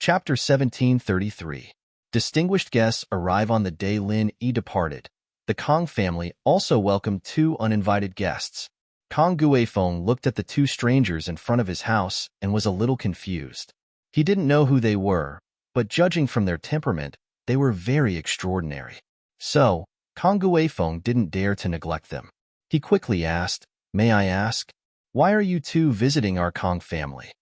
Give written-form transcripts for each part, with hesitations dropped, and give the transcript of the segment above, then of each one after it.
Chapter 1733. Distinguished guests arrive on the day Lin Yi departed. The Kong family also welcomed two uninvited guests. Kong Guifeng looked at the two strangers in front of his house and was a little confused. He didn't know who they were, but judging from their temperament, they were very extraordinary. So, Kong Guifeng didn't dare to neglect them. He quickly asked, "May I ask, why are you two visiting our Kong family?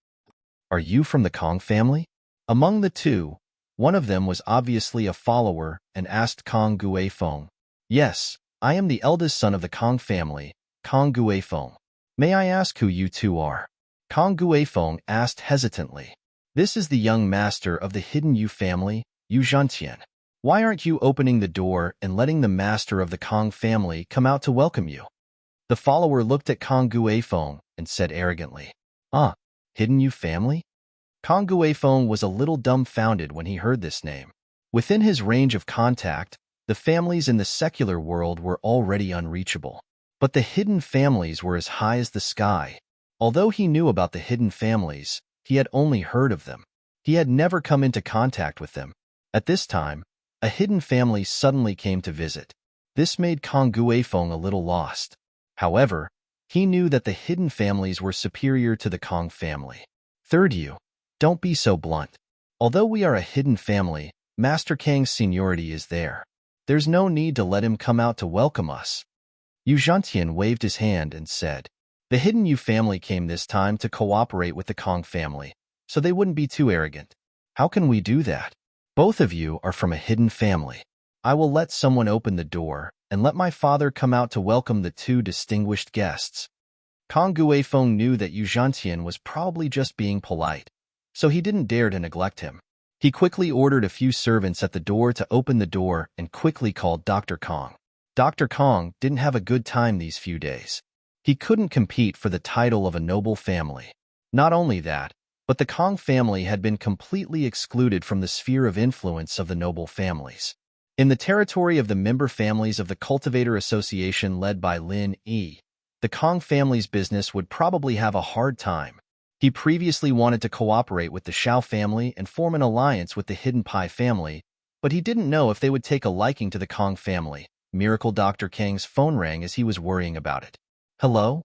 Are you from the Kong family?" Among the two, one of them was obviously a follower and asked Kong Guifeng, "Yes, I am the eldest son of the Kong family, Kong Guifeng. May I ask who you two are?" Kong Guifeng asked hesitantly. "This is the young master of the hidden Yu family, Yu Zhantian. Why aren't you opening the door and letting the master of the Kong family come out to welcome you?" The follower looked at Kong Guifeng and said arrogantly, Hidden Yu family?" Kong Guifeng was a little dumbfounded when he heard this name. Within his range of contact, the families in the secular world were already unreachable. But the hidden families were as high as the sky. Although he knew about the hidden families, he had only heard of them. He had never come into contact with them. At this time, a hidden family suddenly came to visit. This made Kong Guifeng a little lost. However, he knew that the hidden families were superior to the Kong family. Third Yu, don't be so blunt. Although we are a hidden family, Master Kang's seniority is there. There's no need to let him come out to welcome us. Yu Zhantian waved his hand and said, "The hidden Yu family came this time to cooperate with the Kong family, so they wouldn't be too arrogant. How can we do that? Both of you are from a hidden family. I will let someone open the door and let my father come out to welcome the two distinguished guests." Kong Guifeng knew that Yu Zhantian was probably just being polite, so he didn't dare to neglect him. He quickly ordered a few servants at the door to open the door and quickly called Dr. Kong. Dr. Kong didn't have a good time these few days. He couldn't compete for the title of a noble family. Not only that, but the Kong family had been completely excluded from the sphere of influence of the noble families. In the territory of the member families of the Cultivator Association led by Lin Yi, the Kong family's business would probably have a hard time. He previously wanted to cooperate with the Shao family and form an alliance with the Hidden Pai family, but he didn't know if they would take a liking to the Kong family. Miracle Dr. Kang's phone rang as he was worrying about it. "Hello?"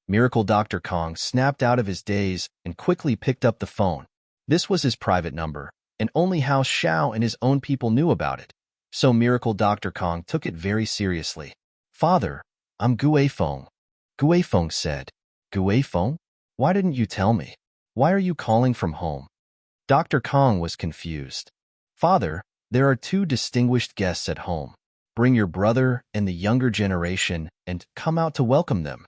Miracle Dr. Kong snapped out of his daze and quickly picked up the phone. This was his private number, and only House Shao and his own people knew about it. So Miracle Dr. Kong took it very seriously. "Father, I'm Guifeng." Guifeng said, "Guifeng? Why didn't you tell me? Why are you calling from home?" Dr. Kong was confused. "Father, there are two distinguished guests at home. Bring your brother and the younger generation and come out to welcome them."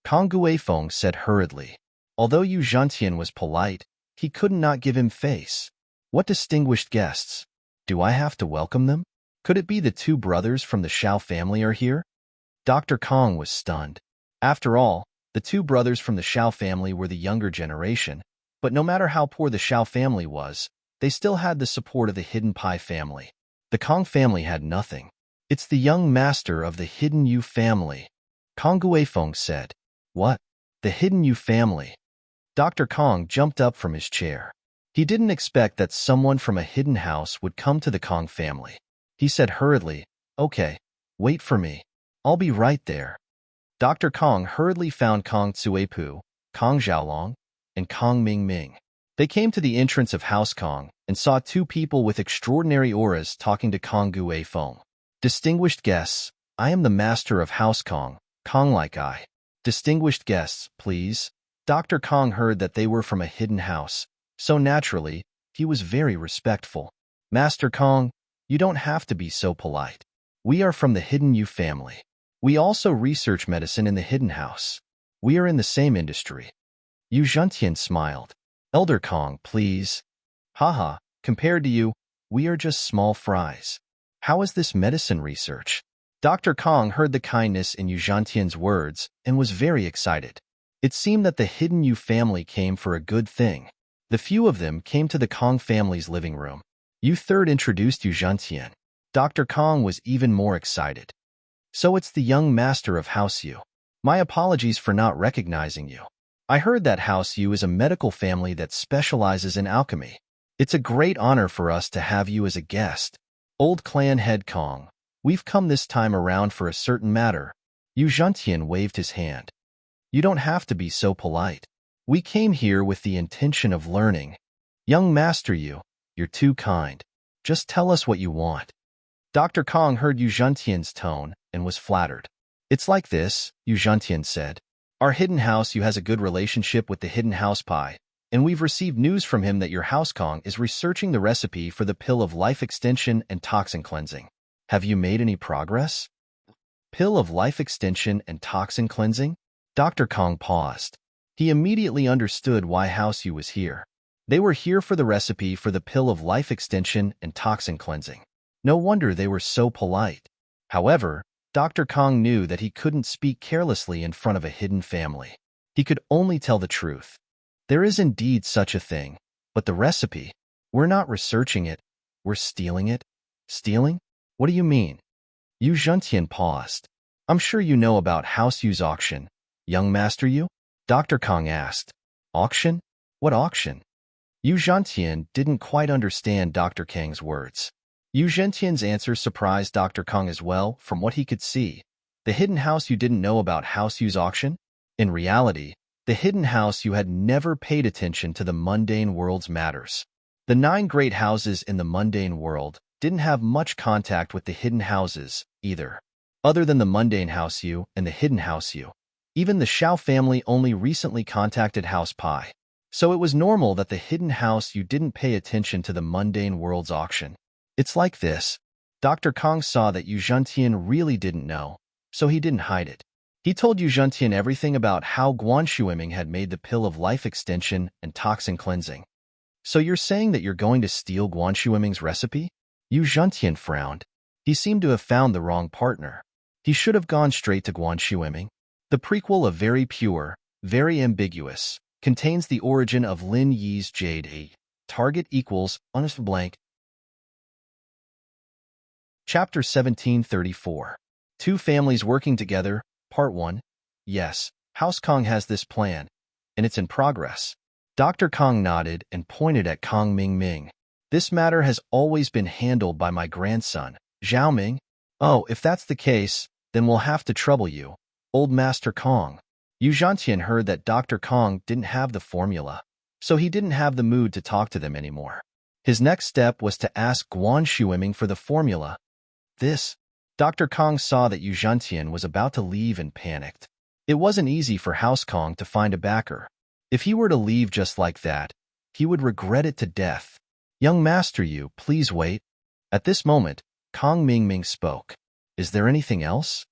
Kong Guifeng said hurriedly. Although Yu Zhantian was polite, he could not give him face. "What distinguished guests? Do I have to welcome them? Could it be the two brothers from the Shao family are here?" Dr. Kong was stunned. After all, the two brothers from the Shao family were the younger generation, but no matter how poor the Shao family was, they still had the support of the Hidden Pai family. The Kong family had nothing. "It's the young master of the Hidden Yu family," Kong Guifeng said. "What? The Hidden Yu family?" Dr. Kong jumped up from his chair. He didn't expect that someone from a hidden house would come to the Kong family. He said hurriedly, "Okay, wait for me. I'll be right there." Dr. Kong hurriedly found Kong Tsuepu, Kong Xiaolong, and Kong Mingming. They came to the entrance of House Kong and saw two people with extraordinary auras talking to Kong Guifeng. "Distinguished guests, I am the master of House Kong, Kong like I. Distinguished guests, please." Dr. Kong heard that they were from a hidden house, so naturally, he was very respectful. "Master Kong, you don't have to be so polite. We are from the Hidden Yu family. We also research medicine in the hidden house. We are in the same industry." Yu Zhantian smiled. "Elder Kong, please." "Haha, compared to you, we are just small fries. How is this medicine research?" Dr. Kong heard the kindness in Yu Zhantian's words and was very excited. It seemed that the Hidden Yu family came for a good thing. The few of them came to the Kong family's living room. Yu Third introduced Yu Zhantian. Dr. Kong was even more excited. "So it's the young master of House Yu. My apologies for not recognizing you. I heard that House Yu is a medical family that specializes in alchemy. It's a great honor for us to have you as a guest. Old clan head Kong, we've come this time around for a certain matter. Yu Zhentian waved his hand. You don't have to be so polite. We came here with the intention of learning. Young Master Yu, you're too kind. Just tell us what you want. Dr. Kong heard Yu Zhentian's tone and was flattered. It's like this, Yu Zhentian said. Our hidden house Yu has a good relationship with the hidden house Pai, and we've received news from him that your house Kong is researching the recipe for the pill of life extension and toxin cleansing. Have you made any progress? Pill of life extension and toxin cleansing? Dr. Kong paused. He immediately understood why House Yu was here. They were here for the recipe for the pill of life extension and toxin cleansing. No wonder they were so polite. However, Dr. Kong knew that he couldn't speak carelessly in front of a hidden family. He could only tell the truth. There is indeed such a thing, but the recipe, we're not researching it, we're stealing it. Stealing? What do you mean? Yu Zhentian paused. I'm sure you know about House Yu's auction. Young Master Yu? Dr. Kong asked. Auction? What auction? Yu Zhentian didn't quite understand Dr. Kang's words. Yu Zhentian's answer surprised Dr. Kong as well. From what he could see, the hidden house you didn't know about House Yu's auction? In reality, the hidden house you had never paid attention to the mundane world's matters. The 9 great houses in the mundane world didn't have much contact with the hidden houses either. Other than the mundane house Yu and the hidden house Yu, even the Xiao family only recently contacted House Pai. So it was normal that the hidden house you didn't pay attention to the mundane world's auction. It's like this. Dr. Kong saw that Yu Zhentian really didn't know, so he didn't hide it. He told Yu Zhentian everything about how Guanshuiming had made the pill of life extension and toxin cleansing. So you're saying that you're going to steal Guanshuiming's recipe? Yu Zhentian frowned. He seemed to have found the wrong partner. He should have gone straight to Guanshuiming. The prequel of Very Pure, Very Ambiguous contains the origin of Lin Yi's Jade A. Target equals honest blank. Chapter 1734. Two Families Working Together, Part 1. Yes, House Kong has this plan, and it's in progress. Dr. Kong nodded and pointed at Kong Ming Ming. This matter has always been handled by my grandson, Zhao Ming. Oh, if that's the case, then we'll have to trouble you, Old Master Kong. Yu Zhentian heard that Dr. Kong didn't have the formula, so he didn't have the mood to talk to them anymore. His next step was to ask Guanshuiming for the formula. Dr. Kong saw that Yu Zhentian was about to leave and panicked. It wasn't easy for House Kong to find a backer. If he were to leave just like that, he would regret it to death. Young Master Yu, please wait. At this moment, Kong Ming Ming spoke. Is there anything else?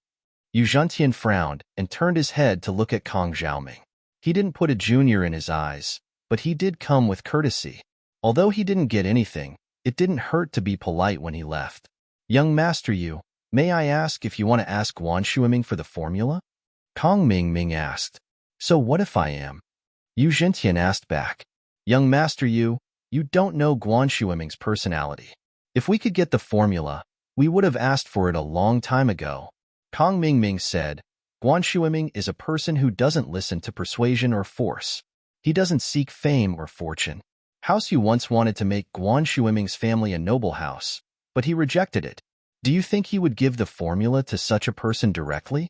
Yu Zhentian frowned and turned his head to look at Kong Xiaoming. He didn't put a junior in his eyes, but he did come with courtesy. Although he didn't get anything, it didn't hurt to be polite when he left. Young Master Yu, may I ask if you want to ask Guanshuiming for the formula? Kong Ming Ming asked. So what if I am? Yu Zhentian asked back. Young Master Yu, you don't know Guanshuiming's personality. If we could get the formula, we would have asked for it a long time ago. Kong Ming Ming said, Guanshuiming is a person who doesn't listen to persuasion or force. He doesn't seek fame or fortune. House Yu once wanted to make Guanshuiming's family a noble house, but he rejected it. Do you think he would give the formula to such a person directly?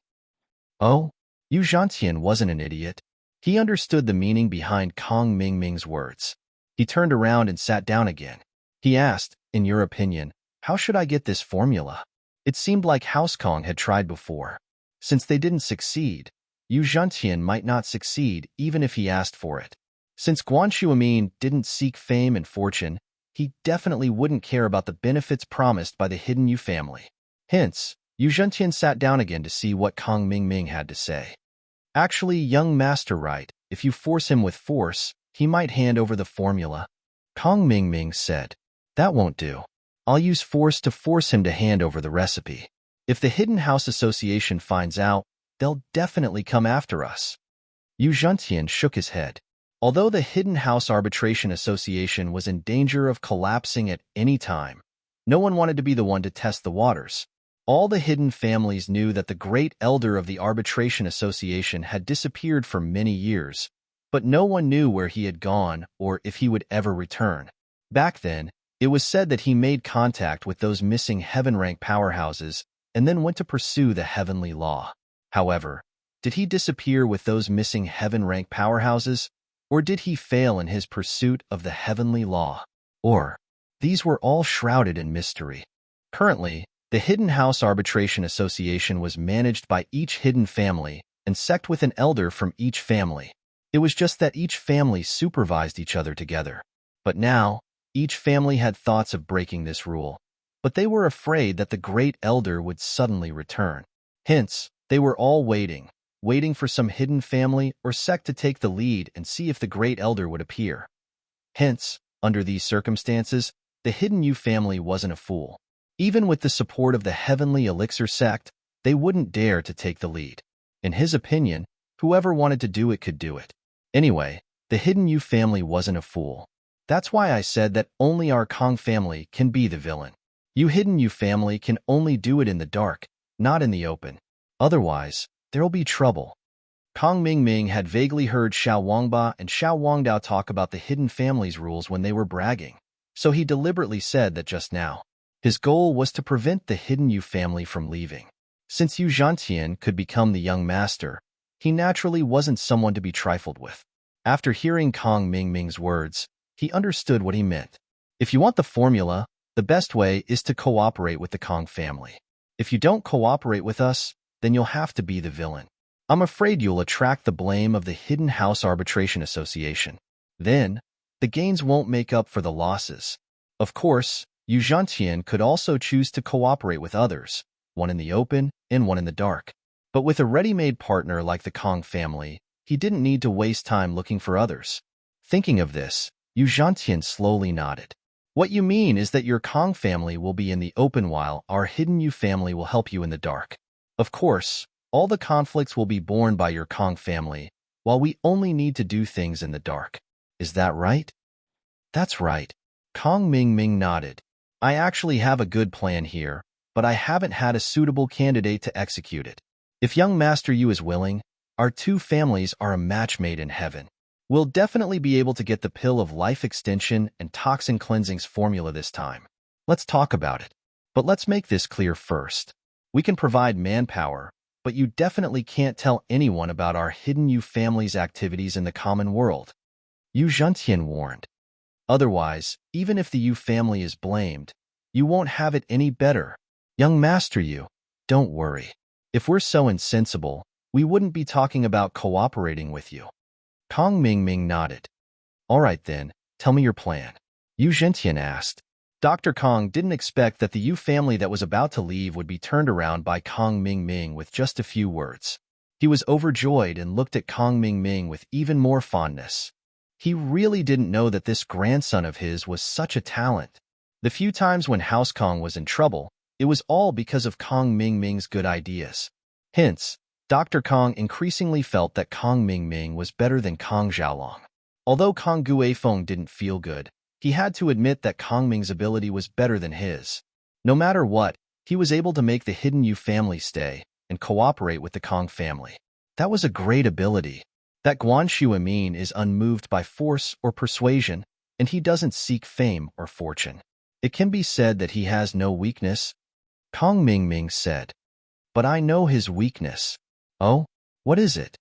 Oh, Yu Zhentian wasn't an idiot. He understood the meaning behind Kong Ming Ming's words. He turned around and sat down again. He asked, in your opinion, how should I get this formula? It seemed like House Kong had tried before. Since they didn't succeed, Yu Zhentian might not succeed even if he asked for it. Since Guanshuiming didn't seek fame and fortune, he definitely wouldn't care about the benefits promised by the hidden Yu family. Hence, Yu Zhentian sat down again to see what Kong Ming Ming had to say. Actually, young master right, if you force him with force, he might hand over the formula. Kong Ming Ming said, that won't do. I'll use force to force him to hand over the recipe. If the Hidden House Association finds out, they'll definitely come after us. Yu Zhentian shook his head. Although the Hidden House Arbitration Association was in danger of collapsing at any time, no one wanted to be the one to test the waters. All the hidden families knew that the great elder of the Arbitration Association had disappeared for many years, but no one knew where he had gone or if he would ever return. Back then, it was said that he made contact with those missing heaven-rank powerhouses and then went to pursue the heavenly law. However, did he disappear with those missing heaven-rank powerhouses, or did he fail in his pursuit of the heavenly law? Or, these were all shrouded in mystery. Currently, the Hidden House Arbitration Association was managed by each hidden family and sect with an elder from each family. It was just that each family supervised each other together. But now, each family had thoughts of breaking this rule, but they were afraid that the great elder would suddenly return. Hence, they were all waiting for some hidden family or sect to take the lead and see if the great elder would appear. Hence, under these circumstances, the Hidden You family wasn't a fool. Even with the support of the Heavenly Elixir sect, they wouldn't dare to take the lead. In his opinion, whoever wanted to do it could do it. Anyway, the Hidden You family wasn't a fool. That's why I said that only our Kong family can be the villain. You Hidden You family can only do it in the dark, not in the open. Otherwise, there'll be trouble. Kong Mingming had vaguely heard Xiao Wangba and Xiao Wangdao talk about the Hidden Family's rules when they were bragging, so he deliberately said that just now. His goal was to prevent the Hidden You family from leaving. Since Yu Zhantian could become the young master, he naturally wasn't someone to be trifled with. After hearing Kong Mingming's words, he understood what he meant. If you want the formula, the best way is to cooperate with the Kong family. If you don't cooperate with us, then you'll have to be the villain. I'm afraid you'll attract the blame of the Hidden House Arbitration Association. Then, the gains won't make up for the losses. Of course, Yu Zhantian could also choose to cooperate with others, one in the open and one in the dark. But with a ready-made partner like the Kong family, he didn't need to waste time looking for others. Thinking of this, Yu Zhantian slowly nodded. What you mean is that your Kong family will be in the open while our Hidden You family will help you in the dark. Of course, all the conflicts will be borne by your Kong family, while we only need to do things in the dark. Is that right? That's right. Kong Mingming nodded. I actually have a good plan here, but I haven't had a suitable candidate to execute it. If young Master Yu is willing, our two families are a match made in heaven. We'll definitely be able to get the pill of life extension and toxin cleansing's formula this time. Let's talk about it. But let's make this clear first. We can provide manpower, but you definitely can't tell anyone about our Hidden You family's activities in the common world. Yu Zhantian warned. Otherwise, even if the Yu family is blamed, you won't have it any better. Young Master Yu, don't worry. If we're so insensible, we wouldn't be talking about cooperating with you. Kong Mingming nodded. All right then, tell me your plan. Yu Zhantian asked. Dr. Kong didn't expect that the Yu family that was about to leave would be turned around by Kong Mingming with just a few words. He was overjoyed and looked at Kong Mingming with even more fondness. He really didn't know that this grandson of his was such a talent. The few times when House Kong was in trouble, it was all because of Kong Mingming's good ideas. Hence, Dr. Kong increasingly felt that Kong Mingming was better than Kong Xiaolong. Although Kong Guifeng didn't feel good, he had to admit that Kong Ming's ability was better than his. No matter what, he was able to make the Hidden You family stay and cooperate with the Kong family. That was a great ability. That Guan Shuimin is unmoved by force or persuasion, and he doesn't seek fame or fortune. It can be said that he has no weakness. Kong Mingming said. But I know his weakness. Oh, what is it?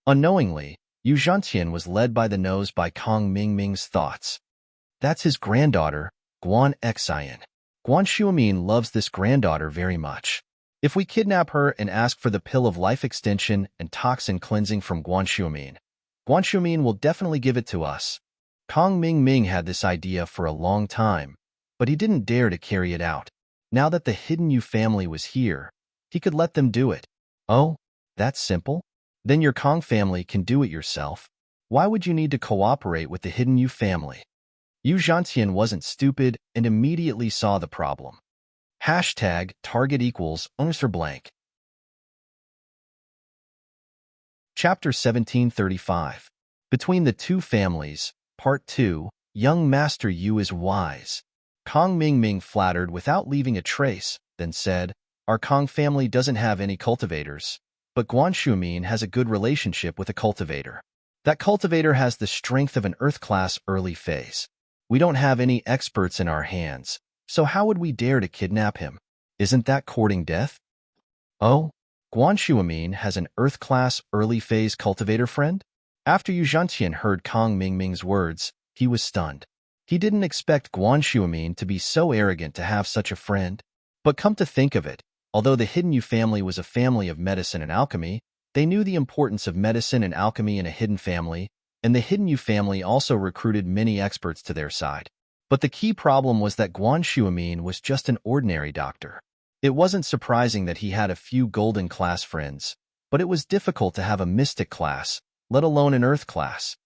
Unknowingly, Yu Zhantian was led by the nose by Kong Mingming's thoughts. That's his granddaughter, Guan Xian. Guan Shuimin loves this granddaughter very much. If we kidnap her and ask for the pill of life extension and toxin cleansing from Guan Shuimin will definitely give it to us. Kong Mingming had this idea for a long time, but he didn't dare to carry it out. Now that the Hidden You family was here, he could let them do it. Oh, that's simple? Then your Kong family can do it yourself. Why would you need to cooperate with the Hidden You family? Yu Zhantian wasn't stupid and immediately saw the problem. #target equals answer blank. Chapter 1735. Between the Two Families, Part 2, Young Master Yu is Wise. Kong Mingming flattered without leaving a trace, then said, Our Kong family doesn't have any cultivators, but Guan Shuimin has a good relationship with a cultivator. That cultivator has the strength of an Earth-class early phase. We don't have any experts in our hands, so how would we dare to kidnap him? Isn't that courting death? Oh, Guan Shuamin has an Earth-class early-phase cultivator friend? After Yu Zhantian heard Kong Mingming's words, he was stunned. He didn't expect Guan Shuamin to be so arrogant to have such a friend. But come to think of it, although the Hidden Yu family was a family of medicine and alchemy, they knew the importance of medicine and alchemy in a hidden family, and the Hidden Yu family also recruited many experts to their side. But the key problem was that Guan Shuamin was just an ordinary doctor. It wasn't surprising that he had a few golden class friends, but it was difficult to have a mystic class, let alone an earth class.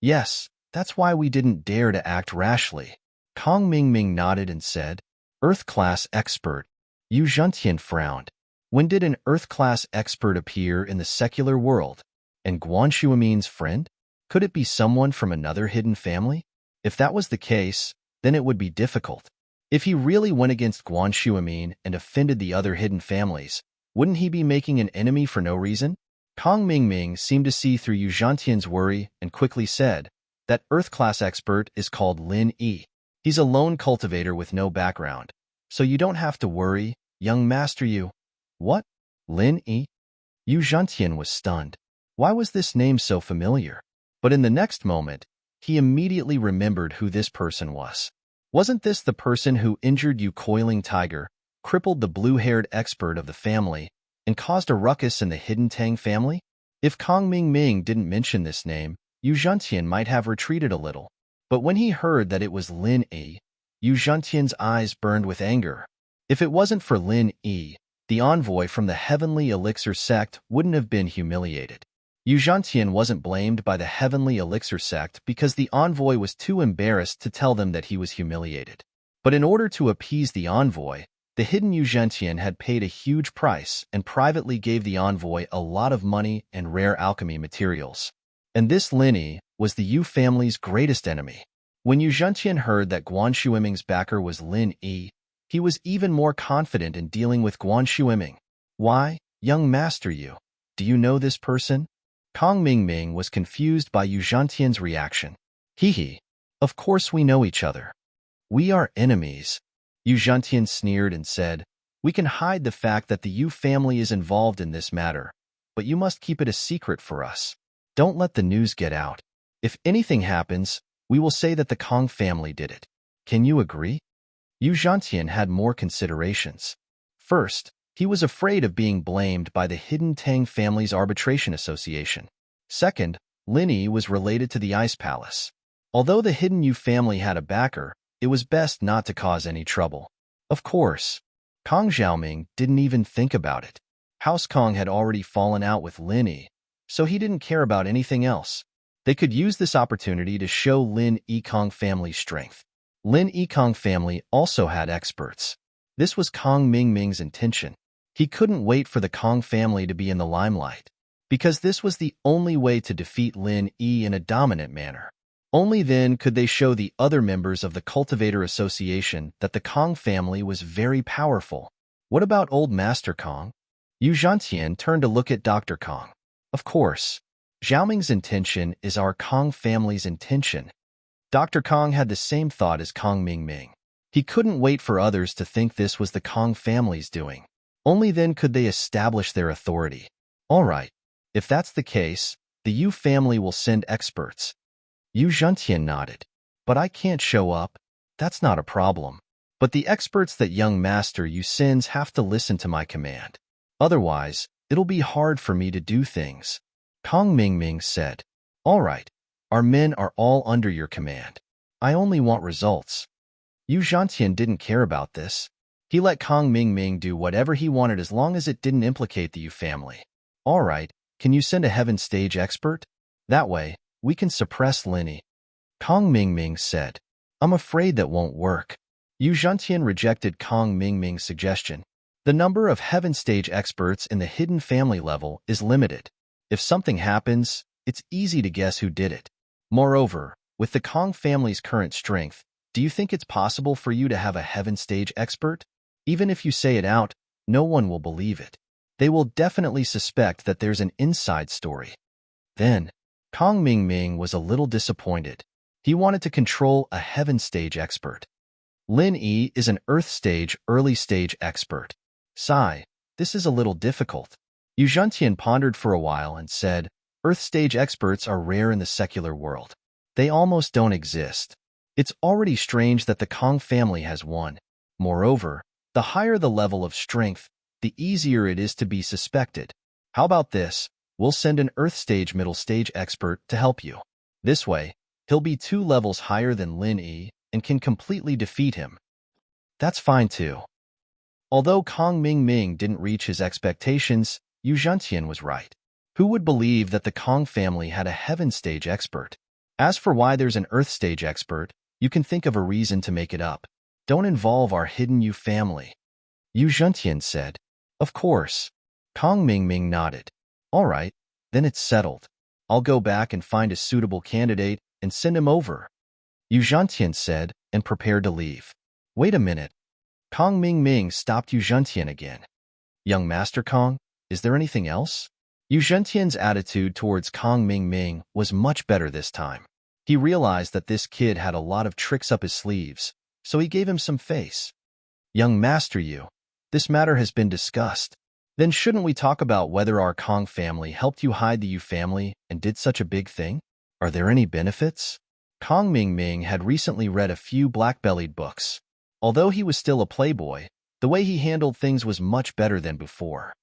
Yes, that's why we didn't dare to act rashly. Kong Mingming nodded and said, Earth class expert. Yu Zhantian frowned. When did an Earth class expert appear in the secular world? And Guan Shuamin's friend? Could it be someone from another hidden family? If that was the case, then it would be difficult. If he really went against Guan Shuamin and offended the other hidden families, wouldn't he be making an enemy for no reason? Kong Mingming seemed to see through Yu Zhantian's worry and quickly said, that Earth-class expert is called Lin Yi. He's a lone cultivator with no background, so you don't have to worry, young master Yu. What? Lin Yi? Yu Zhantian was stunned. Why was this name so familiar? But in the next moment, he immediately remembered who this person was. Wasn't this the person who injured Yu Coiling Tiger, crippled the blue-haired expert of the family, and caused a ruckus in the Hidden Tang family? If Kong Mingming didn't mention this name, Yu Zhantian might have retreated a little. But when he heard that it was Lin Yi, Yu Zhantian's eyes burned with anger. If it wasn't for Lin Yi, the envoy from the Heavenly Elixir sect wouldn't have been humiliated. Yu Zhantian wasn't blamed by the Heavenly Elixir sect because the envoy was too embarrassed to tell them that he was humiliated. But in order to appease the envoy, the hidden Yu Zhantian had paid a huge price and privately gave the envoy a lot of money and rare alchemy materials. And this Lin Yi was the Yu family's greatest enemy. When Yu Zhantian heard that Guan Shuiming's backer was Lin Yi, he was even more confident in dealing with Guan Shuiming. Why, young master Yu, do you know this person? Kong Mingming was confused by Yu Zhantian's reaction. Hee, of course we know each other. We are enemies. Yu Zhantian sneered and said, we can hide the fact that the Yu family is involved in this matter, but you must keep it a secret for us. Don't let the news get out. If anything happens, we will say that the Kong family did it. Can you agree? Yu Zhantian had more considerations. First, he was afraid of being blamed by the Hidden Tang family's arbitration association. Second, Lin Yi was related to the Ice Palace. Although the Hidden Yu family had a backer, it was best not to cause any trouble. Of course, Kong Xiaoming didn't even think about it. House Kong had already fallen out with Lin Yi, so he didn't care about anything else. They could use this opportunity to show Lin Yi Kong family's strength. Lin Yi Kong family also had experts. This was Kong Mingming's intention. He couldn't wait for the Kong family to be in the limelight, because this was the only way to defeat Lin Yi in a dominant manner. Only then could they show the other members of the Cultivator Association that the Kong family was very powerful. What about old Master Kong? Yu Zhantian turned to look at Dr. Kong. Of course, Xiaoming's intention is our Kong family's intention. Dr. Kong had the same thought as Kong Mingming. He couldn't wait for others to think this was the Kong family's doing. Only then could they establish their authority. All right, if that's the case, the Yu family will send experts. Yu Zhantian nodded. But I can't show up. That's not a problem. But the experts that young master Yu sends have to listen to my command. Otherwise, it'll be hard for me to do things. Kong Mingming said, all right, our men are all under your command. I only want results. Yu Zhantian didn't care about this. He let Kong Mingming do whatever he wanted as long as it didn't implicate the Yu family. All right, can you send a heaven stage expert? That way, we can suppress Lin Yi. Kong Mingming said, I'm afraid that won't work. Yu Zhantian rejected Kong Mingming's suggestion. The number of heaven stage experts in the hidden family level is limited. If something happens, it's easy to guess who did it. Moreover, with the Kong family's current strength, do you think it's possible for you to have a heaven stage expert? Even if you say it out, no one will believe it. They will definitely suspect that there's an inside story. Then, Kong Mingming was a little disappointed. He wanted to control a heaven stage expert. Lin Yi is an earth stage, early stage expert. Sigh, this is a little difficult. Yu Zhentian pondered for a while and said, Earth stage experts are rare in the secular world. They almost don't exist. It's already strange that the Kong family has one. Moreover, the higher the level of strength, the easier it is to be suspected. How about this? We'll send an Earth stage middle stage expert to help you. This way, he'll be 2 levels higher than Lin Yi and can completely defeat him. That's fine too. Although Kong Ming didn't reach his expectations, Yu Zhentian was right. Who would believe that the Kong family had a heaven stage expert? As for why there's an Earth stage expert, you can think of a reason to make it up. Don't involve our hidden Yu family. Yu Zhentian said. Of course. Kong Ming nodded. All right, then it's settled. I'll go back and find a suitable candidate and send him over. Yu Zhentian said and prepared to leave. Wait a minute. Kong Ming stopped Yu Zhentian again. Young Master Kong, is there anything else? Yu Zhentian's attitude towards Kong Ming was much better this time. He realized that this kid had a lot of tricks up his sleeves, so he gave him some face. Young Master Yu, this matter has been discussed. Then shouldn't we talk about whether our Kong family helped you hide the Yu family and did such a big thing? Are there any benefits? Kong Ming had recently read a few black-bellied books. Although he was still a playboy, the way he handled things was much better than before.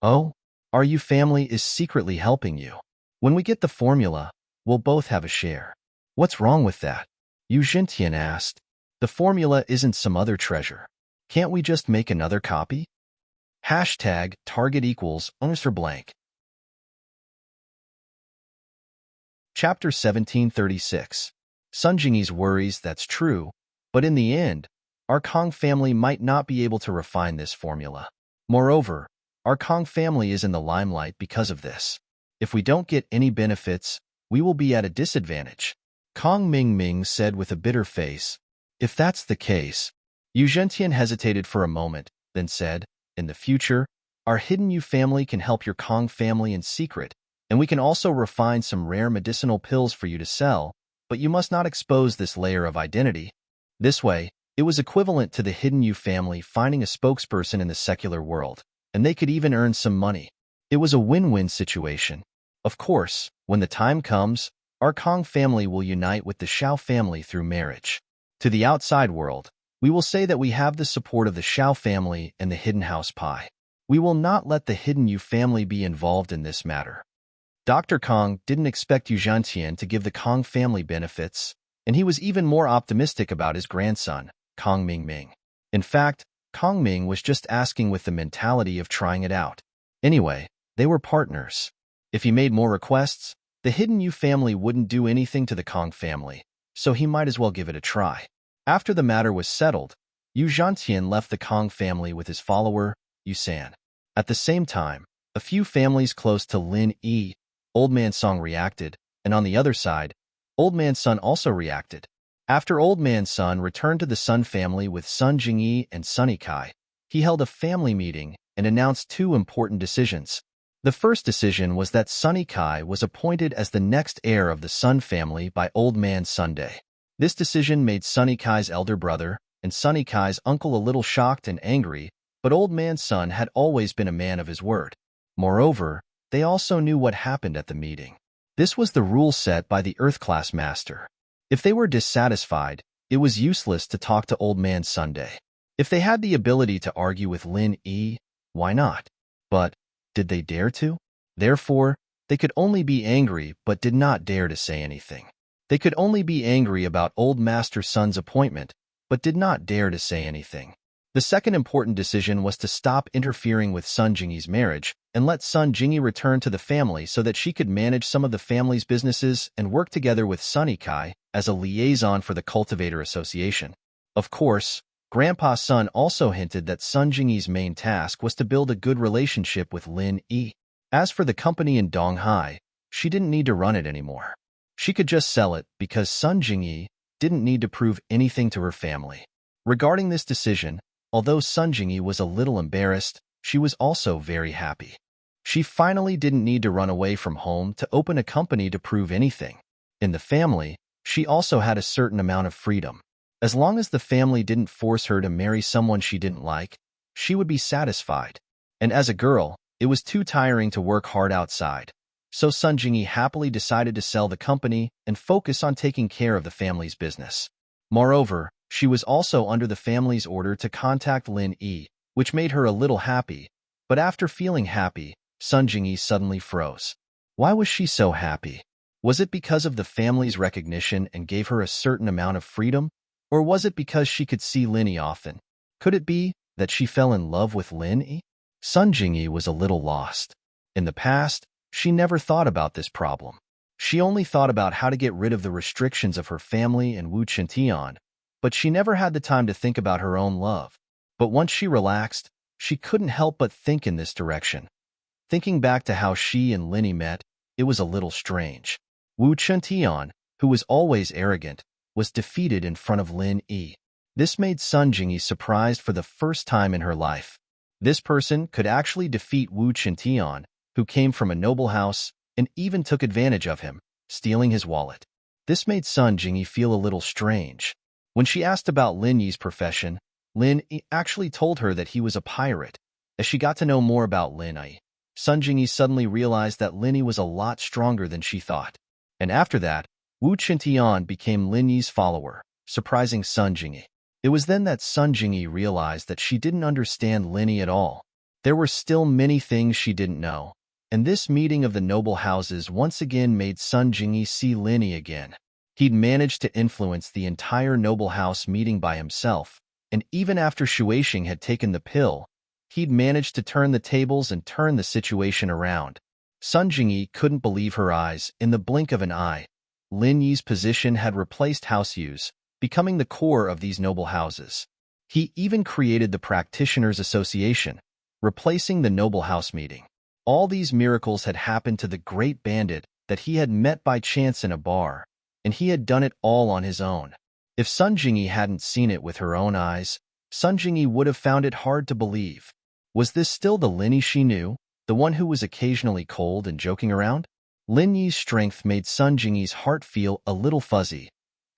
Oh, our Yu family is secretly helping you. When we get the formula, we'll both have a share. What's wrong with that? Yu Zhentian asked. The formula isn't some other treasure. Can't we just make another copy? Hashtag target equals answer blank. Chapter 1736. Sun Jingyi's worries, that's true, but in the end, our Kong family might not be able to refine this formula. Moreover, our Kong family is in the limelight because of this. If we don't get any benefits, we will be at a disadvantage. Kong Ming said with a bitter face. If that's the case, Yu Zhentian hesitated for a moment, then said, in the future, our hidden Yu family can help your Kong family in secret, and we can also refine some rare medicinal pills for you to sell, but you must not expose this layer of identity. This way, it was equivalent to the hidden Yu family finding a spokesperson in the secular world, and they could even earn some money. It was a win-win situation. Of course, when the time comes, our Kong family will unite with the Shao family through marriage. To the outside world, we will say that we have the support of the Shao family and the Hidden House Pie. We will not let the hidden Yu family be involved in this matter. Dr. Kong didn't expect Yu Zhentian to give the Kong family benefits, and he was even more optimistic about his grandson, Kong Ming. In fact, Kong Ming was just asking with the mentality of trying it out. Anyway, they were partners. If he made more requests, the hidden Yu family wouldn't do anything to the Kong family, so he might as well give it a try. After the matter was settled, Yu Zhentian left the Kong family with his follower, Yu San. At the same time, a few families close to Lin Yi, Old Man Song reacted, and on the other side, Old Man Sun also reacted. After Old Man Sun returned to the Sun family with Sun Jingyi and Sunny Kai, he held a family meeting and announced 2 important decisions. The first decision was that Sunny Kai was appointed as the next heir of the Sun family by Old Man Sunday. This decision made Sunny Kai's elder brother and Sunny Kai's uncle a little shocked and angry, but Old Man Sun had always been a man of his word. Moreover, they also knew what happened at the meeting. This was the rule set by the Earth Class Master. If they were dissatisfied, it was useless to talk to Old Man Sunday. If they had the ability to argue with Lin Yi, why not? But did they dare to? Therefore, they could only be angry but did not dare to say anything. They could only be angry about Old Master Sun's appointment, but did not dare to say anything. The second important decision was to stop interfering with Sun Jingyi's marriage and let Sun Jingyi return to the family so that she could manage some of the family's businesses and work together with Sunny Kai as a liaison for the Cultivator Association. Of course, Grandpa Sun also hinted that Sun Jingyi's main task was to build a good relationship with Lin Yi. As for the company in Donghai, she didn't need to run it anymore. She could just sell it because Sun Jingyi didn't need to prove anything to her family. Regarding this decision, although Sun Jingyi was a little embarrassed, she was also very happy. She finally didn't need to run away from home to open a company to prove anything. In the family, She also had a certain amount of freedom. As long as the family didn't force her to marry someone she didn't like, she would be satisfied. And as a girl, it was too tiring to work hard outside. So Sun Jingyi happily decided to sell the company and focus on taking care of the family's business. Moreover, she was also under the family's order to contact Lin Yi, which made her a little happy. But after feeling happy, Sun Jingyi suddenly froze. Why was she so happy? Was it because of the family's recognition and gave her a certain amount of freedom? Or was it because she could see Lin Yi often? Could it be that she fell in love with Lin Yi? Sun Jingyi was a little lost. In the past, she never thought about this problem. She only thought about how to get rid of the restrictions of her family and Wu Chintian, but she never had the time to think about her own love. But once she relaxed, she couldn't help but think in this direction. Thinking back to how she and Lin Yi met, it was a little strange. Wu Chintian, who was always arrogant, was defeated in front of Lin Yi. This made Sun Jingyi surprised for the first time in her life. This person could actually defeat Wu Chintian, who came from a noble house, and even took advantage of him, stealing his wallet. This made Sun Jingyi feel a little strange. When she asked about Lin Yi's profession, Lin Yi actually told her that he was a pirate. As she got to know more about Lin Yi, Sun Jingyi suddenly realized that Lin Yi was a lot stronger than she thought. And after that, Wu Chintian became Lin Yi's follower, surprising Sun Jingyi. It was then that Sun Jingyi realized that she didn't understand Lin Yi at all. There were still many things she didn't know, and this meeting of the noble houses once again made Sun Jingyi see Lin Yi again. He'd managed to influence the entire noble house meeting by himself, and even after Shueishing had taken the pill, he'd managed to turn the tables and turn the situation around. Sun Jingyi couldn't believe her eyes. In the blink of an eye, Lin Yi's position had replaced House Yu's, becoming the core of these noble houses. He even created the Practitioners' Association, replacing the noble house meeting. All these miracles had happened to the great bandit that he had met by chance in a bar, and he had done it all on his own. If Sun Jingyi hadn't seen it with her own eyes, Sun Jingyi would have found it hard to believe. Was this still the Lin Yi she knew, the one who was occasionally cold and joking around? Lin Yi's strength made Sun Jingyi's heart feel a little fuzzy.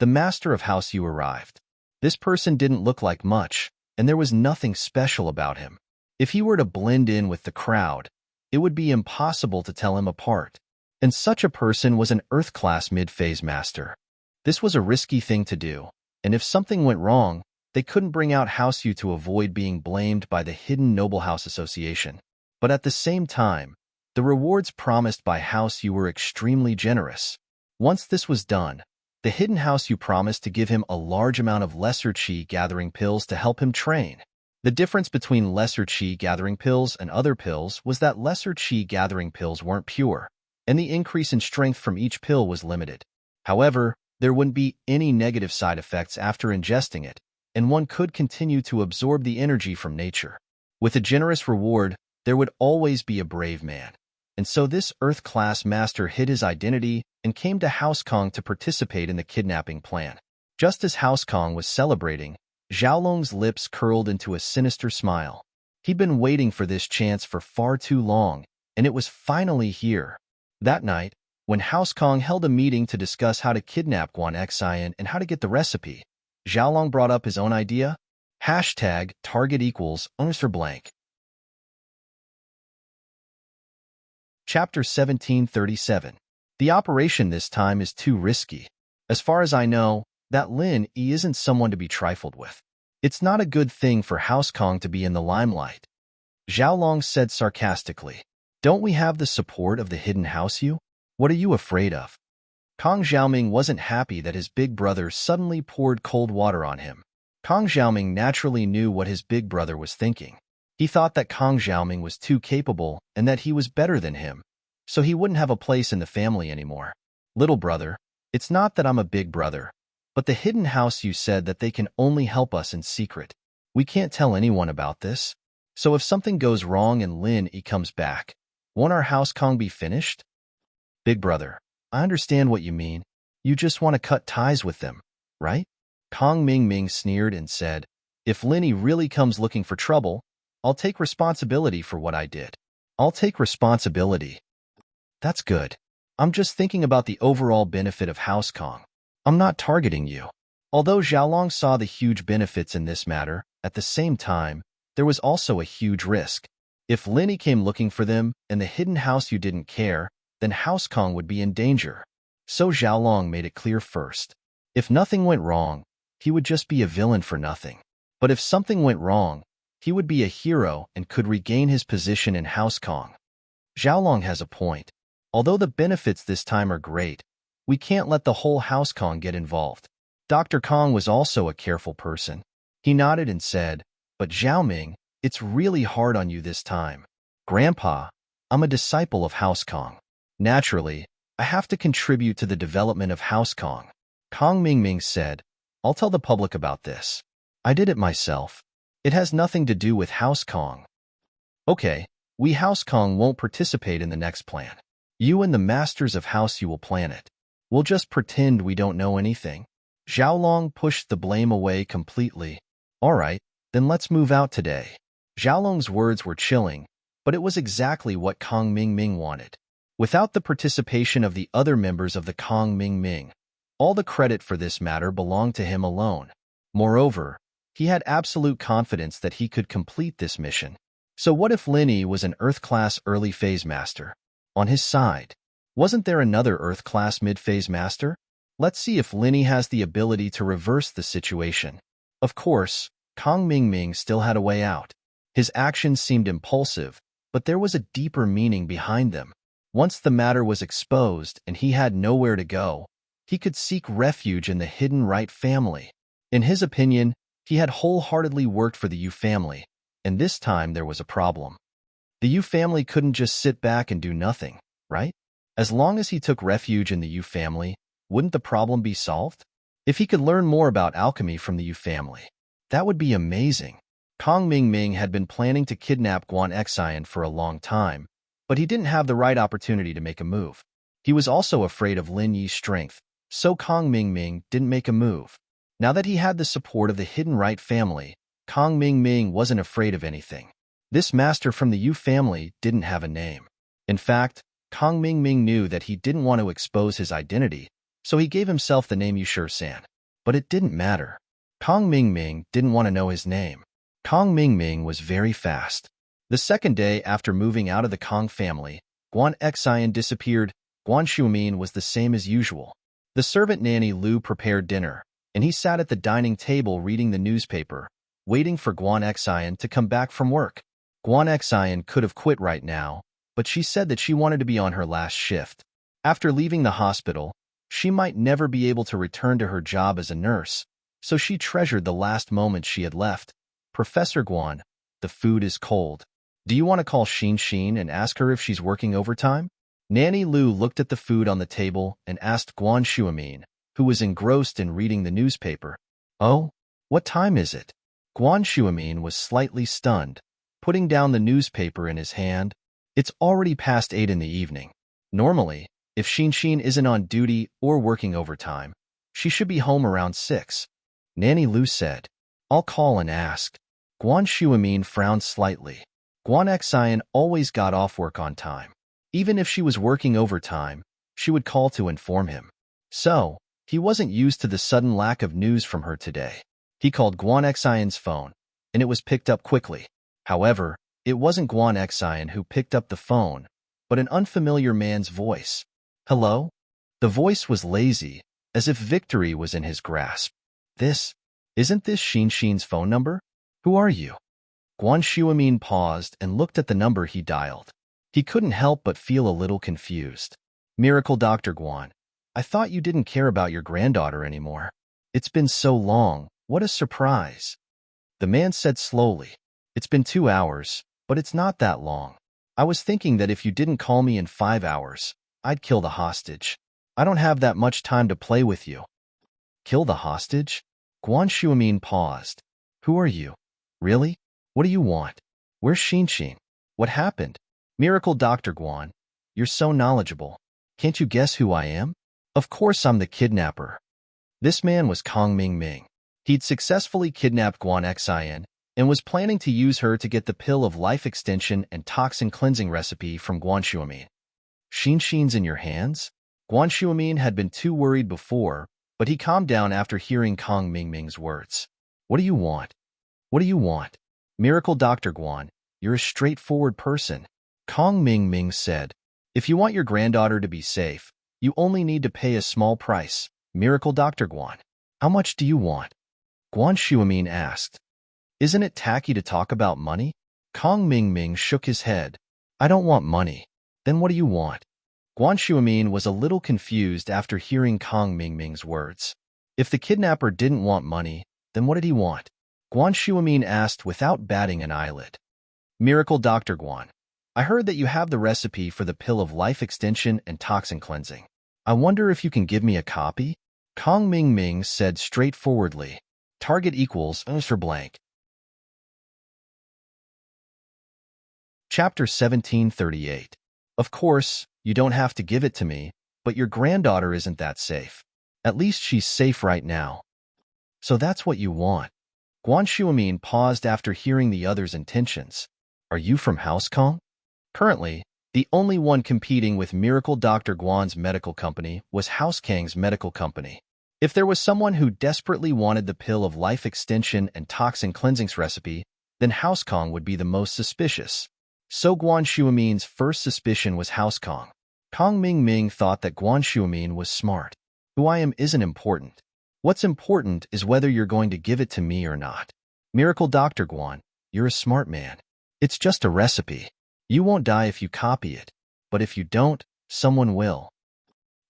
The master of House Yu arrived. This person didn't look like much, and there was nothing special about him. If he were to blend in with the crowd, it would be impossible to tell him apart. And such a person was an Earth-class mid-phase master. This was a risky thing to do, and if something went wrong, they couldn't bring out House Yu to avoid being blamed by the hidden Noble House Association. But at the same time, the rewards promised by House Yu were extremely generous. Once this was done, the hidden House Yu promised to give him a large amount of lesser chi gathering pills to help him train. The difference between lesser chi gathering pills and other pills was that lesser chi gathering pills weren't pure, and the increase in strength from each pill was limited. However, there wouldn't be any negative side effects after ingesting it, and one could continue to absorb the energy from nature. With a generous reward, there would always be a brave man. And so this Earth-class master hid his identity and came to House Kong to participate in the kidnapping plan. Just as House Kong was celebrating, Xiaolong's lips curled into a sinister smile. He'd been waiting for this chance for far too long, and it was finally here. That night, when House Kong held a meeting to discuss how to kidnap Guan Xian and how to get the recipe, Xiaolong brought up his own idea. Hashtag target equals answer blank. Chapter 1737. The operation this time is too risky. As far as I know, that Lin Yi isn't someone to be trifled with. It's not a good thing for House Kong to be in the limelight. Xiaolong said sarcastically. Don't we have the support of the hidden House Yu? What are you afraid of? Kong Xiaoming wasn't happy that his big brother suddenly poured cold water on him. Kong Xiaoming naturally knew what his big brother was thinking. He thought that Kong Xiaoming was too capable and that he was better than him, so he wouldn't have a place in the family anymore. Little brother, it's not that I'm a big brother, but the hidden House Yu said that they can only help us in secret. We can't tell anyone about this. So if something goes wrong and Lin Yi comes back, won't our House Kong be finished? Big brother, I understand what you mean. You just want to cut ties with them, right? Kong Ming sneered and said, if Lin Yi really comes looking for trouble, I'll take responsibility for what I did. I'll take responsibility. That's good. I'm just thinking about the overall benefit of House Kong. I'm not targeting you. Although Xiaolong saw the huge benefits in this matter, at the same time, there was also a huge risk. If Linny came looking for them and the hidden house you didn't care, then House Kong would be in danger. So Xiaolong made it clear first. If nothing went wrong, he would just be a villain for nothing. But if something went wrong, he would be a hero and could regain his position in House Kong. Xiaolong has a point. Although the benefits this time are great, we can't let the whole House Kong get involved. Dr. Kong was also a careful person. He nodded and said, "But Xiaoming, it's really hard on you this time. Grandpa, I'm a disciple of House Kong. Naturally, I have to contribute to the development of House Kong." Kong Mingming said, "I'll tell the public about this. I did it myself. It has nothing to do with House Kong." "Okay, we House Kong won't participate in the next plan. You and the masters of House you will plan it. We'll just pretend we don't know anything." Xiaolong pushed the blame away completely. "All right, then let's move out today." Xiaolong's words were chilling, but it was exactly what Kong Mingming wanted. Without the participation of the other members of the Kong Mingming, all the credit for this matter belonged to him alone. Moreover, he had absolute confidence that he could complete this mission. So what if Linny was an Earth-class early-phase master? On his side, wasn't there another Earth-class mid-phase master? Let's see if Linny has the ability to reverse the situation. Of course, Kong Mingming still had a way out. His actions seemed impulsive, but there was a deeper meaning behind them. Once the matter was exposed and he had nowhere to go, he could seek refuge in the hidden Right family. In his opinion, he had wholeheartedly worked for the Yu family, and this time there was a problem. The Yu family couldn't just sit back and do nothing, right? As long as he took refuge in the Yu family, wouldn't the problem be solved? If he could learn more about alchemy from the Yu family, that would be amazing. Kong Mingming had been planning to kidnap Guan Xian for a long time, but he didn't have the right opportunity to make a move. He was also afraid of Lin Yi's strength, so Kong Mingming didn't make a move. Now that he had the support of the hidden Right family, Kong Mingming wasn't afraid of anything. This master from the Yu family didn't have a name. In fact, Kong Mingming knew that he didn't want to expose his identity, so he gave himself the name Yushir-san. But it didn't matter. Kong Mingming didn't want to know his name. Kong Mingming was very fast. The second day after moving out of the Kong family, Guan Xian disappeared. Guan Shuimin was the same as usual. The servant nanny Lu prepared dinner, and he sat at the dining table reading the newspaper, waiting for Guan Xian to come back from work. Guan Xian could have quit right now, but she said that she wanted to be on her last shift. After leaving the hospital, she might never be able to return to her job as a nurse, so she treasured the last moments she had left. "Professor Guan, the food is cold. Do you want to call Xin and ask her if she's working overtime?" Nanny Lu looked at the food on the table and asked Guan Shuimin, who was engrossed in reading the newspaper. "Oh, what time is it?" Guan Shuimin was slightly stunned, putting down the newspaper in his hand. "It's already past 8 in the evening. Normally, if Xin isn't on duty or working overtime, she should be home around 6. Nanny Lu said. "I'll call and ask." Guan Shuimin frowned slightly. Guan Xian always got off work on time. Even if she was working overtime, she would call to inform him. So, he wasn't used to the sudden lack of news from her today. He called Guan Xian's phone, and it was picked up quickly. However, it wasn't Guan Xian who picked up the phone, but an unfamiliar man's voice. "Hello?" The voice was lazy, as if victory was in his grasp. Isn't this Xin's phone number? Who are you?" Guan Shuimin paused and looked at the number he dialed. He couldn't help but feel a little confused. "Miracle Dr. Guan, I thought you didn't care about your granddaughter anymore. It's been so long, what a surprise." The man said slowly, "It's been 2 hours, but it's not that long. I was thinking that if you didn't call me in 5 hours, I'd kill the hostage. I don't have that much time to play with you." "Kill the hostage?" Guan Shuimin paused. "Who are you? Really? What do you want? Where's Xin? What happened?" "Miracle Dr. Guan, you're so knowledgeable. Can't you guess who I am?" "Of course I'm the kidnapper." This man was Kong Mingming. He'd successfully kidnapped Guan Xian and was planning to use her to get the pill of life extension and toxin cleansing recipe from Guan Shuimin. "Xin's in your hands?" Guan Shuimin had been too worried before, but he calmed down after hearing Kong Mingming's words. What do you want? What do you want? Miracle Dr. Guan, you're a straightforward person. Kong Mingming said, if you want your granddaughter to be safe, you only need to pay a small price. Miracle Dr. Guan, how much do you want? Guan Shuamin asked. Isn't it tacky to talk about money? Kong Mingming shook his head. I don't want money. Then what do you want? Guan Shuamin was a little confused after hearing Kong Mingming's words. If the kidnapper didn't want money, then what did he want? Guan Shuamin asked without batting an eyelid. Miracle Dr. Guan, I heard that you have the recipe for the pill of life extension and toxin cleansing. I wonder if you can give me a copy? Kong Mingming said straightforwardly. Target equals for blank. Chapter 1738. Of course, you don't have to give it to me, but your granddaughter isn't that safe. At least she's safe right now. So that's what you want. Guan Shuamin paused after hearing the other's intentions. Are you from House Kong? Currently, the only one competing with Miracle Dr. Guan's medical company was House Kang's medical company. If there was someone who desperately wanted the pill of life extension and toxin cleansing's recipe, then House Kong would be the most suspicious. So Guan Shuamin's first suspicion was House Kong. Kong Mingming thought that Guan Shuamin was smart. Who I am isn't important. What's important is whether you're going to give it to me or not. Miracle Dr. Guan, you're a smart man. It's just a recipe. You won't die if you copy it, but if you don't, someone will.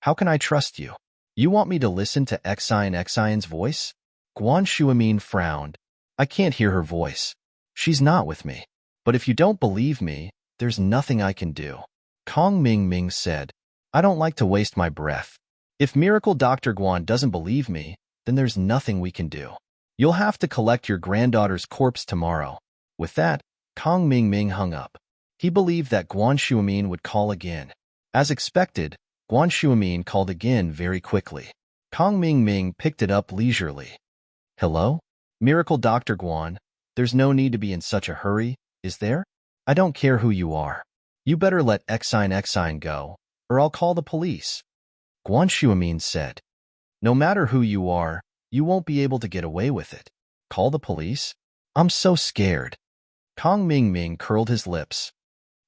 How can I trust you? You want me to listen to Xian's voice? Guan Shuamin frowned. I can't hear her voice. She's not with me. But if you don't believe me, there's nothing I can do. Kong Mingming said, I don't like to waste my breath. If Miracle Dr. Guan doesn't believe me, then there's nothing we can do. You'll have to collect your granddaughter's corpse tomorrow. With that, Kong Mingming hung up. He believed that Guan Shuamin would call again. As expected, Guan Shuamin called again very quickly. Kong Mingming picked it up leisurely. Hello? Miracle Dr. Guan, there's no need to be in such a hurry, is there? I don't care who you are. You better let Xian go, or I'll call the police. Guan Shuamin said. No matter who you are, you won't be able to get away with it. Call the police? I'm so scared. Kong Mingming curled his lips.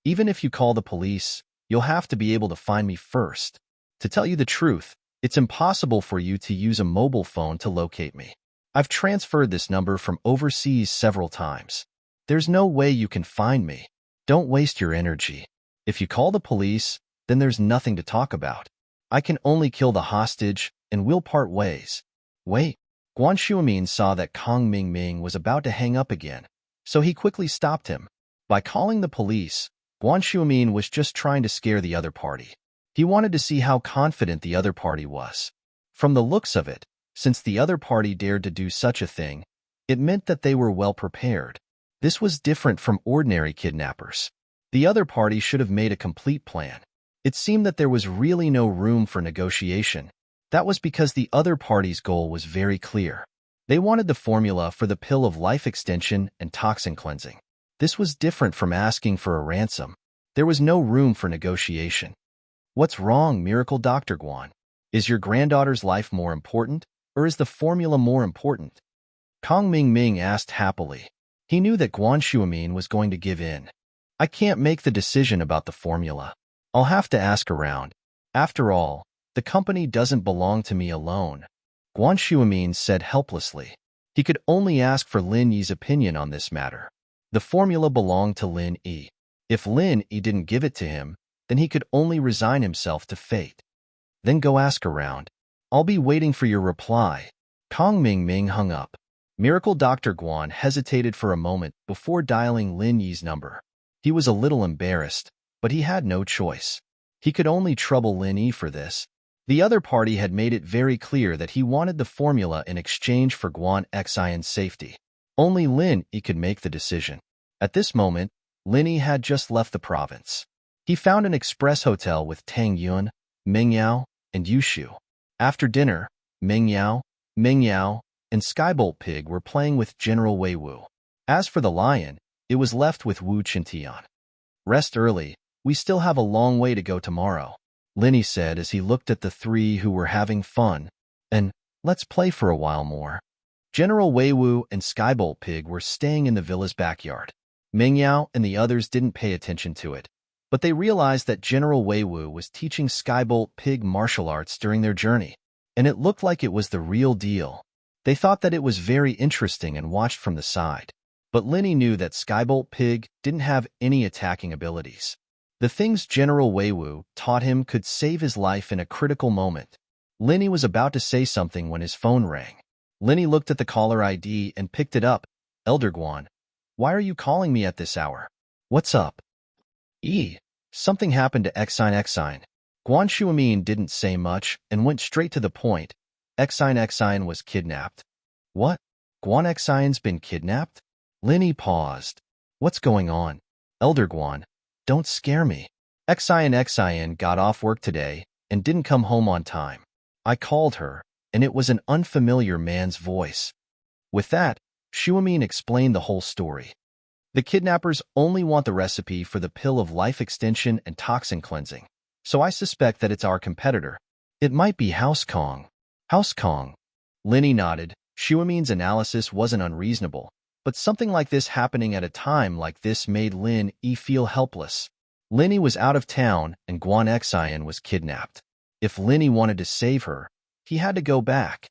Even if you call the police, you'll have to be able to find me first. To tell you the truth, it's impossible for you to use a mobile phone to locate me. I've transferred this number from overseas several times. There's no way you can find me. Don't waste your energy. If you call the police, then there's nothing to talk about. I can only kill the hostage, and we'll part ways. Wait. Guan Shuamin saw that Kong Mingming was about to hang up again, so he quickly stopped him. By calling the police, Guan Shuamin was just trying to scare the other party. He wanted to see how confident the other party was. From the looks of it, since the other party dared to do such a thing, it meant that they were well prepared. This was different from ordinary kidnappers. The other party should have made a complete plan. It seemed that there was really no room for negotiation. That was because the other party's goal was very clear. They wanted the formula for the pill of life extension and toxin cleansing. This was different from asking for a ransom. There was no room for negotiation. What's wrong, Miracle Dr. Guan? Is your granddaughter's life more important, or is the formula more important? Kong Mingming asked happily. He knew that Guan Shuamin was going to give in. I can't make the decision about the formula. I'll have to ask around. After all, the company doesn't belong to me alone. Guan Shuamin said helplessly. He could only ask for Lin Yi's opinion on this matter. The formula belonged to Lin Yi. If Lin Yi didn't give it to him, then he could only resign himself to fate. Then go ask around. I'll be waiting for your reply. Kong Mingming hung up. Miracle Dr. Guan hesitated for a moment before dialing Lin Yi's number. He was a little embarrassed, but he had no choice. He could only trouble Lin Yi for this. The other party had made it very clear that he wanted the formula in exchange for Guan Xian's safety. Only Lin Yi could make the decision. At this moment, Lin Yi had just left the province. He found an express hotel with Tang Yun, Meng Yao, and Yu Shu. After dinner, Meng Yao, and Skybolt Pig were playing with General Wei Wu. As for the lion, it was left with Wu Qintian. Rest early, we still have a long way to go tomorrow, Lin Yi said as he looked at the three who were having fun. And, let's play for a while more. General Weiwu and Skybolt Pig were staying in the villa's backyard. Mingyao and the others didn't pay attention to it, but they realized that General Weiwu was teaching Skybolt Pig martial arts during their journey, and it looked like it was the real deal. They thought that it was very interesting and watched from the side. But Linny knew that Skybolt Pig didn't have any attacking abilities. The things General Weiwu taught him could save his life in a critical moment. Linny was about to say something when his phone rang. Linny looked at the caller ID and picked it up. Elder Guan, why are you calling me at this hour? What's up? Something happened to Xine. Guan Shuamin didn't say much and went straight to the point. Xine was kidnapped. What? Guan Xine's been kidnapped? Linny paused. What's going on? Elder Guan, don't scare me. Xine got off work today and didn't come home on time. I called her, and it was an unfamiliar man's voice. With that, Shuamin explained the whole story. The kidnappers only want the recipe for the pill of life extension and toxin cleansing, so I suspect that it's our competitor. It might be House Kong. House Kong. Linny nodded. Shuamin's analysis wasn't unreasonable, but something like this happening at a time like this made Lin Yi feel helpless. Linny was out of town and Guan Xian was kidnapped. If Linny wanted to save her, he had to go back.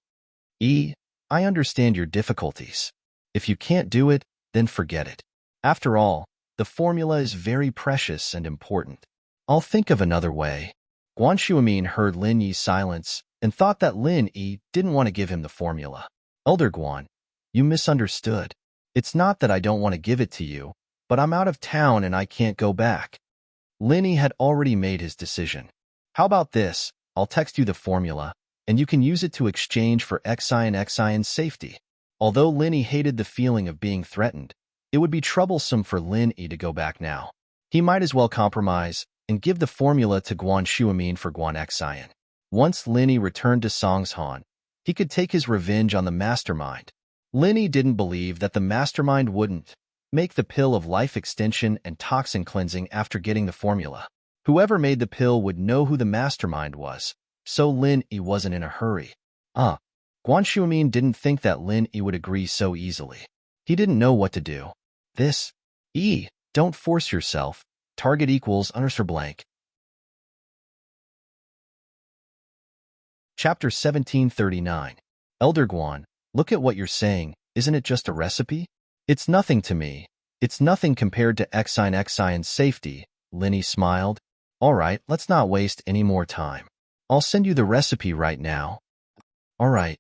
I understand your difficulties. If you can't do it, then forget it. After all, the formula is very precious and important. I'll think of another way. Guan Shuamin heard Lin Yi's silence and thought that Lin Yi didn't want to give him the formula. Elder Guan, you misunderstood. It's not that I don't want to give it to you, but I'm out of town and I can't go back. Lin Yi had already made his decision. How about this? I'll text you the formula, and you can use it to exchange for Xine's safety. Although Lin Yi hated the feeling of being threatened, it would be troublesome for Lin Yi to go back now. He might as well compromise and give the formula to Guan Shuamin for Guan Xian. Once Lin Yi returned to Songshan, he could take his revenge on the mastermind. Lin Yi didn't believe that the mastermind wouldn't make the pill of life extension and toxin cleansing after getting the formula. Whoever made the pill would know who the mastermind was, so Lin Yi wasn't in a hurry. Guan Shuamin didn't think that Lin Yi would agree so easily. He didn't know what to do. Don't force yourself. Target equals _blank. Chapter 1739. Elder Guan, look at what you're saying. Isn't it just a recipe? It's nothing to me. It's nothing compared to Xine's safety. Lin Yi smiled. All right, let's not waste any more time. I'll send you the recipe right now. All right.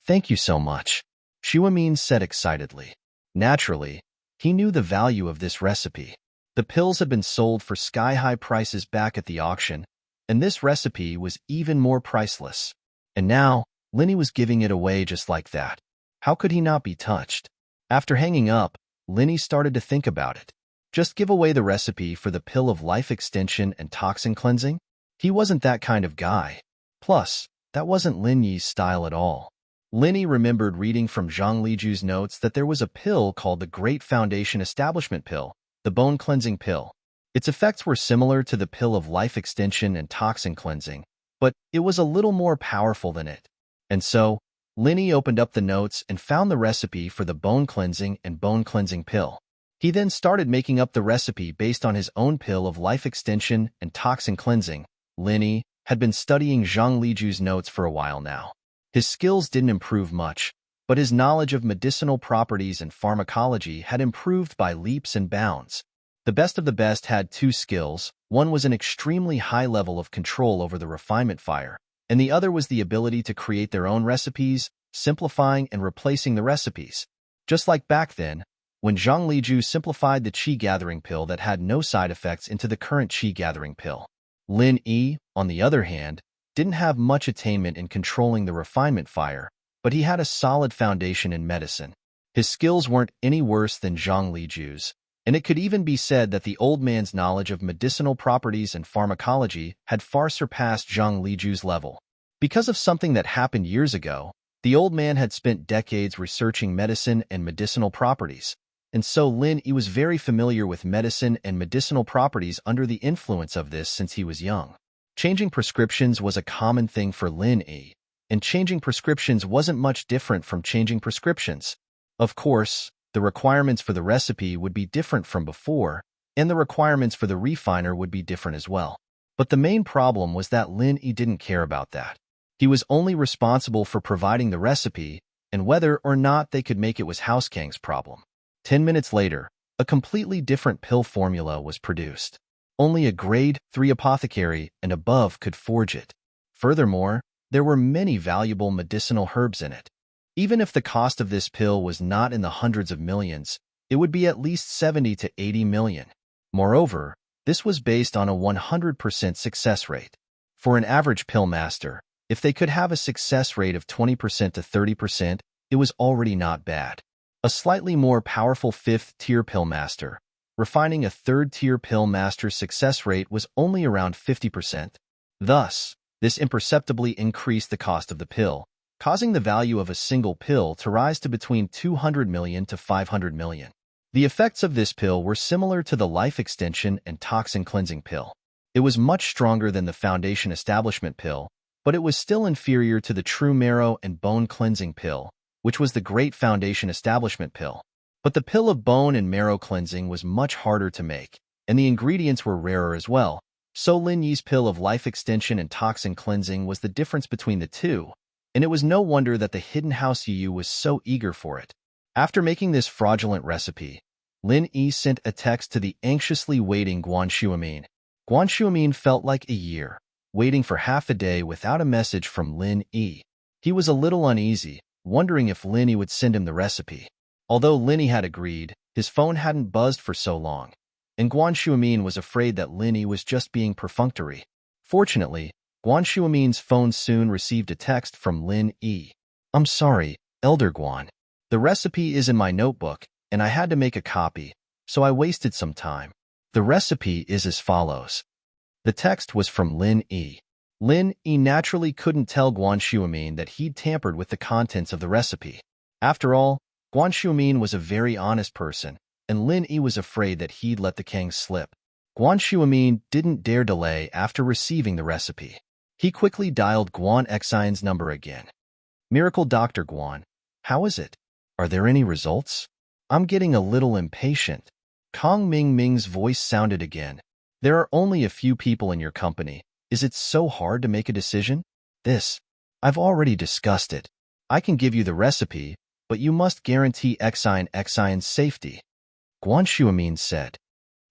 Thank you so much. Shuamin said excitedly. Naturally, he knew the value of this recipe. The pills had been sold for sky-high prices back at the auction, and this recipe was even more priceless. And now, Lin Yi was giving it away just like that. How could he not be touched? After hanging up, Lin Yi started to think about it. Just give away the recipe for the pill of life extension and toxin cleansing? He wasn't that kind of guy. Plus, that wasn't Lin Yi's style at all. Lin Yi remembered reading from Zhang Liju's notes that there was a pill called the Great Foundation Establishment Pill, the bone cleansing pill. Its effects were similar to the pill of life extension and toxin cleansing, but it was a little more powerful than it. And so, Lin Yi opened up the notes and found the recipe for the bone cleansing and bone cleansing pill. He then started making up the recipe based on his own pill of life extension and toxin cleansing. Lin Yi had been studying Zhang Liju's notes for a while now. His skills didn't improve much, but his knowledge of medicinal properties and pharmacology had improved by leaps and bounds. The best of the best had two skills. One was an extremely high level of control over the refinement fire, and the other was the ability to create their own recipes, simplifying and replacing the recipes. Just like back then, when Zhang Liju simplified the qi-gathering pill that had no side effects into the current qi-gathering pill. Lin Yi, on the other hand, didn't have much attainment in controlling the refinement fire, but he had a solid foundation in medicine. His skills weren't any worse than Zhang Liju's, and it could even be said that the old man's knowledge of medicinal properties and pharmacology had far surpassed Zhang Liju's level. Because of something that happened years ago, the old man had spent decades researching medicine and medicinal properties, and so Lin Yi was very familiar with medicine and medicinal properties under the influence of this since he was young. Changing prescriptions was a common thing for Lin Yi, and changing prescriptions wasn't much different from changing prescriptions. Of course, the requirements for the recipe would be different from before, and the requirements for the refiner would be different as well. But the main problem was that Lin Yi didn't care about that. He was only responsible for providing the recipe, and whether or not they could make it was House Kang's problem. 10 minutes later, a completely different pill formula was produced. Only a grade 3 apothecary and above could forge it. Furthermore, there were many valuable medicinal herbs in it. Even if the cost of this pill was not in the hundreds of millions, it would be at least 70 to 80 million. Moreover, this was based on a 100% success rate. For an average pill master, if they could have a success rate of 20% to 30%, it was already not bad. A slightly more powerful 5th-tier pill master, refining a 3rd-tier pill master's success rate was only around 50%. Thus, this imperceptibly increased the cost of the pill, causing the value of a single pill to rise to between 200 million to 500 million. The effects of this pill were similar to the life extension and toxin cleansing pill. It was much stronger than the foundation establishment pill, but it was still inferior to the true marrow and bone cleansing pill, which was the great foundation establishment pill. But the pill of bone and marrow cleansing was much harder to make, and the ingredients were rarer as well. So Lin Yi's pill of life extension and toxin cleansing was the difference between the two, and it was no wonder that the hidden House Yu was so eager for it. After making this fraudulent recipe, Lin Yi sent a text to the anxiously waiting Guan Shuamin. Guan Shuamin felt like a year, waiting for half a day without a message from Lin Yi. He was a little uneasy, wondering if Lin Yi would send him the recipe. Although Lin Yi had agreed, his phone hadn't buzzed for so long, and Guan Shuamin was afraid that Lin Yi was just being perfunctory. Fortunately, Guan Shuamin's phone soon received a text from Lin Yi. "I'm sorry, Elder Guan. The recipe is in my notebook, and I had to make a copy, so I wasted some time. The recipe is as follows." The text was from Lin Yi. Lin Yi naturally couldn't tell Guan Shuamin that he'd tampered with the contents of the recipe. After all, Guan Shuamin was a very honest person, and Lin Yi was afraid that he'd let the Kangs slip. Guan Shuamin didn't dare delay after receiving the recipe. He quickly dialed Guan Xian's number again. "Miracle Dr. Guan, how is it? Are there any results? I'm getting a little impatient." Kong Ming's voice sounded again. "There are only a few people in your company. Is it so hard to make a decision?" I've already discussed it. I can give you the recipe, but you must guarantee Xian's safety," Guan Shuamin said.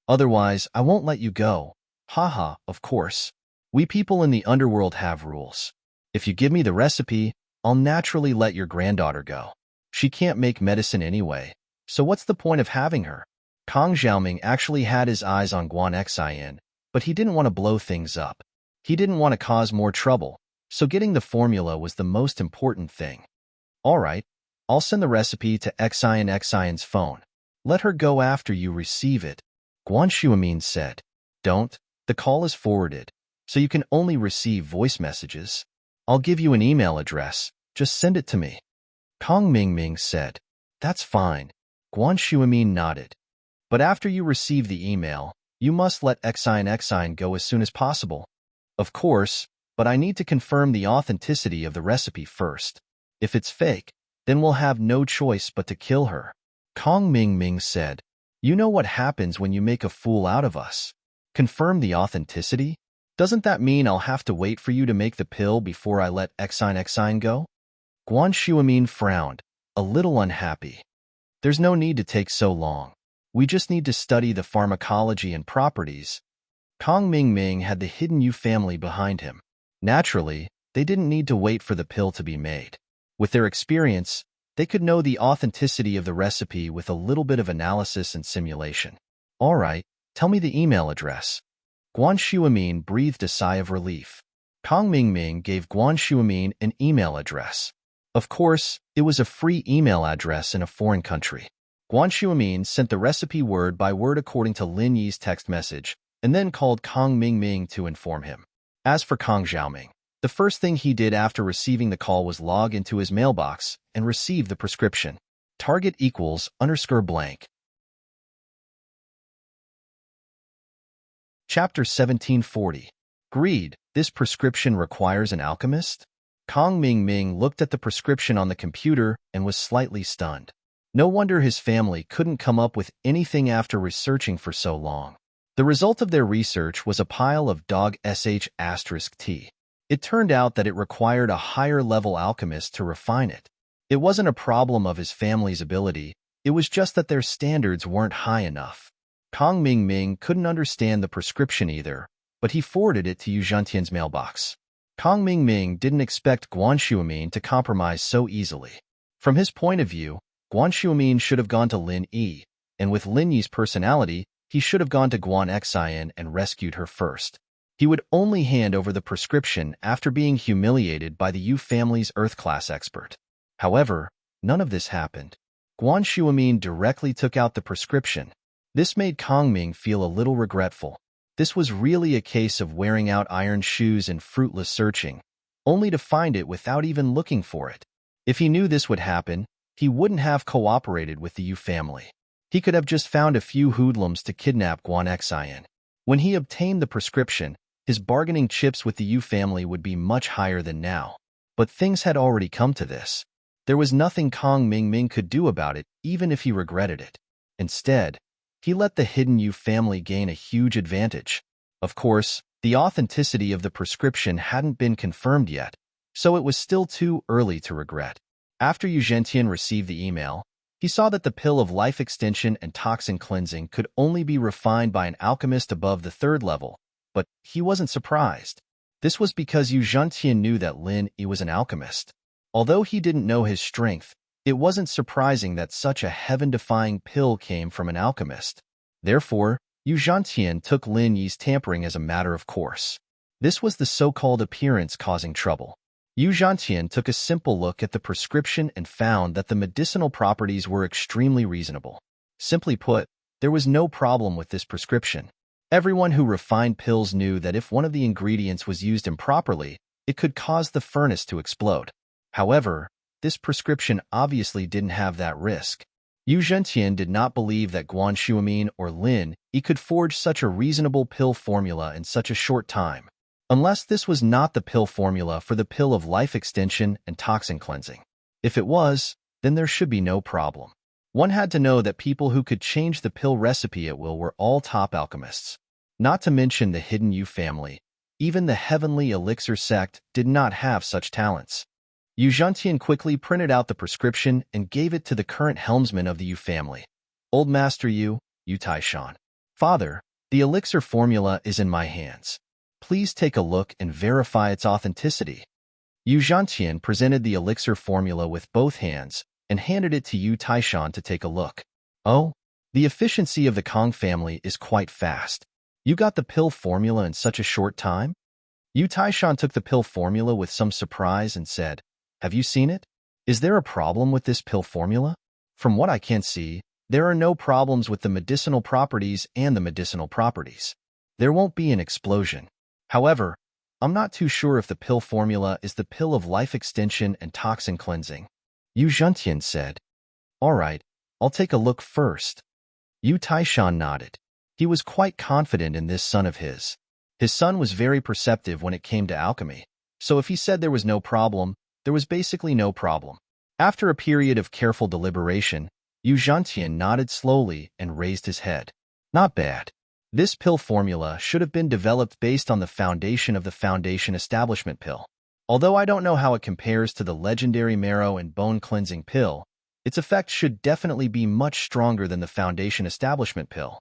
"Otherwise, I won't let you go." "Haha, of course. We people in the underworld have rules. If you give me the recipe, I'll naturally let your granddaughter go. She can't make medicine anyway, so what's the point of having her?" Kong Xiaoming actually had his eyes on Guan Xian, but he didn't want to blow things up. He didn't want to cause more trouble, so getting the formula was the most important thing. "All right, I'll send the recipe to Xian's phone. Let her go after you receive it," Guan Shuamin said. "Don't. The call is forwarded, so you can only receive voice messages. I'll give you an email address. Just send it to me," Kong Ming said. "That's fine," Guan Shuamin nodded. "But after you receive the email, you must let Xian go as soon as possible." "Of course, but I need to confirm the authenticity of the recipe first. If it's fake, then we'll have no choice but to kill her," Kong Ming said. "You know what happens when you make a fool out of us. Confirm the authenticity? Doesn't that mean I'll have to wait for you to make the pill before I let Xian go?" Guan Shuamin frowned, a little unhappy. "There's no need to take so long. We just need to study the pharmacology and properties." Kong Ming had the hidden Yu family behind him. Naturally, they didn't need to wait for the pill to be made. With their experience, they could know the authenticity of the recipe with a little bit of analysis and simulation. "All right, tell me the email address." Guan Shuamin breathed a sigh of relief. Kong Ming gave Guan Shuamin an email address. Of course, it was a free email address in a foreign country. Guan Shuamin sent the recipe word by word according to Lin Yi's text message, and then called Kong Ming to inform him. As for Kong Xiaoming, the first thing he did after receiving the call was log into his mailbox and receive the prescription. Target =_blank. Chapter 1740. Greed. This prescription requires an alchemist? Kong Ming looked at the prescription on the computer and was slightly stunned. No wonder his family couldn't come up with anything after researching for so long. The result of their research was a pile of dog *T. It turned out that it required a higher-level alchemist to refine it. It wasn't a problem of his family's ability, it was just that their standards weren't high enough. Kong Ming couldn't understand the prescription either, but he forwarded it to Yu Zhentian's mailbox. Kong Ming didn't expect Guan Shuimin to compromise so easily. From his point of view, Guan Shuimin should have gone to Lin Yi, and with Lin Yi's personality, he should have gone to Guan Xian and rescued her first. He would only hand over the prescription after being humiliated by the Yu family's Earth-class expert. However, none of this happened. Guan Shuimin directly took out the prescription. This made Kong Ming feel a little regretful. This was really a case of wearing out iron shoes and fruitless searching, only to find it without even looking for it. If he knew this would happen, he wouldn't have cooperated with the Yu family. He could have just found a few hoodlums to kidnap Guan Xian. When he obtained the prescription, his bargaining chips with the Yu family would be much higher than now. But things had already come to this. There was nothing Kong Ming could do about it, even if he regretted it. Instead, he let the hidden Yu family gain a huge advantage. Of course, the authenticity of the prescription hadn't been confirmed yet, so it was still too early to regret. After Yu Zhentian received the email, he saw that the pill of life extension and toxin cleansing could only be refined by an alchemist above the 3rd level, but he wasn't surprised. This was because Yu Zhentian knew that Lin Yi was an alchemist. Although he didn't know his strength, it wasn't surprising that such a heaven-defying pill came from an alchemist. Therefore, Yu Zhentian took Lin Yi's tampering as a matter of course. This was the so-called appearance causing trouble. Yu Zhentian took a simple look at the prescription and found that the medicinal properties were extremely reasonable. Simply put, there was no problem with this prescription. Everyone who refined pills knew that if one of the ingredients was used improperly, it could cause the furnace to explode. However, this prescription obviously didn't have that risk. Yu Zhentian did not believe that Guan Shuimin or Lin Yi could forge such a reasonable pill formula in such a short time, unless this was not the pill formula for the pill of life extension and toxin cleansing. If it was, then there should be no problem. One had to know that people who could change the pill recipe at will were all top alchemists. Not to mention the hidden Yu family. Even the heavenly elixir sect did not have such talents. Yu Zhentian quickly printed out the prescription and gave it to the current helmsman of the Yu family. Old Master Yu, Yu Taishan. Father, the elixir formula is in my hands. Please take a look and verify its authenticity. Yu Zhentian presented the elixir formula with both hands and handed it to Yu Taishan to take a look. Oh, the efficiency of the Kong family is quite fast. You got the pill formula in such a short time? Yu Taishan took the pill formula with some surprise and said, "Have you seen it? Is there a problem with this pill formula? From what I can see, there are no problems with the medicinal properties and the medicinal properties. There won't be an explosion. However, I'm not too sure if the pill formula is the pill of life extension and toxin cleansing." Yu Zhentian said, "All right, I'll take a look first." Yu Taishan nodded. He was quite confident in this son of his. His son was very perceptive when it came to alchemy, so if he said there was no problem, there was basically no problem. After a period of careful deliberation, Yu Zhentian nodded slowly and raised his head. Not bad. This pill formula should have been developed based on the foundation of the Foundation Establishment pill. Although I don't know how it compares to the legendary marrow and bone cleansing pill, its effect should definitely be much stronger than the Foundation Establishment pill.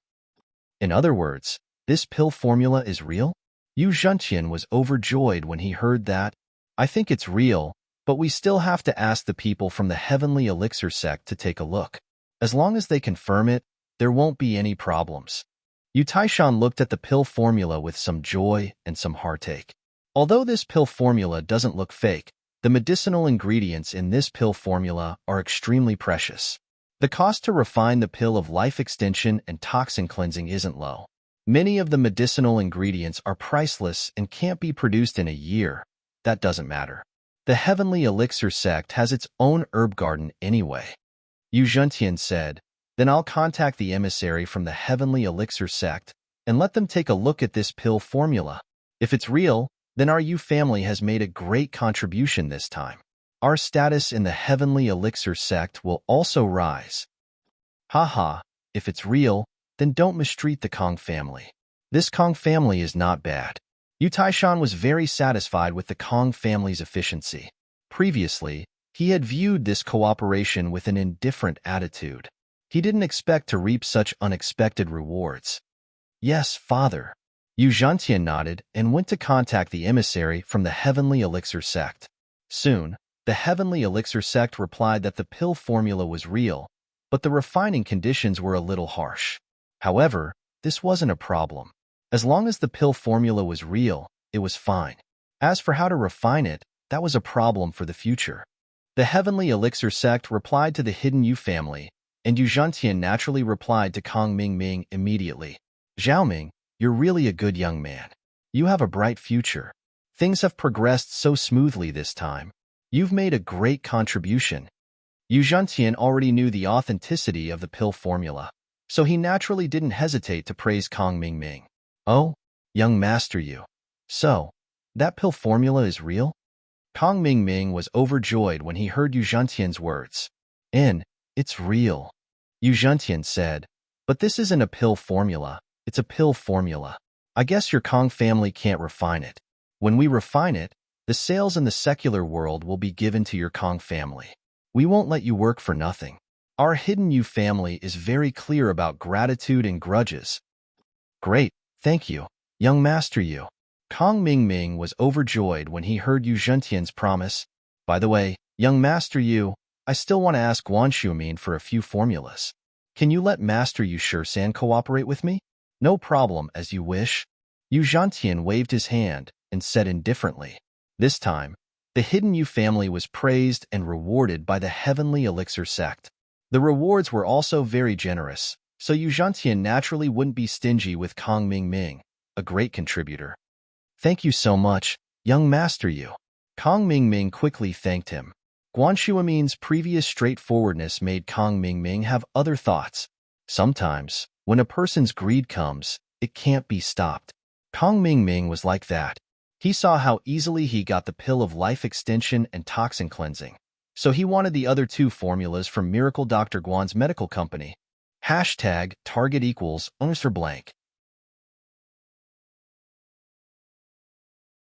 In other words, this pill formula is real? Yu Zhentian was overjoyed when he heard that. I think it's real, but we still have to ask the people from the Heavenly Elixir sect to take a look. As long as they confirm it, there won't be any problems. Yu Taishan looked at the pill formula with some joy and some heartache. Although this pill formula doesn't look fake, the medicinal ingredients in this pill formula are extremely precious. The cost to refine the pill of life extension and toxin cleansing isn't low. Many of the medicinal ingredients are priceless and can't be produced in a year. That doesn't matter. The Heavenly Elixir sect has its own herb garden anyway. Yu Zhentian said, "Then I'll contact the emissary from the Heavenly Elixir sect and let them take a look at this pill formula. If it's real, Then our Yu family has made a great contribution this time. Our status in the heavenly elixir sect will also rise. Haha, if it's real, then don't mistreat the Kong family. This Kong family is not bad. Yu Taishan was very satisfied with the Kong family's efficiency. Previously, he had viewed this cooperation with an indifferent attitude. He didn't expect to reap such unexpected rewards. Yes, father. Yu Zhantian nodded and went to contact the emissary from the Heavenly Elixir sect. Soon, the Heavenly Elixir sect replied that the pill formula was real, but the refining conditions were a little harsh. However, this wasn't a problem. As long as the pill formula was real, it was fine. As for how to refine it, that was a problem for the future. The Heavenly Elixir sect replied to the Hidden Yu family, and Yu Zhantian naturally replied to Kong Mingming immediately. Xiaoming, you're really a good young man. You have a bright future. Things have progressed so smoothly this time. You've made a great contribution. Yu Zhantian already knew the authenticity of the pill formula, so he naturally didn't hesitate to praise Kong Mingming. Oh, young master Yu. So, that pill formula is real? Kong Mingming was overjoyed when he heard Yu Zhantian's words. It's real. Yu Zhantian said, but this isn't a pill formula, it's a pill formula. I guess your Kong family can't refine it. When we refine it, the sales in the secular world will be given to your Kong family. We won't let you work for nothing. Our Hidden Yu family is very clear about gratitude and grudges. Great, thank you, young master Yu. Kong Mingming was overjoyed when he heard Yu Zhantian's promise. By the way, young master Yu, I still want to ask Guan Shumin for a few formulas. Can you let Master Yu Shisan cooperate with me? No problem, as you wish. Yu Zhantian waved his hand and said indifferently. This time, the Hidden Yu family was praised and rewarded by the Heavenly Elixir sect. The rewards were also very generous, so Yu Zhantian naturally wouldn't be stingy with Kong Mingming, a great contributor. Thank you so much, young master Yu. Kong Mingming quickly thanked him. Guan Shuamin's previous straightforwardness made Kong Mingming have other thoughts. Sometimes, when a person's greed comes, it can't be stopped. Kong Mingming was like that. He saw how easily he got the pill of life extension and toxin cleansing, so he wanted the other two formulas from Miracle Dr. Guan's medical company. Hashtag target equals Unser blank.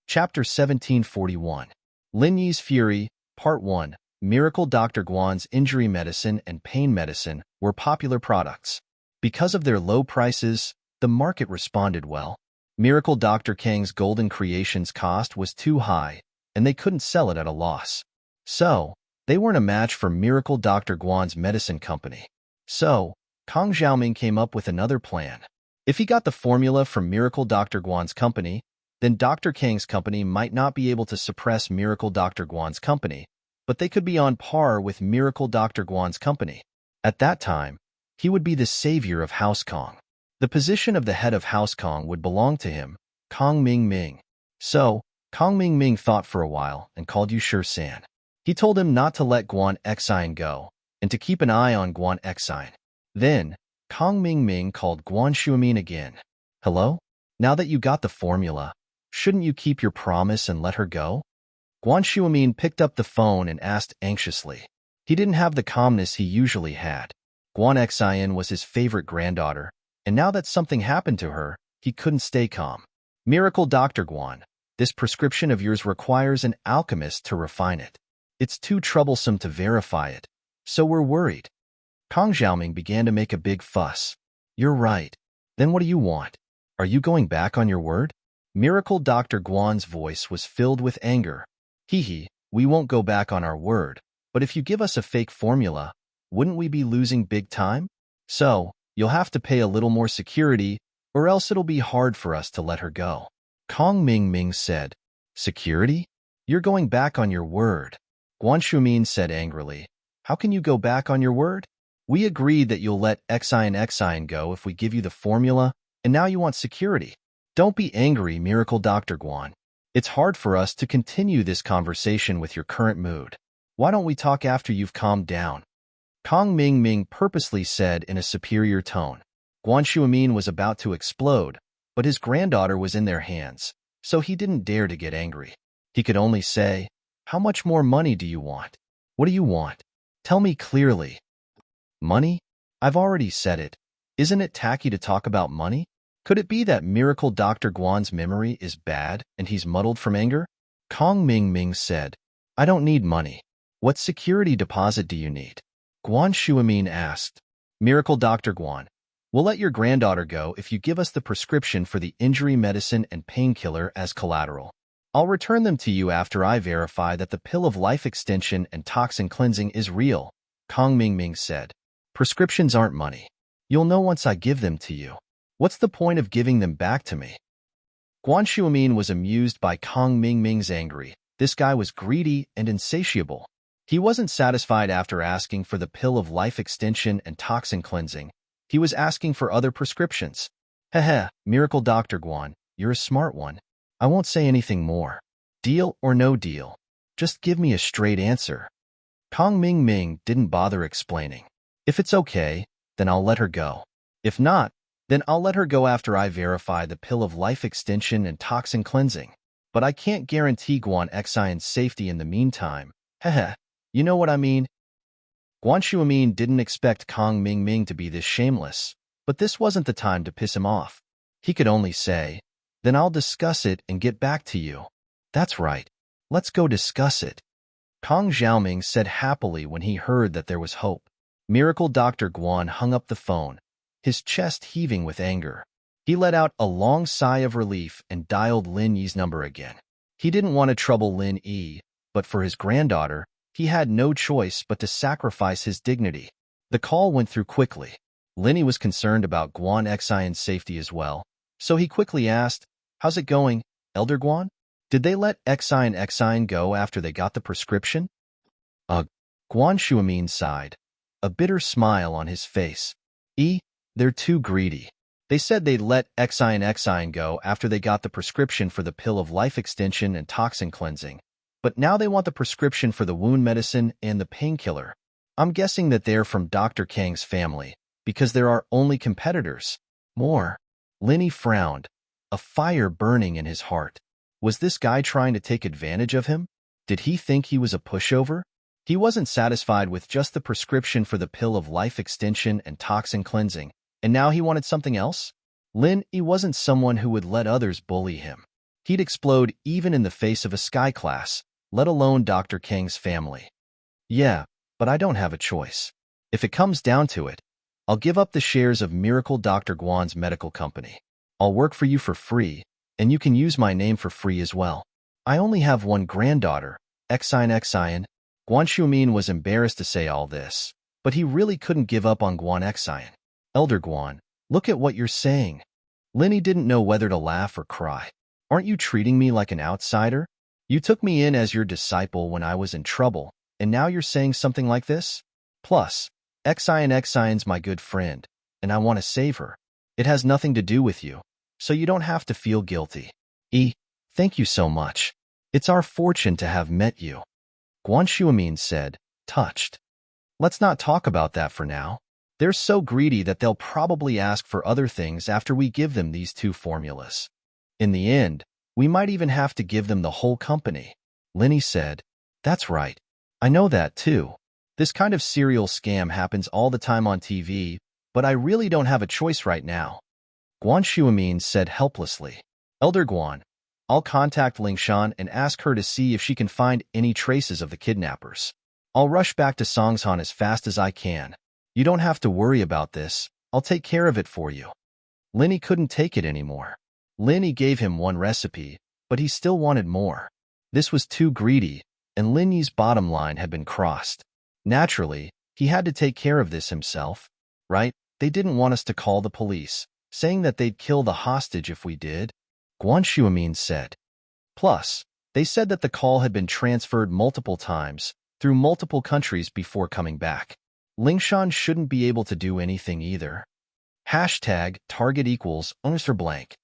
Chapter 1741. Lin Yi's Fury, Part 1. Miracle Dr. Guan's injury medicine and pain medicine were popular products. Because of their low prices, the market responded well. Miracle Dr. Kang's Golden Creations cost was too high, and they couldn't sell it at a loss. So, they weren't a match for Miracle Dr. Guan's medicine company. So, Kong Xiaoming came up with another plan. If he got the formula from Miracle Dr. Guan's company, then Dr. Kang's company might not be able to suppress Miracle Dr. Guan's company, but they could be on par with Miracle Dr. Guan's company. At that time, he would be the savior of House Kong. The position of the head of House Kong would belong to him, Kong Mingming. So, Kong Mingming thought for a while and called Yu Shisan. He told him not to let Guan Xian go, and to keep an eye on Guan Xian. Then, Kong Mingming called Guan Shuamin again. Hello? Now that you got the formula, shouldn't you keep your promise and let her go? Guan Shuamin picked up the phone and asked anxiously. He didn't have the calmness he usually had. Guan Xian was his favorite granddaughter, and now that something happened to her, he couldn't stay calm. Miracle Dr. Guan, this prescription of yours requires an alchemist to refine it. It's too troublesome to verify it, so we're worried. Kong Xiaoming began to make a big fuss. You're right. Then what do you want? Are you going back on your word? Miracle Dr. Guan's voice was filled with anger. Hee, we won't go back on our word, but if you give us a fake formula, wouldn't we be losing big time? So, you'll have to pay a little more security, or else it'll be hard for us to let her go. Kong Mingming said. Security? You're going back on your word. Guan Shumin said angrily. How can you go back on your word? We agreed that you'll let Xian go if we give you the formula, and now you want security. Don't be angry, Miracle Dr. Guan. It's hard for us to continue this conversation with your current mood. Why don't we talk after you've calmed down? Kong Mingming purposely said in a superior tone. Guan Shuamin was about to explode, but his granddaughter was in their hands, so he didn't dare to get angry. He could only say, "How much more money do you want? What do you want? Tell me clearly." Money? I've already said it. Isn't it tacky to talk about money? Could it be that Miracle Dr. Guan's memory is bad and he's muddled from anger? Kong Ming Ming said, "I don't need money. What security deposit do you need?" Guan Shuamin asked. Miracle Dr. Guan, "We'll let your granddaughter go if you give us the prescription for the injury medicine and painkiller as collateral. I'll return them to you after I verify that the pill of life extension and toxin cleansing is real," Kong Ming Ming said. "Prescriptions aren't money. You'll know once I give them to you. What's the point of giving them back to me?" Guan Shuamin was amused by Kong Ming Ming's angry. This guy was greedy and insatiable. He wasn't satisfied after asking for the pill of life extension and toxin cleansing. He was asking for other prescriptions. Heh, Miracle Dr. Guan, you're a smart one. I won't say anything more. Deal or no deal? Just give me a straight answer. Kong Ming Ming didn't bother explaining. If it's okay, then I'll let her go. If not, then I'll let her go after I verify the pill of life extension and toxin cleansing. But I can't guarantee Guan Xian's safety in the meantime. Heh, you know what I mean? Guan Shuamin didn't expect Kong Ming Ming to be this shameless, but this wasn't the time to piss him off. He could only say, "Then I'll discuss it and get back to you." "That's right. Let's go discuss it." Kong Xiaoming said happily when he heard that there was hope. Miracle Dr. Guan hung up the phone, his chest heaving with anger. He let out a long sigh of relief and dialed Lin Yi's number again. He didn't want to trouble Lin Yi, but for his granddaughter, he had no choice but to sacrifice his dignity. The call went through quickly. Lin Yi was concerned about Guan Xian's safety as well, so he quickly asked, "How's it going, Elder Guan? Did they let Xian go after they got the prescription?" Guan Shuamin sighed, a bitter smile on his face. They're too greedy. They said they'd let Xian go after they got the prescription for the pill of life extension and toxin cleansing. But now they want the prescription for the wound medicine and the painkiller. I'm guessing that they're from Dr. Kang's family, because there are only competitors. More. Lin Yi frowned, a fire burning in his heart. Was this guy trying to take advantage of him? Did he think he was a pushover? He wasn't satisfied with just the prescription for the pill of life extension and toxin cleansing, and now he wanted something else? Lin Yi wasn't someone who would let others bully him. He'd explode even in the face of a sky class, let alone Dr. Kang's family. Yeah, but I don't have a choice. If it comes down to it, I'll give up the shares of Miracle Dr. Guan's medical company. I'll work for you for free, and you can use my name for free as well. I only have one granddaughter, Xian. Guan Shuamin was embarrassed to say all this, but he really couldn't give up on Guan Xian. Elder Guan, look at what you're saying. Lin Yi didn't know whether to laugh or cry. Aren't you treating me like an outsider? You took me in as your disciple when I was in trouble, and now you're saying something like this? Plus, Xian's my good friend, and I want to save her. It has nothing to do with you, so you don't have to feel guilty. Thank you so much. It's our fortune to have met you. Guan Shuamin said, touched. Let's not talk about that for now. They're so greedy that they'll probably ask for other things after we give them these two formulas. In the end, we might even have to give them the whole company. Lin Yi said, that's right. I know that too. This kind of serial scam happens all the time on TV, but I really don't have a choice right now. Guan Shuamin said helplessly. Elder Guan, I'll contact Lingshan and ask her to see if she can find any traces of the kidnappers. I'll rush back to Songshan as fast as I can. You don't have to worry about this. I'll take care of it for you. Lin Yi couldn't take it anymore. Lin Yi gave him one recipe, but he still wanted more. This was too greedy, and Lin Yi's bottom line had been crossed. Naturally, he had to take care of this himself, right? They didn't want us to call the police, saying that they'd kill the hostage if we did, Guan Shuamin said. Plus, they said that the call had been transferred multiple times, through multiple countries before coming back. Lingshan shouldn't be able to do anything either. Hashtag target equals Mr. Blank.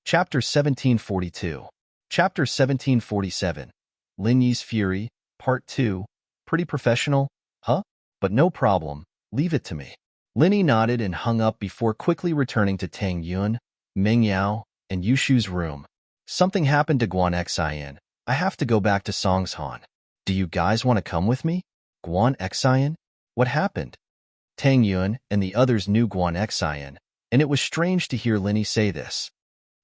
Chapter 1742. Chapter 1747. Lin Yi's Fury, Part 2. Pretty professional, huh? But no problem, leave it to me. Linny nodded and hung up before quickly returning to Tang Yun, Meng Yao, and Yushu's room. Something happened to Guan Xian. I have to go back to Songshan. Do you guys want to come with me? Guan Xian? What happened? Tang Yun and the others knew Guan Xian, and it was strange to hear Linny say this.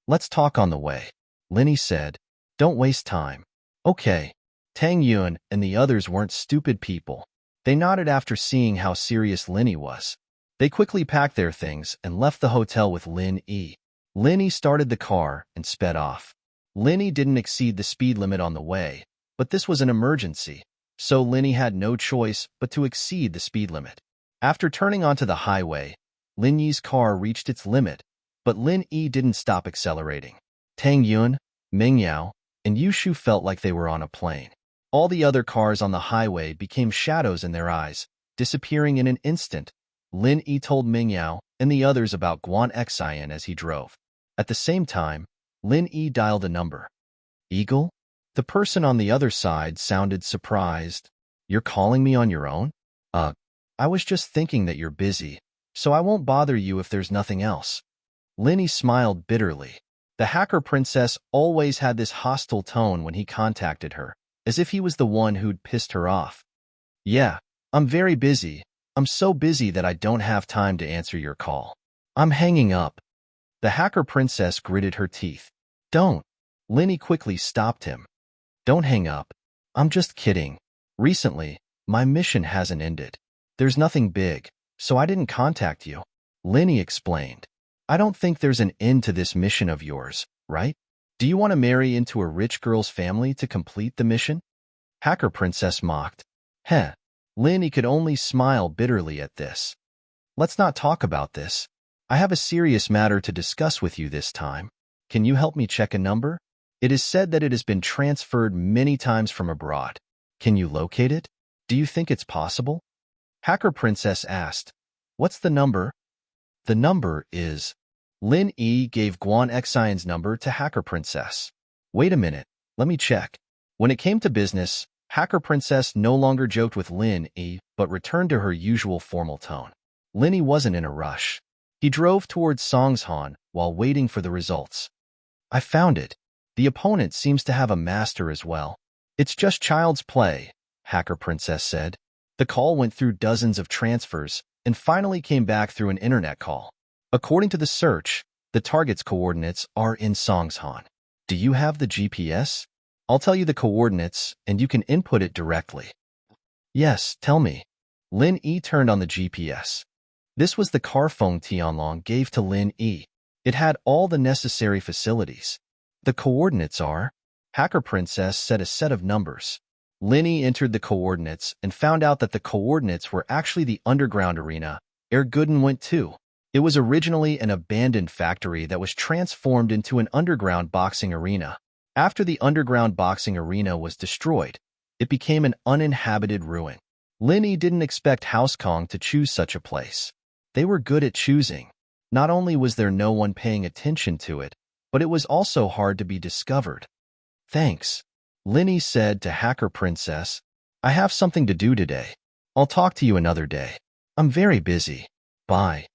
Let's talk on the way, Linny said. Don't waste time. Okay. Tang Yun and the others weren't stupid people. They nodded after seeing how serious Linny was. They quickly packed their things and left the hotel with Lin Yi. Linny started the car and sped off. Linny didn't exceed the speed limit on the way, but this was an emergency, so Linny had no choice but to exceed the speed limit. After turning onto the highway, Lin Yi's car reached its limit, but Lin Yi didn't stop accelerating. Tang Yun, Meng Yao, and Yushu felt like they were on a plane. All the other cars on the highway became shadows in their eyes, disappearing in an instant. Lin Yi told Meng Yao and the others about Guan Xian as he drove. At the same time, Lin Yi dialed a number. Eagle? The person on the other side sounded surprised. You're calling me on your own? I was just thinking that you're busy, so I won't bother you if there's nothing else. Linny smiled bitterly. The hacker princess always had this hostile tone when he contacted her, as if he was the one who'd pissed her off. Yeah, I'm very busy. I'm so busy that I don't have time to answer your call. I'm hanging up. The hacker princess gritted her teeth. Don't. Linny quickly stopped him. Don't hang up. I'm just kidding. Recently, my mission hasn't ended. There's nothing big, so I didn't contact you. Linny explained. I don't think there's an end to this mission of yours, right? Do you want to marry into a rich girl's family to complete the mission? Hacker princess mocked. Heh. Linny could only smile bitterly at this. Let's not talk about this. I have a serious matter to discuss with you this time. Can you help me check a number? It is said that it has been transferred many times from abroad. Can you locate it? Do you think it's possible? Hacker Princess asked. What's the number? The number is... Lin Yi gave Guan Xian's number to Hacker Princess. Wait a minute, let me check. When it came to business, Hacker Princess no longer joked with Lin Yi, but returned to her usual formal tone. Lin Yi wasn't in a rush. He drove towards Songshan while waiting for the results. I found it. The opponent seems to have a master as well. It's just child's play, Hacker Princess said. The call went through dozens of transfers and finally came back through an internet call. According to the search, the target's coordinates are in Songshan. Do you have the GPS? I'll tell you the coordinates and you can input it directly. Yes, tell me. Lin Yi turned on the GPS. This was the car Feng Tianlong gave to Lin Yi. It had all the necessary facilities. The coordinates are... Hacker Princess said a set of numbers. Linny entered the coordinates and found out that the coordinates were actually the underground arena Air Gooden went to. It was originally an abandoned factory that was transformed into an underground boxing arena. After the underground boxing arena was destroyed, it became an uninhabited ruin. Linny didn't expect House Kong to choose such a place. They were good at choosing. Not only was there no one paying attention to it, but it was also hard to be discovered. Thanks. Linny said to Hacker Princess, I have something to do today. I'll talk to you another day. I'm very busy. Bye.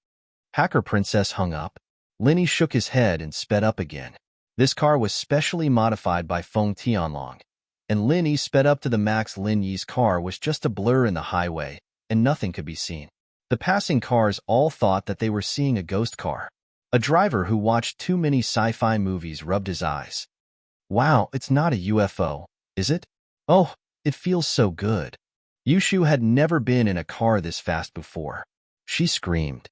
Hacker Princess hung up. Linny shook his head and sped up again. This car was specially modified by Feng Tianlong, and Linny sped up to the max. Lin Yi's car was just a blur in the highway, and nothing could be seen. The passing cars all thought that they were seeing a ghost car. A driver who watched too many sci-fi movies rubbed his eyes. Wow, it's not a UFO, is it? Oh, it feels so good. Yushu had never been in a car this fast before. She screamed.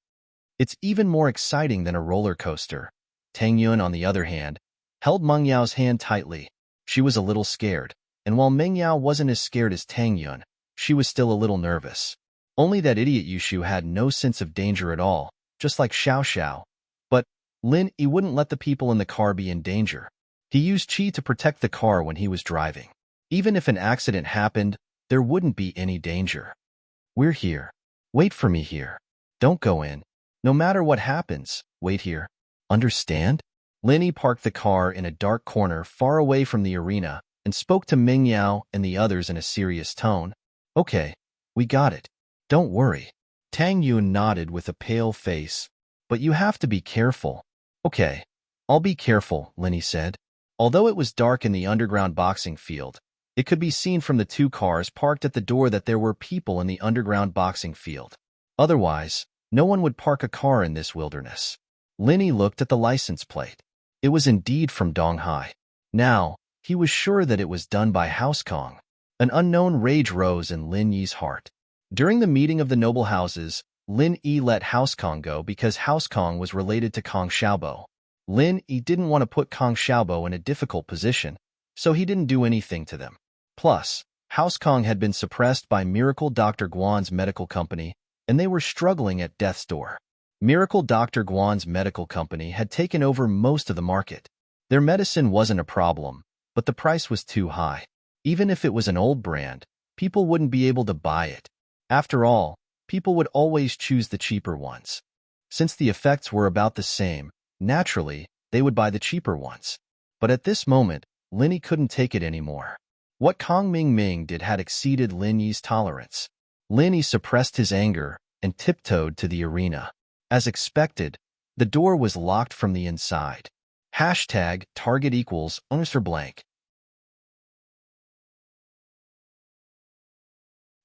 It's even more exciting than a roller coaster. Tang Yun, on the other hand, held Meng Yao's hand tightly. She was a little scared, and while Meng Yao wasn't as scared as Tang Yun, she was still a little nervous. Only that idiot Yushu had no sense of danger at all, just like Xiao Xiao. But Lin Yi wouldn't let the people in the car be in danger. He used qi to protect the car when he was driving. Even if an accident happened, there wouldn't be any danger. We're here. Wait for me here. Don't go in. No matter what happens, wait here. Understand? Linny parked the car in a dark corner far away from the arena and spoke to Meng Yao and the others in a serious tone. Okay, we got it. Don't worry. Tang Yun nodded with a pale face. But you have to be careful. Okay, I'll be careful, Linny said. Although it was dark in the underground boxing field, it could be seen from the two cars parked at the door that there were people in the underground boxing field. Otherwise, no one would park a car in this wilderness. Linny looked at the license plate. It was indeed from Donghai. Now, he was sure that it was done by House Kong. An unknown rage rose in Lin Yi's heart. During the meeting of the noble houses, Lin Yi let House Kong go because House Kong was related to Kong Xiaobo. Lin Yi didn't want to put Kong Xiaobo in a difficult position, so he didn't do anything to them. Plus, House Kong had been suppressed by Miracle Dr. Guan's medical company, and they were struggling at death's door. Miracle Dr. Guan's medical company had taken over most of the market. Their medicine wasn't a problem, but the price was too high. Even if it was an old brand, people wouldn't be able to buy it. After all, people would always choose the cheaper ones. Since the effects were about the same, naturally, they would buy the cheaper ones. But at this moment, Linny couldn't take it anymore. What Kong Ming did had exceeded Lin Yi's tolerance. Lin Yi suppressed his anger and tiptoed to the arena. As expected, the door was locked from the inside. Hashtag target equals Mr. Blank.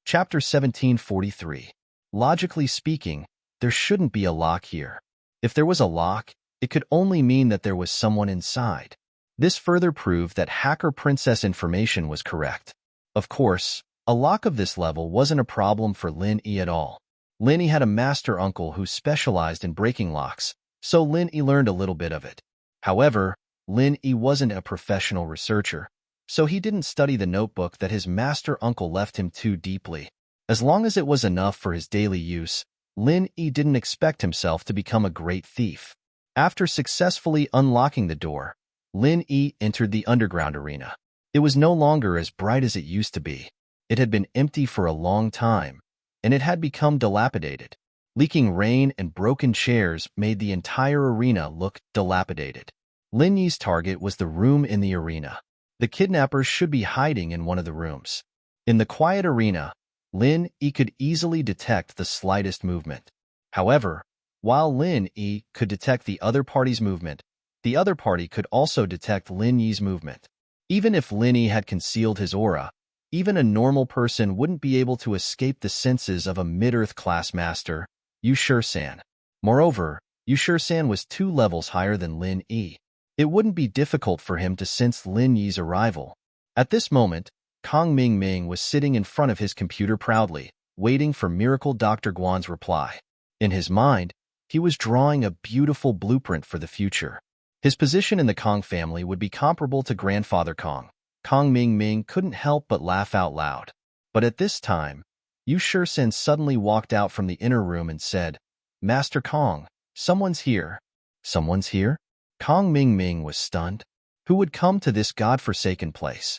Chapter 1743. Logically speaking, there shouldn't be a lock here. If there was a lock, it could only mean that there was someone inside. This further proved that Hacker Princess information was correct. Of course, a lock of this level wasn't a problem for Lin Yi at all. Lin Yi had a master uncle who specialized in breaking locks, so Lin Yi learned a little bit of it. However, Lin Yi wasn't a professional researcher, so he didn't study the notebook that his master uncle left him too deeply. As long as it was enough for his daily use, Lin Yi didn't expect himself to become a great thief. After successfully unlocking the door, Lin Yi entered the underground arena. It was no longer as bright as it used to be. It had been empty for a long time, and it had become dilapidated. Leaking rain and broken chairs made the entire arena look dilapidated. Lin Yi's target was the room in the arena. The kidnappers should be hiding in one of the rooms. In the quiet arena, Lin Yi could easily detect the slightest movement. However, while Lin Yi could detect the other party's movement, the other party could also detect Lin Yi's movement. Even if Lin Yi had concealed his aura, even a normal person wouldn't be able to escape the senses of a mid-earth class master, Yu San. Moreover, Yu San was 2 levels higher than Lin Yi. It wouldn't be difficult for him to sense Lin Yi's arrival. At this moment, Kong Ming was sitting in front of his computer proudly, waiting for Miracle Dr. Guan's reply. In his mind, he was drawing a beautiful blueprint for the future. His position in the Kong family would be comparable to Grandfather Kong. Kong Ming couldn't help but laugh out loud. But at this time, Yu San suddenly walked out from the inner room and said, "Master Kong, someone's here." "Someone's here?" Kong Ming was stunned. Who would come to this godforsaken place?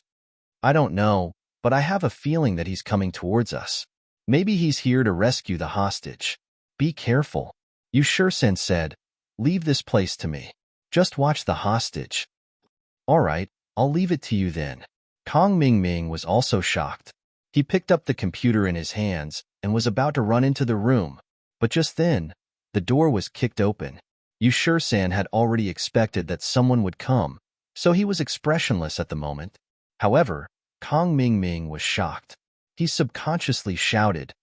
"I don't know, but I have a feeling that he's coming towards us. Maybe he's here to rescue the hostage." "Be careful," Yu San said. "Leave this place to me. Just watch the hostage." "All right, I'll leave it to you then." Kong Ming was also shocked. He picked up the computer in his hands and was about to run into the room, but just then, the door was kicked open. Yu San had already expected that someone would come, so he was expressionless at the moment. However, Kong Ming was shocked. He subconsciously shouted,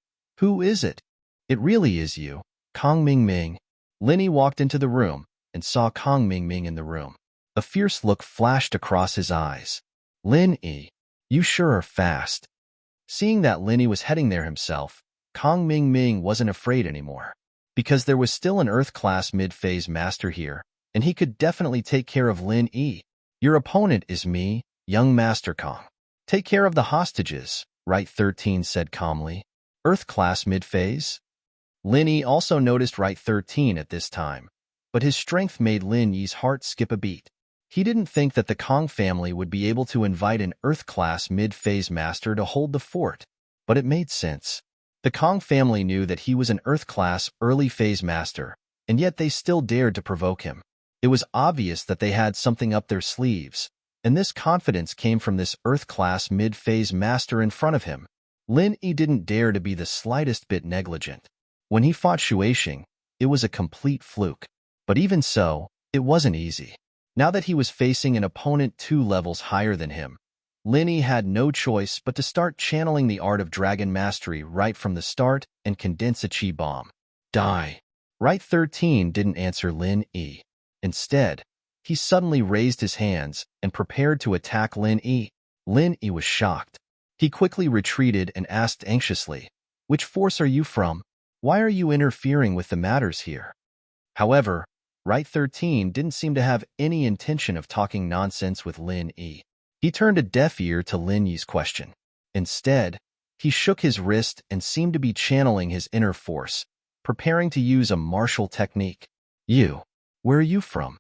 "Who is it?" "It really is you, Kong Ming." Lin Yi walked into the room and saw Kong Ming in the room. A fierce look flashed across his eyes. "Lin Yi, you sure are fast." Seeing that Lin Yi was heading there himself, Kong Ming wasn't afraid anymore. Because there was still an Earth-class mid-phase master here, and he could definitely take care of Lin Yi. "Your opponent is me, young Master Kong. Take care of the hostages," Right 13 said calmly. "Earth-class mid-phase?" Lin Yi also noticed Right 13 at this time, but his strength made Lin Yi's heart skip a beat. He didn't think that the Kong family would be able to invite an Earth-class mid-phase master to hold the fort, but it made sense. The Kong family knew that he was an Earth-class early-phase master, and yet they still dared to provoke him. It was obvious that they had something up their sleeves, and this confidence came from this Earth-class mid-phase master in front of him. Lin Yi didn't dare to be the slightest bit negligent. When he fought Shueishing, it was a complete fluke. But even so, it wasn't easy. Now that he was facing an opponent 2 levels higher than him, Lin Yi had no choice but to start channeling the art of dragon mastery right from the start and condense a chi bomb. Die. Right 13 didn't answer Lin Yi. Instead, he suddenly raised his hands and prepared to attack Lin Yi. Lin Yi was shocked. He quickly retreated and asked anxiously, "Which force are you from? Why are you interfering with the matters here?" However, Right 13 didn't seem to have any intention of talking nonsense with Lin Yi. He turned a deaf ear to Lin Yi's question. Instead, he shook his wrist and seemed to be channeling his inner force, preparing to use a martial technique. "You, where are you from?"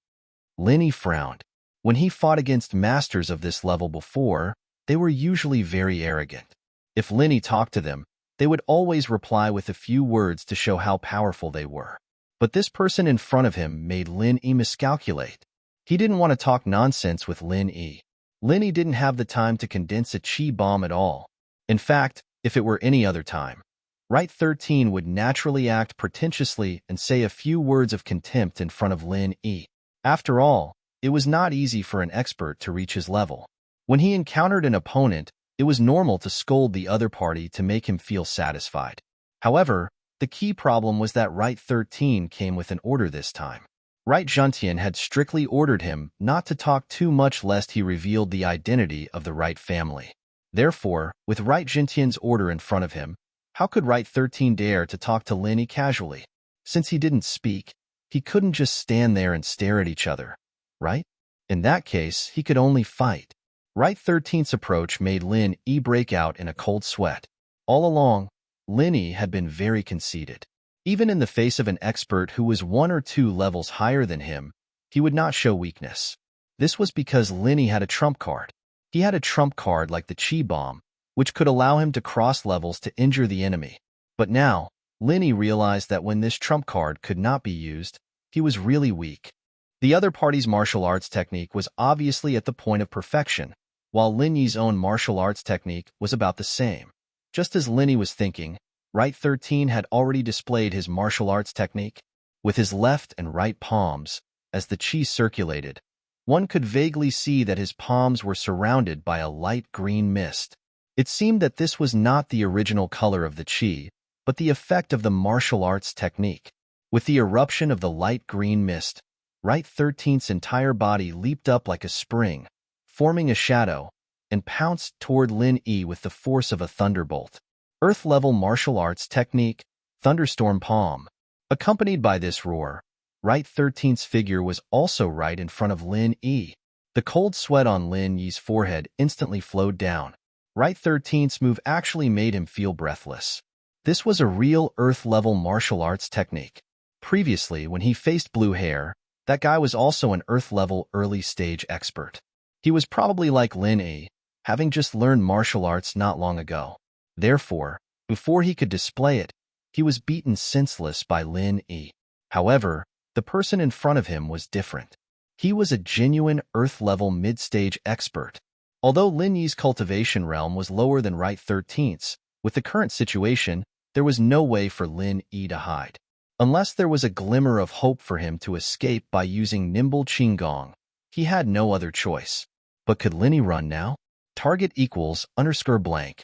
Lin Yi frowned. When he fought against masters of this level before, they were usually very arrogant. If Lin Yi talked to them, they would always reply with a few words to show how powerful they were. But this person in front of him made Lin Yi miscalculate. He didn't want to talk nonsense with Lin Yi. Lin Yi didn't have the time to condense a chi bomb at all. In fact, if it were any other time, Right 13 would naturally act pretentiously and say a few words of contempt in front of Lin Yi. After all, it was not easy for an expert to reach his level. When he encountered an opponent, it was normal to scold the other party to make him feel satisfied. However, the key problem was that Right 13 came with an order this time. Right Juntian had strictly ordered him not to talk too much lest he revealed the identity of the Right family. Therefore, with Right Juntian's order in front of him, how could Right 13 dare to talk to Lin Yi casually? Since he didn't speak, he couldn't just stand there and stare at each other, right? In that case, he could only fight. Right 13's approach made Lin Yi break out in a cold sweat. All along, Lin Yi had been very conceited. Even in the face of an expert who was 1 or 2 levels higher than him, he would not show weakness. This was because Lin Yi had a trump card. He had a trump card like the Chi Bomb, which could allow him to cross levels to injure the enemy. But now, Lin Yi realized that when this trump card could not be used, he was really weak. The other party's martial arts technique was obviously at the point of perfection, while Lin Yi's own martial arts technique was about the same. Just as Lin Yi was thinking, Right 13 had already displayed his martial arts technique. With his left and right palms, as the chi circulated, one could vaguely see that his palms were surrounded by a light green mist. It seemed that this was not the original color of the chi, but the effect of the martial arts technique. With the eruption of the light green mist, Right 13's entire body leaped up like a spring, forming a shadow, and pounced toward Lin Yi with the force of a thunderbolt. Earth-level martial arts technique, Thunderstorm Palm. Accompanied by this roar, Right 13's figure was also right in front of Lin Yi. The cold sweat on Lin Yi's forehead instantly flowed down. Right 13's move actually made him feel breathless. This was a real Earth-level martial arts technique. Previously, when he faced Blue Hair, that guy was also an Earth-level early-stage expert. He was probably like Lin Yi, having just learned martial arts not long ago. Therefore, before he could display it, he was beaten senseless by Lin Yi. However, the person in front of him was different. He was a genuine Earth-level mid-stage expert. Although Lin Yi's cultivation realm was lower than Right 13's, with the current situation, there was no way for Lin Yi to hide. Unless there was a glimmer of hope for him to escape by using Nimble Qinggong, he had no other choice. But could Lin Yi run now? Target equals _blank.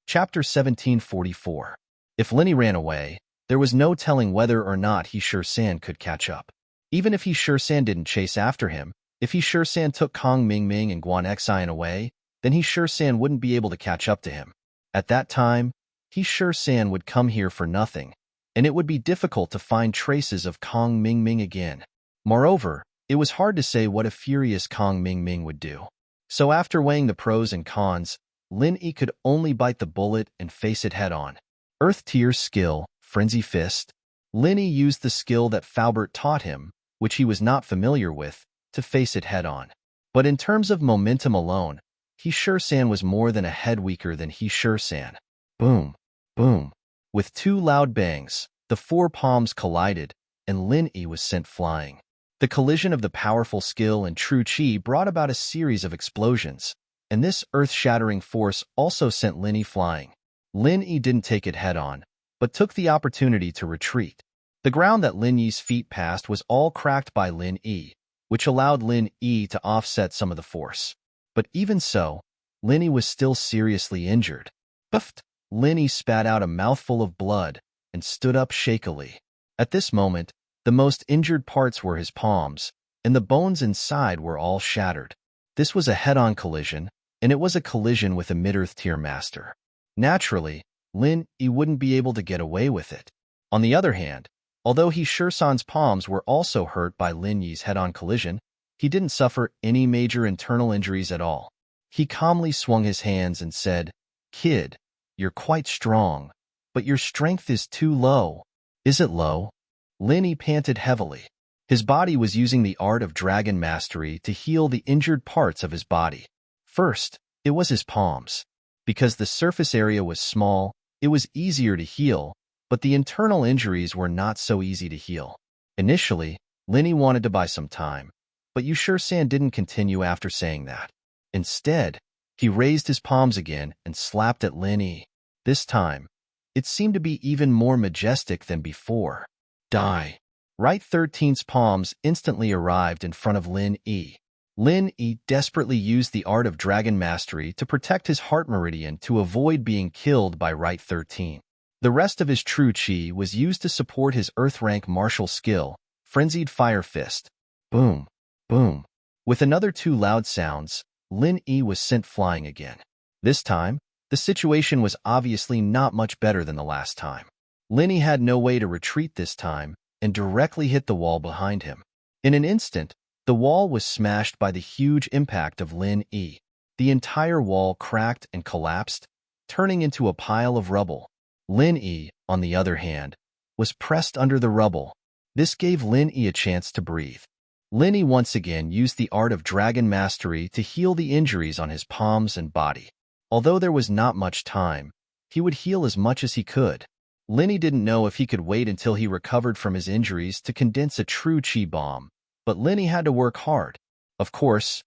Chapter 1744. If Lin Yi ran away, there was no telling whether or not He Sure-san could catch up. Even if He Sure-san didn't chase after him, if He Sure-san took Kong Mingming and Guan Xian away, then He Sure-san wouldn't be able to catch up to him. At that time, He Sure-san would come here for nothing, and it would be difficult to find traces of Kong Mingming again. Moreover, it was hard to say what a furious Kong Mingming would do. So after weighing the pros and cons, Lin Yi could only bite the bullet and face it head-on. Earth Tier Skill, Frenzy Fist. Lin Yi used the skill that Faubert taught him, which he was not familiar with, to face it head-on. But in terms of momentum alone, He Sure-san was more than a head weaker than He Sure-san. Boom, boom. With 2 loud bangs, the 4 palms collided, and Lin Yi was sent flying. The collision of the powerful skill and true chi brought about a series of explosions. and this earth-shattering force also sent Lin Yi flying. Lin Yi didn't take it head-on, but took the opportunity to retreat. The ground that Lin Yi's feet passed was all cracked by Lin Yi, which allowed Lin Yi to offset some of the force. But even so, Lin Yi was still seriously injured. Puffed! Lin Yi spat out a mouthful of blood and stood up shakily. At this moment, the most injured parts were his palms, and the bones inside were all shattered. This was a head-on collision, and it was a collision with a mid-earth tier master. Naturally, Lin Yi wouldn't be able to get away with it. On the other hand, although San's palms were also hurt by Lin Yi's head-on collision, he didn't suffer any major internal injuries at all. He calmly swung his hands and said, "Kid, you're quite strong, but your strength is too low." "Is it low?" Lin Yi panted heavily. His body was using the art of dragon mastery to heal the injured parts of his body. First, it was his palms. Because the surface area was small, it was easier to heal, but the internal injuries were not so easy to heal. Initially, Lin Yi wanted to buy some time, but San didn't continue after saying that. Instead, he raised his palms again and slapped at Lin Yi. This time, it seemed to be even more majestic than before. Die. Right 13's palms instantly arrived in front of Lin Yi. Lin Yi desperately used the art of dragon mastery to protect his heart meridian to avoid being killed by Right 13. The rest of his true chi was used to support his earth rank martial skill, Frenzied Fire Fist. Boom, boom. With another 2 loud sounds, Lin Yi was sent flying again. This time, the situation was obviously not much better than the last time. Lin Yi had no way to retreat this time and directly hit the wall behind him. In an instant, the wall was smashed by the huge impact of Lin Yi. The entire wall cracked and collapsed, turning into a pile of rubble. Lin Yi, on the other hand, was pressed under the rubble. This gave Lin Yi a chance to breathe. Lin Yi once again used the art of dragon mastery to heal the injuries on his palms and body. Although there was not much time, he would heal as much as he could. Lin Yi didn't know if he could wait until he recovered from his injuries to condense a true chi bomb, but Lin Yi had to work hard. Of course,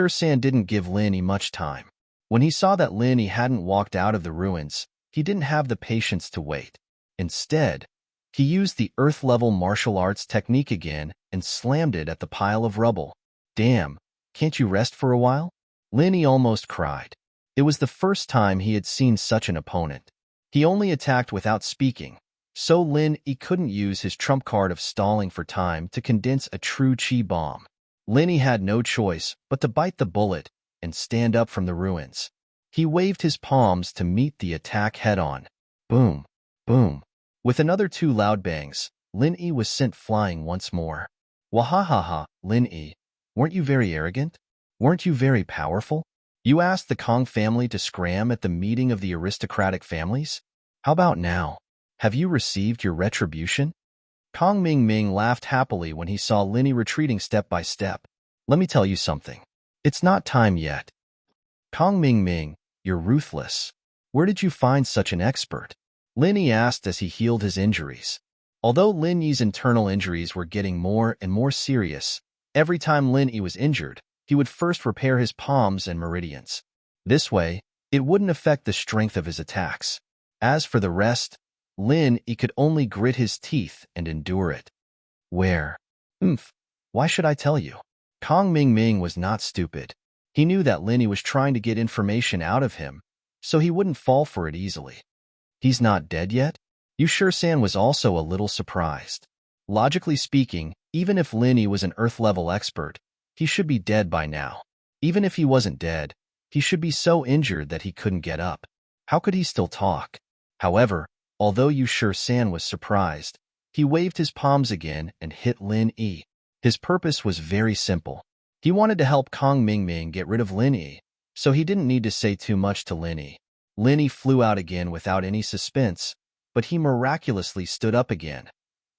San didn't give Lin Yi much time. When he saw that Lin Yi hadn't walked out of the ruins, he didn't have the patience to wait. Instead, he used the earth-level martial arts technique again and slammed it at the pile of rubble. "Damn, can't you rest for a while?" Lin Yi almost cried. It was the first time he had seen such an opponent. He only attacked without speaking, so Lin Yi couldn't use his trump card of stalling for time to condense a true chi bomb. Lin Yi had no choice but to bite the bullet and stand up from the ruins. He waved his palms to meet the attack head-on. Boom, boom. With another 2 loud bangs, Lin Yi was sent flying once more. Wahahaha, Lin Yi, weren't you very arrogant? Weren't you very powerful? You asked the Kong family to scram at the meeting of the aristocratic families? How about now? Have you received your retribution? Kong Ming laughed happily when he saw Lin Yi retreating step by step. Let me tell you something. It's not time yet. Kong Ming, you're ruthless. Where did you find such an expert? Lin Yi asked as he healed his injuries. Although Lin Yi's internal injuries were getting more and more serious, every time Lin Yi was injured, he would first repair his palms and meridians. This way, it wouldn't affect the strength of his attacks. As for the rest, Lin Yi could only grit his teeth and endure it. Where? Why should I tell you? Kong Ming was not stupid. He knew that Lin Yi was trying to get information out of him, so he wouldn't fall for it easily. He's not dead yet? San was also a little surprised. Logically speaking, even if Lin Yi was an Earth-level expert, he should be dead by now. Even if he wasn't dead, he should be so injured that he couldn't get up. How could he still talk? However, although San was surprised, he waved his palms again and hit Lin Yi. His purpose was very simple. He wanted to help Kong Ming get rid of Lin Yi, so he didn't need to say too much to Lin Yi. Lin Yi flew out again without any suspense, but he miraculously stood up again.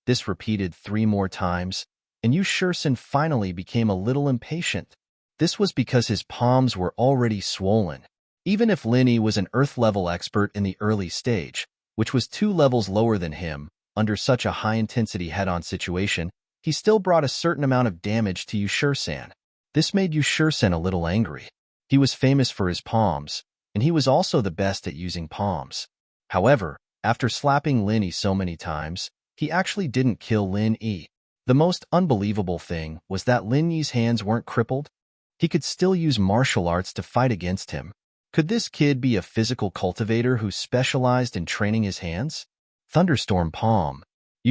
This repeated 3 more times, and San finally became a little impatient. This was because his palms were already swollen. Even if Lin Yi was an Earth-level expert in the early stage, which was 2 levels lower than him, under such a high-intensity head-on situation, he still brought a certain amount of damage to San. This made San a little angry. He was famous for his palms, and he was also the best at using palms. However, after slapping Lin Yi so many times, he actually didn't kill Lin Yi. The most unbelievable thing was that Lin Yi's hands weren't crippled. He could still use martial arts to fight against him. Could this kid be a physical cultivator who specialized in training his hands? Thunderstorm Palm.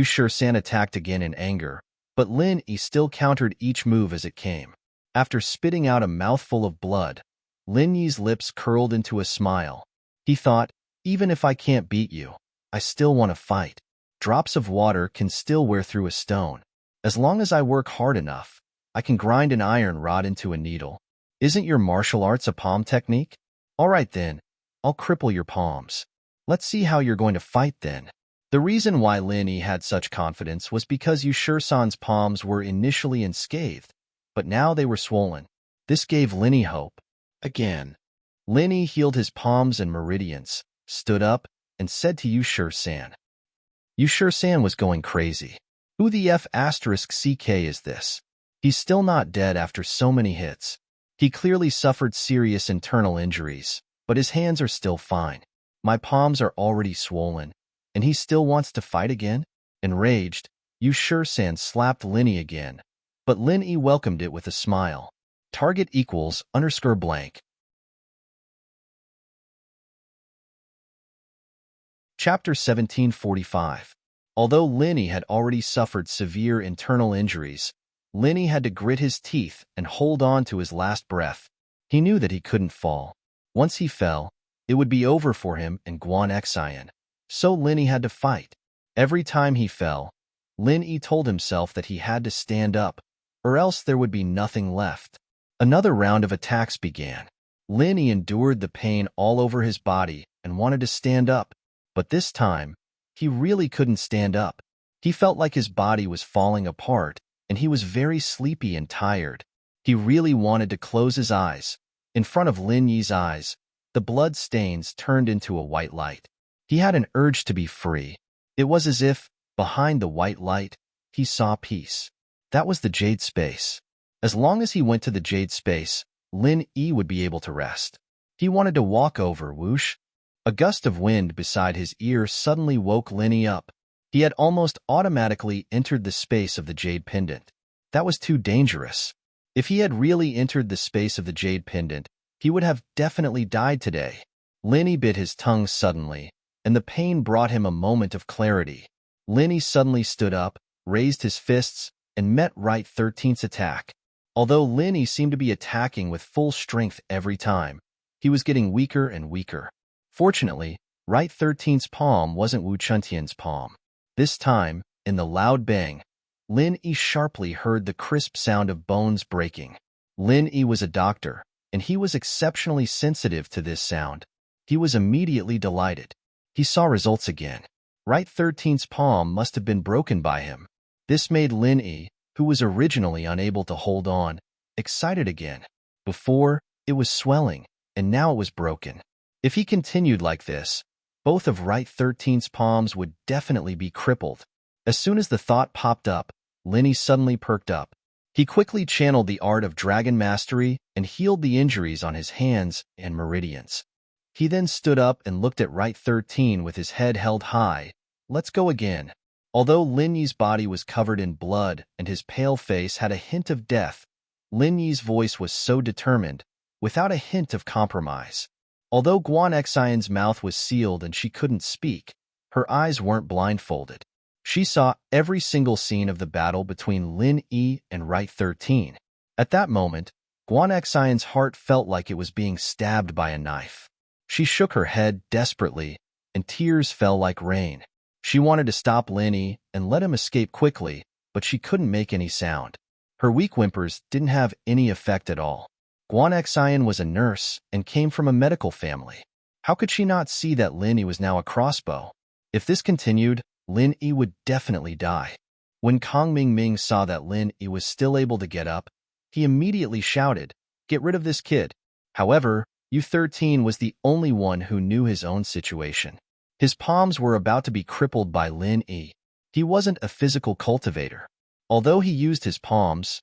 San attacked again in anger, but Lin Yi still countered each move as it came. After spitting out a mouthful of blood, Lin Yi's lips curled into a smile. He thought, even if I can't beat you, I still want to fight. Drops of water can still wear through a stone. As long as I work hard enough, I can grind an iron rod into a needle. Isn't your martial arts a palm technique? All right then, I'll cripple your palms. Let's see how you're going to fight then. The reason why Lin Yi had such confidence was because San's palms were initially unscathed, but now they were swollen. This gave Lin Yi hope. Again, Lin Yi healed his palms and meridians, stood up, and said to San. San was going crazy. Who the F***ck is this? He's still not dead after so many hits. He clearly suffered serious internal injuries, but his hands are still fine. My palms are already swollen, and he still wants to fight again? Enraged, San slapped Lin Yi again, but Lin Yi welcomed it with a smile. Target equals _blank. Chapter 1745. Although Lin Yi had already suffered severe internal injuries, Lin Yi had to grit his teeth and hold on to his last breath. He knew that he couldn't fall. Once he fell, it would be over for him and Xian. So Lin Yi had to fight. Every time he fell, Lin Yi told himself that he had to stand up, or else there would be nothing left. Another round of attacks began. Lin Yi endured the pain all over his body and wanted to stand up, but this time, he really couldn't stand up. He felt like his body was falling apart, and he was very sleepy and tired. He really wanted to close his eyes. In front of Lin Yi's eyes, the blood stains turned into a white light. He had an urge to be free. It was as if, behind the white light, he saw peace. That was the Jade Space. As long as he went to the Jade Space, Lin Yi would be able to rest. He wanted to walk over, whoosh. A gust of wind beside his ear suddenly woke Lin Yi up. He had almost automatically entered the space of the Jade Pendant. That was too dangerous. If he had really entered the space of the Jade Pendant, he would have definitely died today. Lin Yi bit his tongue suddenly, and the pain brought him a moment of clarity. Lin Yi suddenly stood up, raised his fists, and met Right 13's attack. Although Lin Yi seemed to be attacking with full strength every time, he was getting weaker and weaker. Fortunately, Right 13's palm wasn't Wu Chuntian's palm. This time, in the loud bang, Lin Yi sharply heard the crisp sound of bones breaking. Lin Yi was a doctor, and he was exceptionally sensitive to this sound. He was immediately delighted. He saw results again. Right 13's palm must have been broken by him. This made Lin Yi, who was originally unable to hold on, excited again. Before, it was swelling, and now it was broken. If he continued like this, both of Right 13's palms would definitely be crippled. As soon as the thought popped up, Lin Yi suddenly perked up. He quickly channeled the art of dragon mastery and healed the injuries on his hands and meridians. He then stood up and looked at Right 13 with his head held high. Let's go again. Although Lin Yi's body was covered in blood and his pale face had a hint of death, Lin Yi's voice was so determined, without a hint of compromise. Although Xian's mouth was sealed and she couldn't speak, her eyes weren't blindfolded. She saw every single scene of the battle between Lin Yi and Right 13. At that moment, Xian's heart felt like it was being stabbed by a knife. She shook her head desperately, and tears fell like rain. She wanted to stop Lin Yi and let him escape quickly, but she couldn't make any sound. Her weak whimpers didn't have any effect at all. Xian was a nurse and came from a medical family. How could she not see that Lin Yi was now a crossbow? If this continued, Lin Yi would definitely die. When Kong Ming saw that Lin Yi was still able to get up, he immediately shouted, "Get rid of this kid." However, U13 was the only one who knew his own situation. His palms were about to be crippled by Lin Yi. He wasn't a physical cultivator. Although he used his palms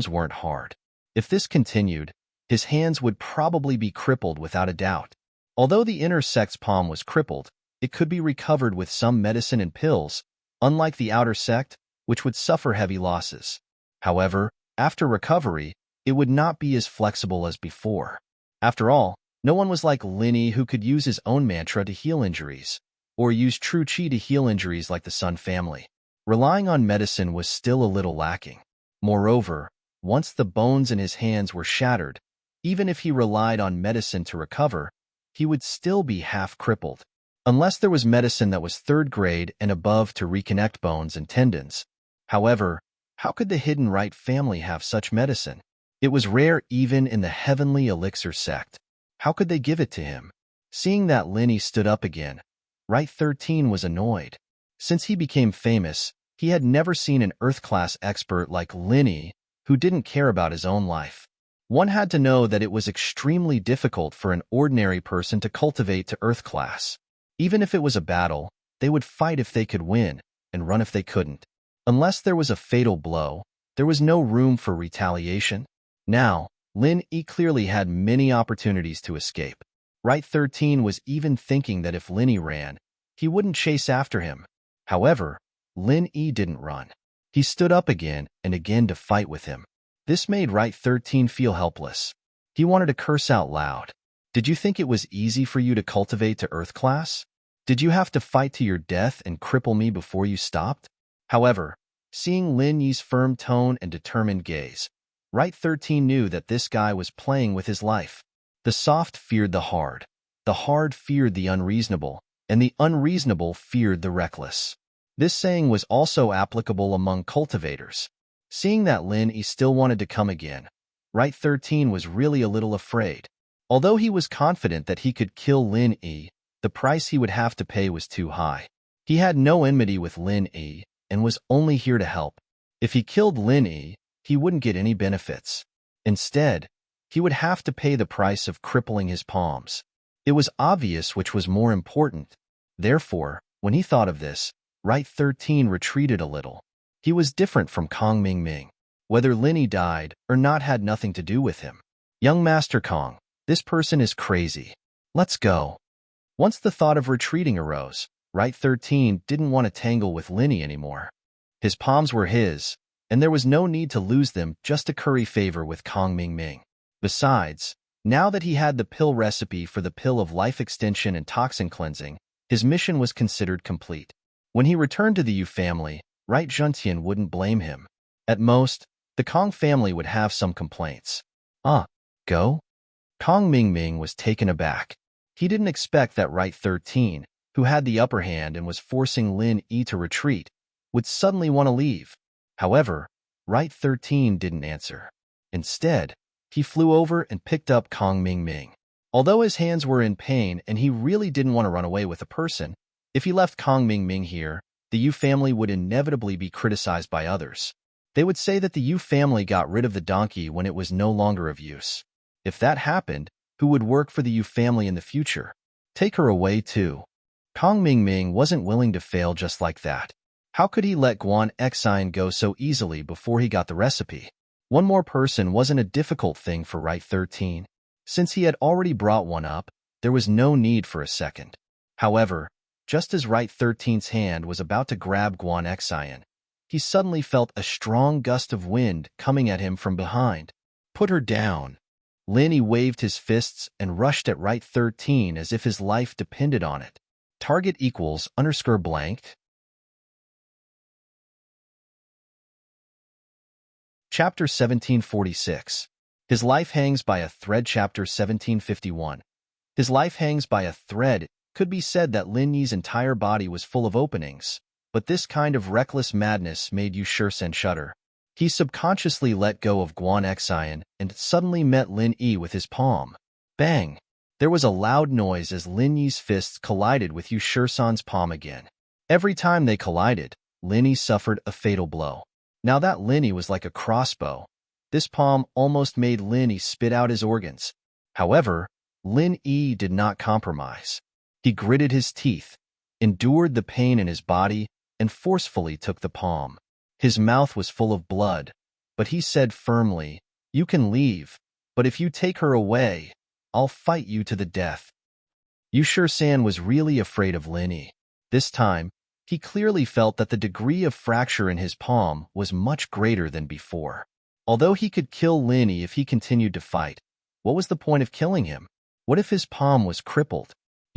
weren't hard. If this continued, His hands would probably be crippled without a doubt. Although the inner sect's palm was crippled, it could be recovered with some medicine and pills, unlike the outer sect, which would suffer heavy losses. However, after recovery, it would not be as flexible as before. After all, no one was like Linny who could use his own mantra to heal injuries, or use true chi to heal injuries like the Sun family. Relying on medicine was still a little lacking. Moreover, once the bones in his hands were shattered, even if he relied on medicine to recover, he would still be half crippled. Unless there was medicine that was third grade and above to reconnect bones and tendons. However, how could the hidden Wright family have such medicine? It was rare even in the heavenly elixir sect. How could they give it to him? Seeing that Linny stood up again, Wright 13 was annoyed. Since he became famous, he had never seen an Earth-class expert like Linny who didn't care about his own life. One had to know that it was extremely difficult for an ordinary person to cultivate to Earth-class. Even if it was a battle, they would fight if they could win, and run if they couldn't. Unless there was a fatal blow, there was no room for retaliation. Now, Lin Yi clearly had many opportunities to escape. Wright 13 was even thinking that if Linny ran, he wouldn't chase after him. However, Lin Yi didn't run. He stood up again and again to fight with him. This made Wright 13 feel helpless. He wanted to curse out loud. Did you think it was easy for you to cultivate to Earth class? Did you have to fight to your death and cripple me before you stopped? However, seeing Lin Yi's firm tone and determined gaze, Wright 13 knew that this guy was playing with his life. The soft feared the hard feared the unreasonable, and the unreasonable feared the reckless. This saying was also applicable among cultivators. Seeing that Lin Yi still wanted to come again, Wright 13 was really a little afraid. Although he was confident that he could kill Lin Yi, the price he would have to pay was too high. He had no enmity with Lin Yi and was only here to help. If he killed Lin Yi, he wouldn't get any benefits. Instead, he would have to pay the price of crippling his palms. It was obvious which was more important. Therefore, when he thought of this, Wright 13 retreated a little. He was different from Kong Ming Ming. Whether Linny died or not had nothing to do with him. Young Master Kong, this person is crazy. Let's go. Once the thought of retreating arose, Wright 13 didn't want to tangle with Linny anymore. His palms were his, and there was no need to lose them just to curry favor with Kong Ming Ming. Besides, now that he had the pill recipe for the pill of life extension and toxin cleansing, his mission was considered complete. When he returned to the Yu family, Wright Juntian wouldn't blame him. At most, the Kong family would have some complaints. Go? Kong Ming Ming was taken aback. He didn't expect that Wright 13, who had the upper hand and was forcing Lin Yi to retreat, would suddenly want to leave. However, Wright 13 didn't answer. Instead, he flew over and picked up Kong Ming Ming. Although his hands were in pain and he really didn't want to run away with a person, if he left Kong Ming Ming here, the Yu family would inevitably be criticized by others. They would say that the Yu family got rid of the donkey when it was no longer of use. If that happened, who would work for the Yu family in the future? Take her away too. Kong Ming Ming wasn't willing to fail just like that. How could he let Guan Xian go so easily before he got the recipe? One more person wasn't a difficult thing for Wright 13. Since he had already brought one up, there was no need for a second. However, just as Wright 13's hand was about to grab Guan Xian, he suddenly felt a strong gust of wind coming at him from behind. Put her down. Lin Yi waved his fists and rushed at Wright 13 as if his life depended on it. Target equals _blanked. Chapter 1746. His life hangs by a thread. Chapter 1751. His life hangs by a thread. It could be said that Lin Yi's entire body was full of openings, but this kind of reckless madness made Yu Shursen shudder. He subconsciously let go of Guan Xian and suddenly met Lin Yi with his palm. Bang! There was a loud noise as Lin Yi's fists collided with Yu Shursen's palm again. Every time they collided, Lin Yi suffered a fatal blow. Now that Lin Yi was like a crossbow, this palm almost made Lin Yi spit out his organs. However, Lin Yi did not compromise. He gritted his teeth, endured the pain in his body, and forcefully took the palm. His mouth was full of blood, but he said firmly, "You can leave, But if you take her away, I'll fight you to the death. San was really afraid of Lin Yi. This time, he clearly felt that the degree of fracture in his palm was much greater than before. Although he could kill Lin Yi if he continued to fight, what was the point of killing him? What if his palm was crippled?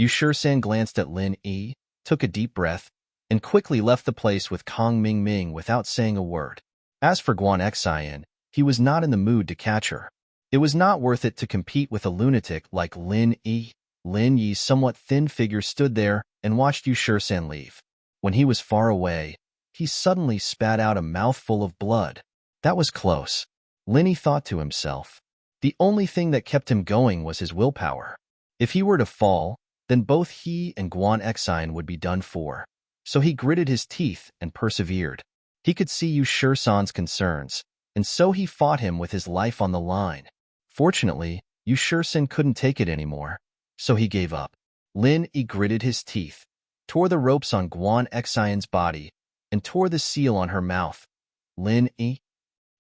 San glanced at Lin Yi, took a deep breath, and quickly left the place with Kong Ming without saying a word. As for Guan Xian, he was not in the mood to catch her. It was not worth it to compete with a lunatic like Lin Yi. Lin Yi's somewhat thin figure stood there and watched San leave. When he was far away, he suddenly spat out a mouthful of blood. That was close. Lin Yi thought to himself. The only thing that kept him going was his willpower. If he were to fall, then both he and Guan Xian would be done for. So he gritted his teeth and persevered. He could see San's concerns, and so he fought him with his life on the line. Fortunately, San couldn't take it anymore, so he gave up. Lin Yi gritted his teeth, tore the ropes on Guan Xian's body, and tore the seal on her mouth. Lin Yi?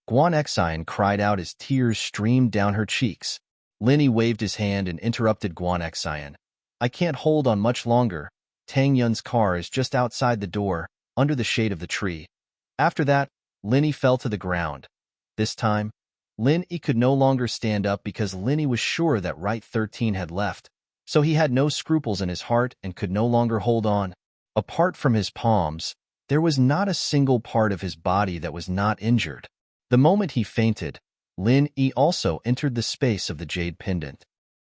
Guan Xian cried out as tears streamed down her cheeks. Lin Yi waved his hand and interrupted Guan Xian. I can't hold on much longer. Tang Yun's car is just outside the door, under the shade of the tree. After that, Lin Yi fell to the ground. This time, Lin Yi could no longer stand up because Lin Yi was sure that Right 13 had left, so he had no scruples in his heart and could no longer hold on. Apart from his palms, there was not a single part of his body that was not injured. The moment he fainted, Lin Yi also entered the space of the jade pendant.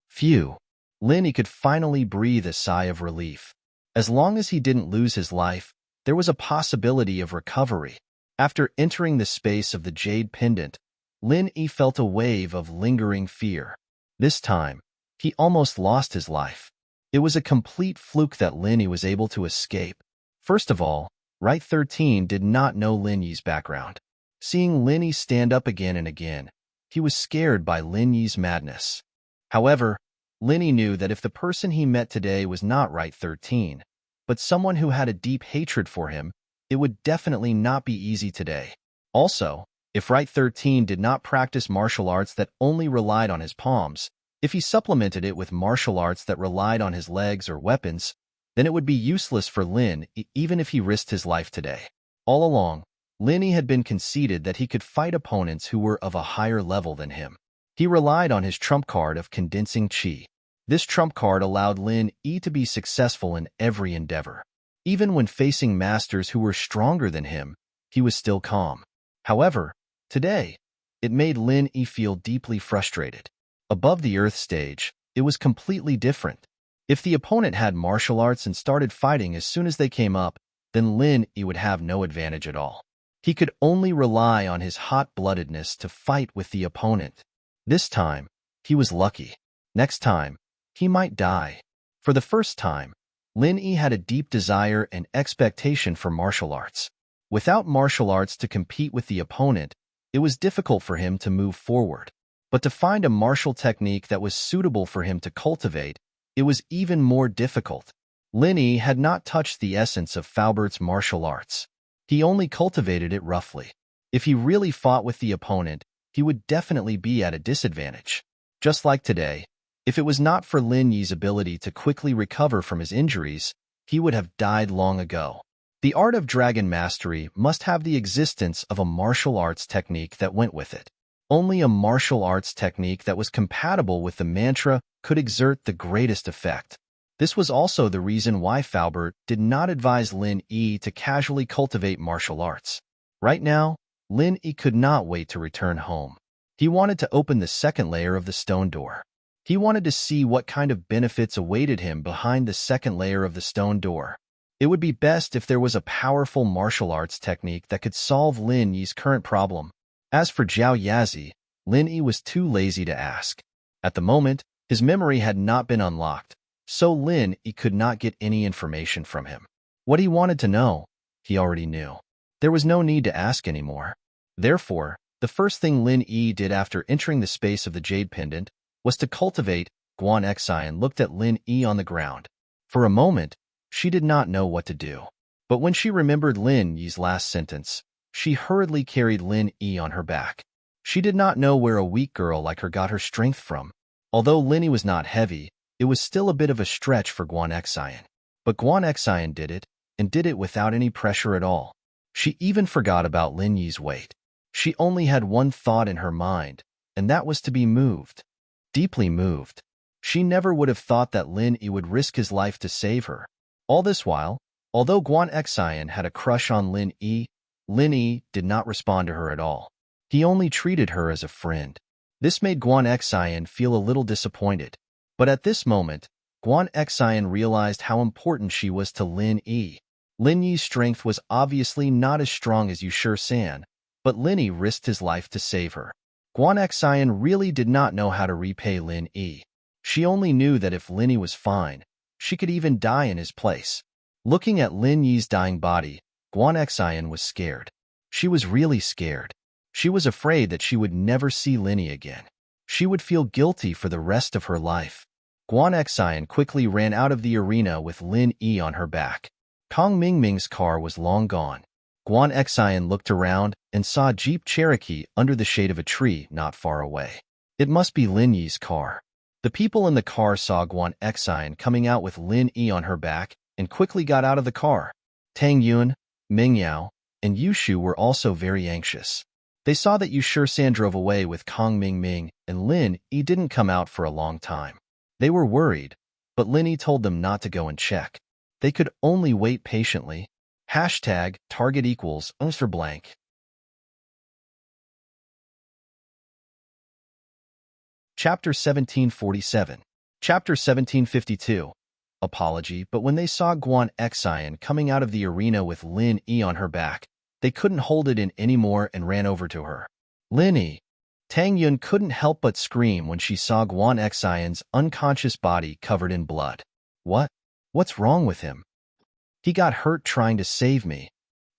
Phew! Lin Yi could finally breathe a sigh of relief. As long as he didn't lose his life, there was a possibility of recovery. After entering the space of the jade pendant, Lin Yi felt a wave of lingering fear. This time, he almost lost his life. It was a complete fluke that Lin Yi was able to escape. First of all, Right 13 did not know Lin Yi's background. Seeing Lin Yi stand up again and again, he was scared by Lin Yi's madness. However, Lin Yi knew that if the person he met today was not Right 13, but someone who had a deep hatred for him, it would definitely not be easy today. Also, if Right 13 did not practice martial arts that only relied on his palms, if he supplemented it with martial arts that relied on his legs or weapons, then it would be useless for Lin Yi even if he risked his life today. All along, Lin Yi had been conceded that he could fight opponents who were of a higher level than him. He relied on his trump card of condensing qi. This trump card allowed Lin Yi to be successful in every endeavor. Even when facing masters who were stronger than him, he was still calm. However, today, it made Lin Yi feel deeply frustrated. Above the earth stage, it was completely different. If the opponent had martial arts and started fighting as soon as they came up, then Lin Yi would have no advantage at all. He could only rely on his hot-bloodedness to fight with the opponent. This time, he was lucky. Next time, he might die. For the first time, Lin Yi had a deep desire and expectation for martial arts. Without martial arts to compete with the opponent, it was difficult for him to move forward. But to find a martial technique that was suitable for him to cultivate, it was even more difficult. Lin Yi had not touched the essence of Faubert's martial arts. He only cultivated it roughly. If he really fought with the opponent, he would definitely be at a disadvantage. Just like today, if it was not for Lin Yi's ability to quickly recover from his injuries, he would have died long ago. The art of dragon mastery must have the existence of a martial arts technique that went with it. Only a martial arts technique that was compatible with the mantra could exert the greatest effect. This was also the reason why Faubert did not advise Lin Yi to casually cultivate martial arts. Right now, Lin Yi could not wait to return home. He wanted to open the second layer of the stone door. He wanted to see what kind of benefits awaited him behind the second layer of the stone door. It would be best if there was a powerful martial arts technique that could solve Lin Yi's current problem. As for Zhao Yazi, Lin Yi was too lazy to ask. At the moment, his memory had not been unlocked, so Lin Yi could not get any information from him. What he wanted to know, he already knew. There was no need to ask anymore. Therefore, the first thing Lin Yi did after entering the space of the jade pendant was to cultivate. Guan Xian looked at Lin Yi on the ground. For a moment, she did not know what to do. But when she remembered Lin Yi's last sentence, she hurriedly carried Lin Yi on her back. She did not know where a weak girl like her got her strength from. Although Linny was not heavy, it was still a bit of a stretch for Guan Xien. But Guan Xien did it, and did it without any pressure at all. She even forgot about Lin Yi's weight. She only had one thought in her mind, and that was to be moved. Deeply moved. She never would have thought that Lin Yi would risk his life to save her. All this while, although Guan Xien had a crush on Lin Yi did not respond to her at all. He only treated her as a friend. This made Guan Xien feel a little disappointed. But at this moment, Guan Xien realized how important she was to Lin Yi. Lin Yi's strength was obviously not as strong as Yushi San, but Lin Yi risked his life to save her. Guan Xien really did not know how to repay Lin Yi. She only knew that if Lin Yi was fine, she could even die in his place. Looking at Lin Yi's dying body, Guan Xien was scared. She was really scared. She was afraid that she would never see Lin Yi again. She would feel guilty for the rest of her life. Guan Xien quickly ran out of the arena with Lin Yi on her back. Kong Mingming's car was long gone. Guan Xien looked around and saw a Jeep Cherokee under the shade of a tree not far away. It must be Lin Yi's car. The people in the car saw Guan Xien coming out with Lin Yi on her back and quickly got out of the car. Tang Yun, Ming Yao, and Yushu were also very anxious. They saw that Yushi San drove away with Kong Mingming and Lin Yi didn't come out for a long time. They were worried, but Lin Yi told them not to go and check. They could only wait patiently. Hashtag target equals Unster blank. Chapter 1747. Chapter 1752. Apology, but when they saw Guan Xien coming out of the arena with Lin Yi on her back, they couldn't hold it in anymore and ran over to her. Lin Yi. Tang Yun couldn't help but scream when she saw Guan Xien's unconscious body covered in blood. What's wrong with him? He got hurt trying to save me.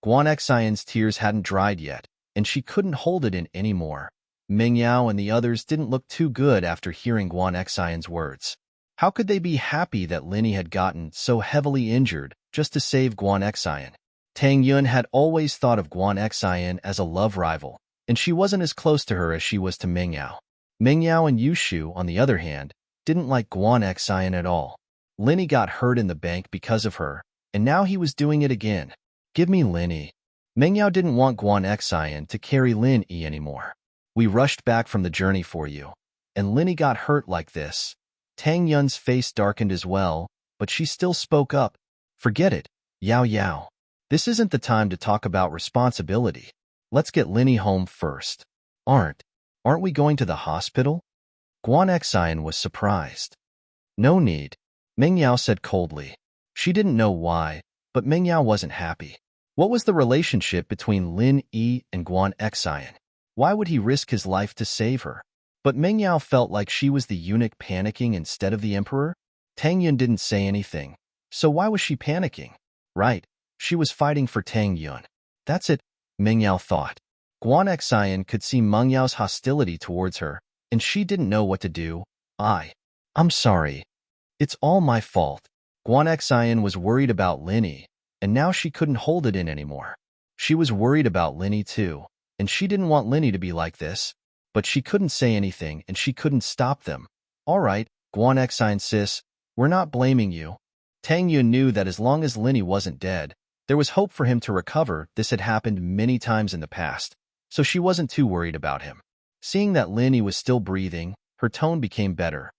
Guan Xien's tears hadn't dried yet, and she couldn't hold it in anymore. Ming Yao and the others didn't look too good after hearing Guan Xien's words. How could they be happy that Lin Yi had gotten so heavily injured just to save Guan Xien? Tang Yun had always thought of Guan Xien as a love rival, and she wasn't as close to her as she was to Ming Yao. Ming Yao and Yushu, on the other hand, didn't like Guan Xien at all. Lin Yi got hurt in the bank because of her, and now he was doing it again. Give me Lin Yi. Ming Yao didn't want Guan Xien to carry Lin Yi anymore. We rushed back from the journey for you, and Lin Yi got hurt like this. Tang Yun's face darkened as well, but she still spoke up. Forget it, Yao Yao. This isn't the time to talk about responsibility. Let's get Lin Yi home first. Aren't we going to the hospital? Guan Xien was surprised. No need, Ming Yao said coldly. She didn't know why, but Ming Yao wasn't happy. What was the relationship between Lin Yi and Guan Xien? Why would he risk his life to save her? But Ming Yao felt like she was the eunuch panicking instead of the emperor. Tang Yun didn't say anything, so why was she panicking? Right, she was fighting for Tang Yun. That's it, Ming Yao thought. Guan Xien could see Meng Yao's hostility towards her, and she didn't know what to do. I'm sorry. It's all my fault. Guan Xien was worried about Lin Yi, and now she couldn't hold it in anymore. She was worried about Lin Yi too, and she didn't want Lin Yi to be like this, but she couldn't say anything and she couldn't stop them. All right, Guan Xien sis, we're not blaming you. Tang Yun knew that as long as Lin Yi wasn't dead, there was hope for him to recover. This had happened many times in the past, so she wasn't too worried about him. Seeing that Lin Yi was still breathing, her tone became better.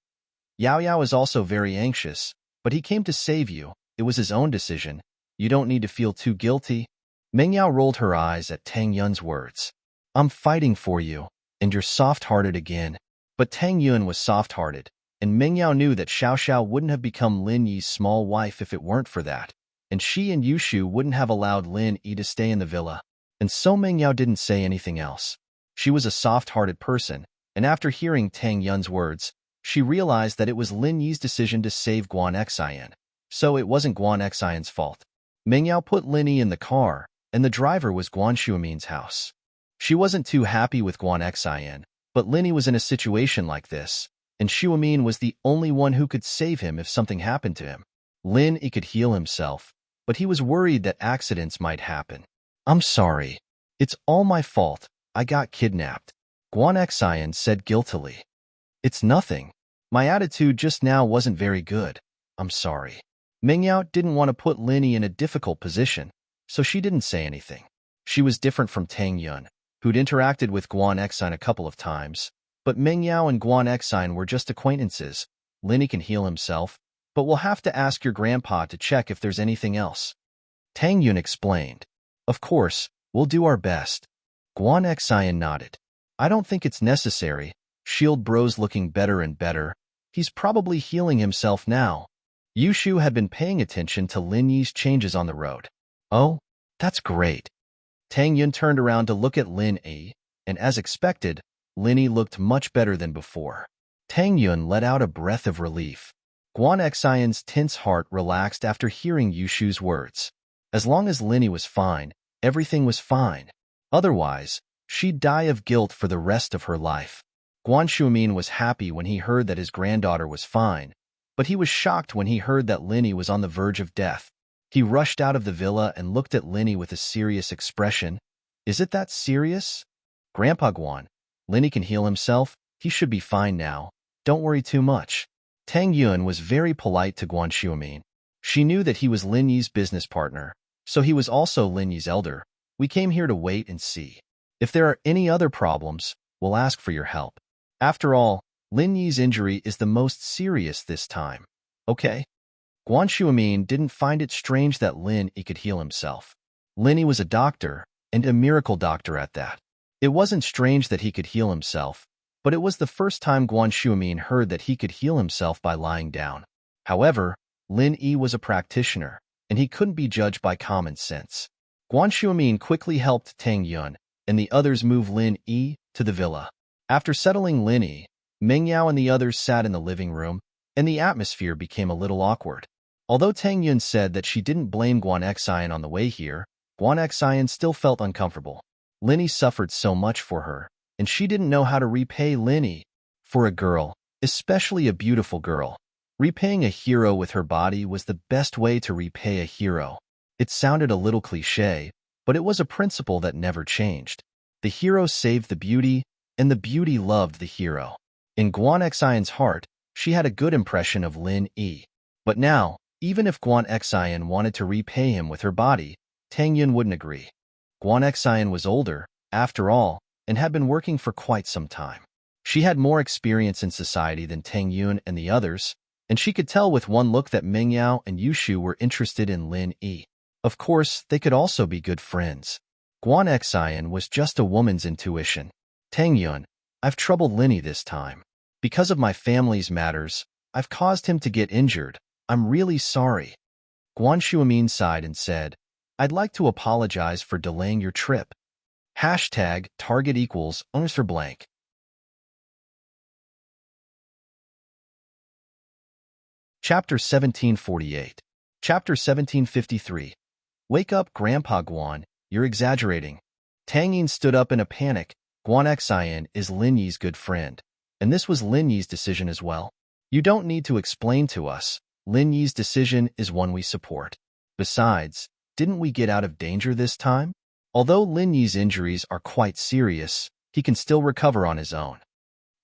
Yao Yao is also very anxious, but he came to save you. It was his own decision. You don't need to feel too guilty. Ming Yao rolled her eyes at Tang Yun's words. I'm fighting for you, and you're soft-hearted again. But Tang Yun was soft-hearted, and Ming Yao knew that Xiao Xiao wouldn't have become Lin Yi's small wife if it weren't for that, and she and Yushu wouldn't have allowed Lin Yi to stay in the villa, and so Ming Yao didn't say anything else. She was a soft-hearted person, and after hearing Tang Yun's words, she realized that it was Lin Yi's decision to save Guan Xien, so it wasn't Guan Xien's fault. Ming Yao put Lin Yi in the car, and the driver was Guan Shuamin's house. She wasn't too happy with Guan Xien, but Lin Yi was in a situation like this, and Shuamin was the only one who could save him if something happened to him. Lin Yi could heal himself, but he was worried that accidents might happen. I'm sorry. It's all my fault. I got kidnapped. Guan Xian said guiltily. It's nothing. My attitude just now wasn't very good. I'm sorry. Mingyao didn't want to put Linny in a difficult position, so she didn't say anything. She was different from Tang Yun, who'd interacted with Guan Xian a couple of times, but Mingyao and Guan Xian were just acquaintances. Linny can heal himself, but we'll have to ask your grandpa to check if there's anything else. Tang Yun explained. Of course, we'll do our best. Guan Xian nodded. I don't think it's necessary. Shield Bro's looking better and better. He's probably healing himself now. Yushu had been paying attention to Lin Yi's changes on the road. Oh, that's great. Tang Yun turned around to look at Lin Yi, and as expected, Lin Yi looked much better than before. Tang Yun let out a breath of relief. Guan Xian's tense heart relaxed after hearing Yushu's words. As long as Lin Yi was fine, everything was fine. Otherwise, she'd die of guilt for the rest of her life. Guan Shumin was happy when he heard that his granddaughter was fine, but he was shocked when he heard that Linny was on the verge of death. He rushed out of the villa and looked at Linny with a serious expression. Is it that serious? Grandpa Guan, Linny can heal himself. He should be fine now. Don't worry too much. Tang Yun was very polite to Guan Shumin. She knew that he was Lin Yi's business partner, so he was also Lin Yi's elder. We came here to wait and see. If there are any other problems, we'll ask for your help. After all, Lin Yi's injury is the most serious this time. Okay? Guan Shumin didn't find it strange that Lin Yi could heal himself. Lin Yi was a doctor, and a miracle doctor at that. It wasn't strange that he could heal himself, but it was the first time Guan Shumin heard that he could heal himself by lying down. However, Lin Yi was a practitioner, and he couldn't be judged by common sense. Guan Shumin quickly helped Tang Yun and the others move Lin Yi to the villa. After settling Lin Yi, Mingyao and the others sat in the living room, and the atmosphere became a little awkward. Although Tang Yun said that she didn't blame Guan Xian on the way here, Guan Xian still felt uncomfortable. Lin Yi suffered so much for her, and she didn't know how to repay Lin Yi. For a girl, especially a beautiful girl, repaying a hero with her body was the best way to repay a hero. It sounded a little cliché, but it was a principle that never changed. The hero saved the beauty, and the beauty loved the hero. In Guan Xian's heart, she had a good impression of Lin Yi. But now, even if Guan Xian wanted to repay him with her body, Tang Yun wouldn't agree. Guan Xian was older, after all, and had been working for quite some time. She had more experience in society than Tang Yun and the others, and she could tell with one look that Mingyao and Yushu were interested in Lin Yi. Of course, they could also be good friends. Guan Xian was just a woman's intuition. Tang Yun, I've troubled Lin Yi this time. Because of my family's matters, I've caused him to get injured. I'm really sorry. Guan Shumin sighed and said, I'd like to apologize for delaying your trip. Hashtag target equals answer blank. Chapter 1748. Chapter 1753. Wake up, Grandpa Guan, you're exaggerating. Tang Yin stood up in a panic. Guan Xian is Lin Yi's good friend, and this was Lin Yi's decision as well. You don't need to explain to us. Lin Yi's decision is one we support. Besides, didn't we get out of danger this time? Although Lin Yi's injuries are quite serious, he can still recover on his own.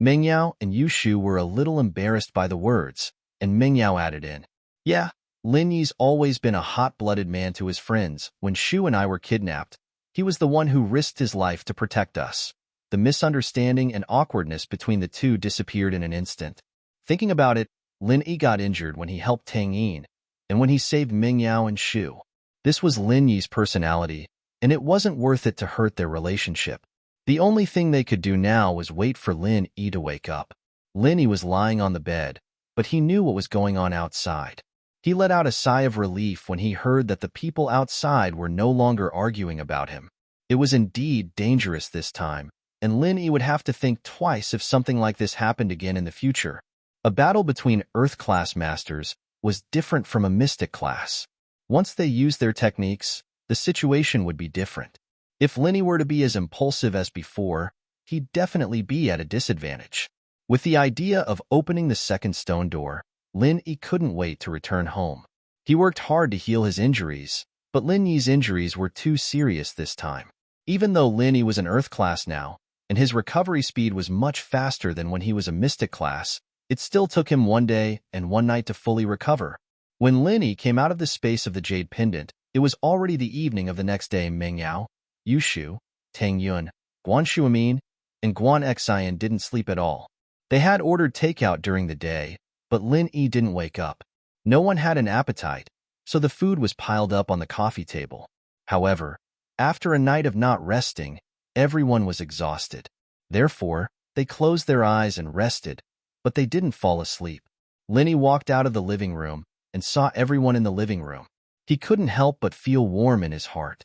Mingyao and Yushu were a little embarrassed by the words, and Mingyao added in, Yeah, Lin Yi's always been a hot-blooded man to his friends. When Shu and I were kidnapped, he was the one who risked his life to protect us. The misunderstanding and awkwardness between the two disappeared in an instant. Thinking about it, Lin Yi got injured when he helped Tang Yin, and when he saved Mingyao and Shu. This was Lin Yi's personality, and it wasn't worth it to hurt their relationship. The only thing they could do now was wait for Lin Yi to wake up. Lin Yi was lying on the bed, but he knew what was going on outside. He let out a sigh of relief when he heard that the people outside were no longer arguing about him. It was indeed dangerous this time, and Lin Yi would have to think twice if something like this happened again in the future. A battle between Earth-class masters was different from a mystic class. Once they used their techniques, the situation would be different. If Lin Yi were to be as impulsive as before, he'd definitely be at a disadvantage. With the idea of opening the second stone door, Lin Yi couldn't wait to return home. He worked hard to heal his injuries, but Lin Yi's injuries were too serious this time. Even though Lin Yi was an Earth class now, and his recovery speed was much faster than when he was a mystic class. It still took him 1 day and 1 night to fully recover. When Lin Yi came out of the space of the jade pendant, it was already the evening of the next day. Meng Yao, Yu Shu, Tang Yun, Guan Shuamin, and Guan Xian didn't sleep at all. They had ordered takeout during the day, but Lin Yi didn't wake up. No one had an appetite, so the food was piled up on the coffee table. However, after a night of not resting, everyone was exhausted. Therefore, they closed their eyes and rested, but they didn't fall asleep. Lin Yi walked out of the living room and saw everyone in the living room. He couldn't help but feel warm in his heart.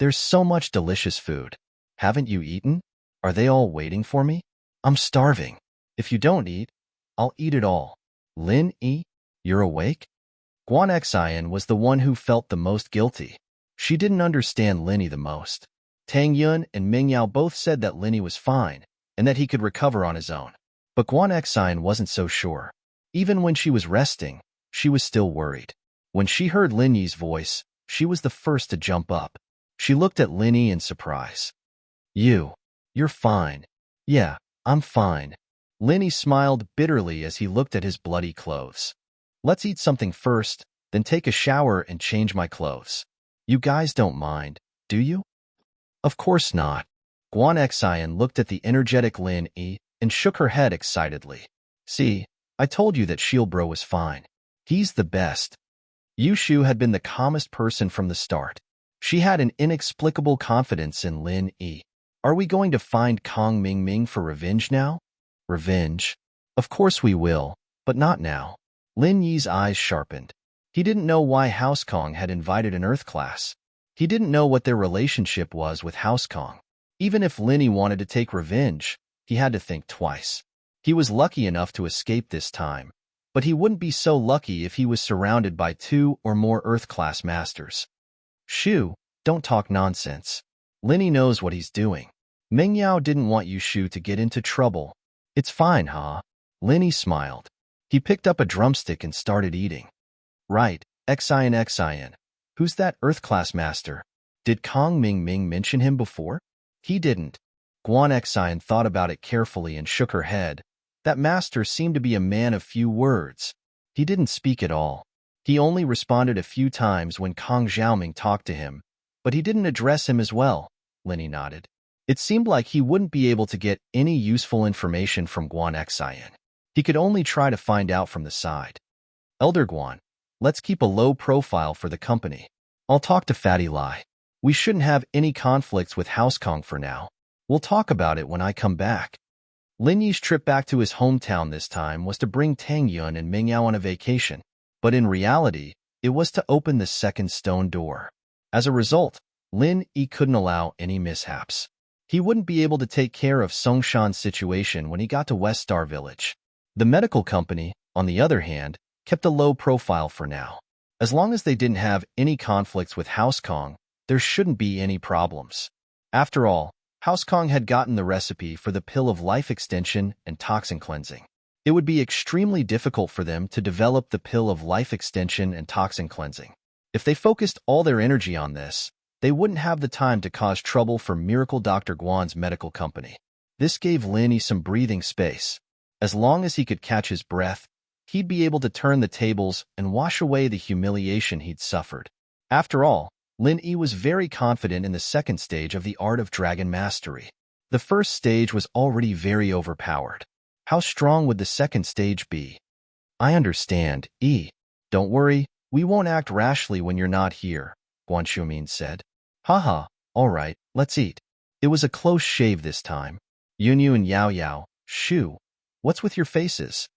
There's so much delicious food. Haven't you eaten? Are they all waiting for me? I'm starving. If you don't eat, I'll eat it all. Lin Yi, you're awake? Guan Xian was the one who felt the most guilty. She didn't understand Lin Yi the most. Tang Yun and Meng Yao both said that Lin Yi was fine and that he could recover on his own. But Guan Xian wasn't so sure. Even when she was resting, she was still worried. When she heard Lin Yi's voice, she was the first to jump up. She looked at Lin Yi in surprise. You're fine. Yeah, I'm fine. Lin Yi smiled bitterly as he looked at his bloody clothes. Let's eat something first, then take a shower and change my clothes. You guys don't mind, do you? Of course not. Guan Xian looked at the energetic Lin Yi and shook her head excitedly. See, I told you that Shield Bro was fine. He's the best. Yu Shu had been the calmest person from the start. She had an inexplicable confidence in Lin Yi. Are we going to find Kong Ming for revenge now? Revenge? Of course we will, but not now. Lin Yi's eyes sharpened. He didn't know why House Kong had invited an Earth class. He didn't know what their relationship was with House Kong. Even if Lin Yi wanted to take revenge, he had to think twice. He was lucky enough to escape this time, but he wouldn't be so lucky if he was surrounded by 2 or more Earth class masters. Shu, don't talk nonsense. Lin Yi knows what he's doing. Meng Yao didn't want Yu Shu to get into trouble. It's fine, huh? Lin Yi smiled. He picked up a drumstick and started eating. Right, Xian. Who's that Earth class master? Did Kong Ming mention him before? He didn't. Guan Xian thought about it carefully and shook her head. That master seemed to be a man of few words. He didn't speak at all. He only responded a few times when Kong Xiaoming talked to him, but he didn't address him as well. Lin Yi nodded. It seemed like he wouldn't be able to get any useful information from Guan Xian. He could only try to find out from the side. Elder Guan, let's keep a low profile for the company. I'll talk to Fatty Lai. We shouldn't have any conflicts with House Kong for now. We'll talk about it when I come back. Lin Yi's trip back to his hometown this time was to bring Tang Yun and Meng Yao on a vacation, but in reality, it was to open the second stone door. As a result, Lin Yi couldn't allow any mishaps. He wouldn't be able to take care of Songshan's situation when he got to West Star Village. The medical company, on the other hand, kept a low profile for now. As long as they didn't have any conflicts with House Kong, there shouldn't be any problems. After all, House Kong had gotten the recipe for the pill of life extension and toxin cleansing. It would be extremely difficult for them to develop the pill of life extension and toxin cleansing. If they focused all their energy on this, they wouldn't have the time to cause trouble for Miracle Dr. Guan's medical company. This gave Lin Yi some breathing space. As long as he could catch his breath, he'd be able to turn the tables and wash away the humiliation he'd suffered. After all, Lin Yi was very confident in the second stage of the art of dragon mastery. The first stage was already very overpowered. How strong would the second stage be? I understand, Yi. Don't worry, we won't act rashly when you're not here, Guan Shumin said. Haha, all right, let's eat. It was a close shave this time. Yunyu and Yao Yao, Shu, what's with your faces?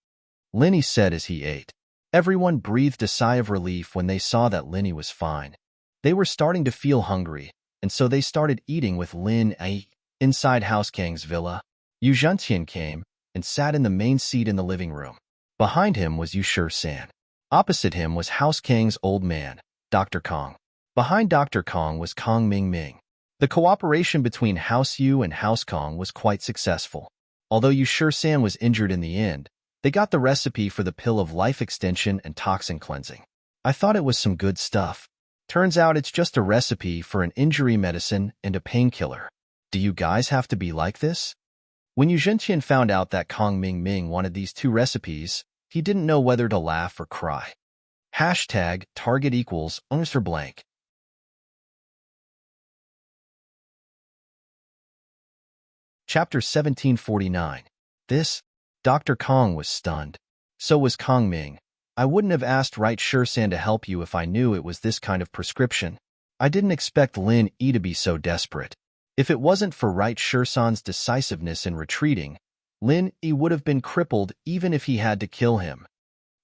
Lin Yi said as he ate. Everyone breathed a sigh of relief when they saw that Lin Yi was fine. They were starting to feel hungry, and so they started eating with Lin Yi. Inside House Kang's villa, Yu Zhentian came and sat in the main seat in the living room. Behind him was Yu Shi-san. Opposite him was House Kang's old man, Dr. Kong. Behind Dr. Kong was Kong Ming. The cooperation between House Yu and House Kong was quite successful. Although Yu Shi-san was injured in the end, they got the recipe for the pill of life extension and toxin cleansing. I thought it was some good stuff. Turns out it's just a recipe for an injury medicine and a painkiller. Do you guys have to be like this? When Yu Zhenqian found out that Kong Ming wanted these two recipes, he didn't know whether to laugh or cry. Hashtag target equals answer blank. Chapter 1749. Dr. Kong was stunned. So was Kong Ming. I wouldn't have asked Right Sure-san to help you if I knew it was this kind of prescription. I didn't expect Lin Yi to be so desperate. If it wasn't for Right Sure-san's decisiveness in retreating, Lin Yi would have been crippled even if he had to kill him.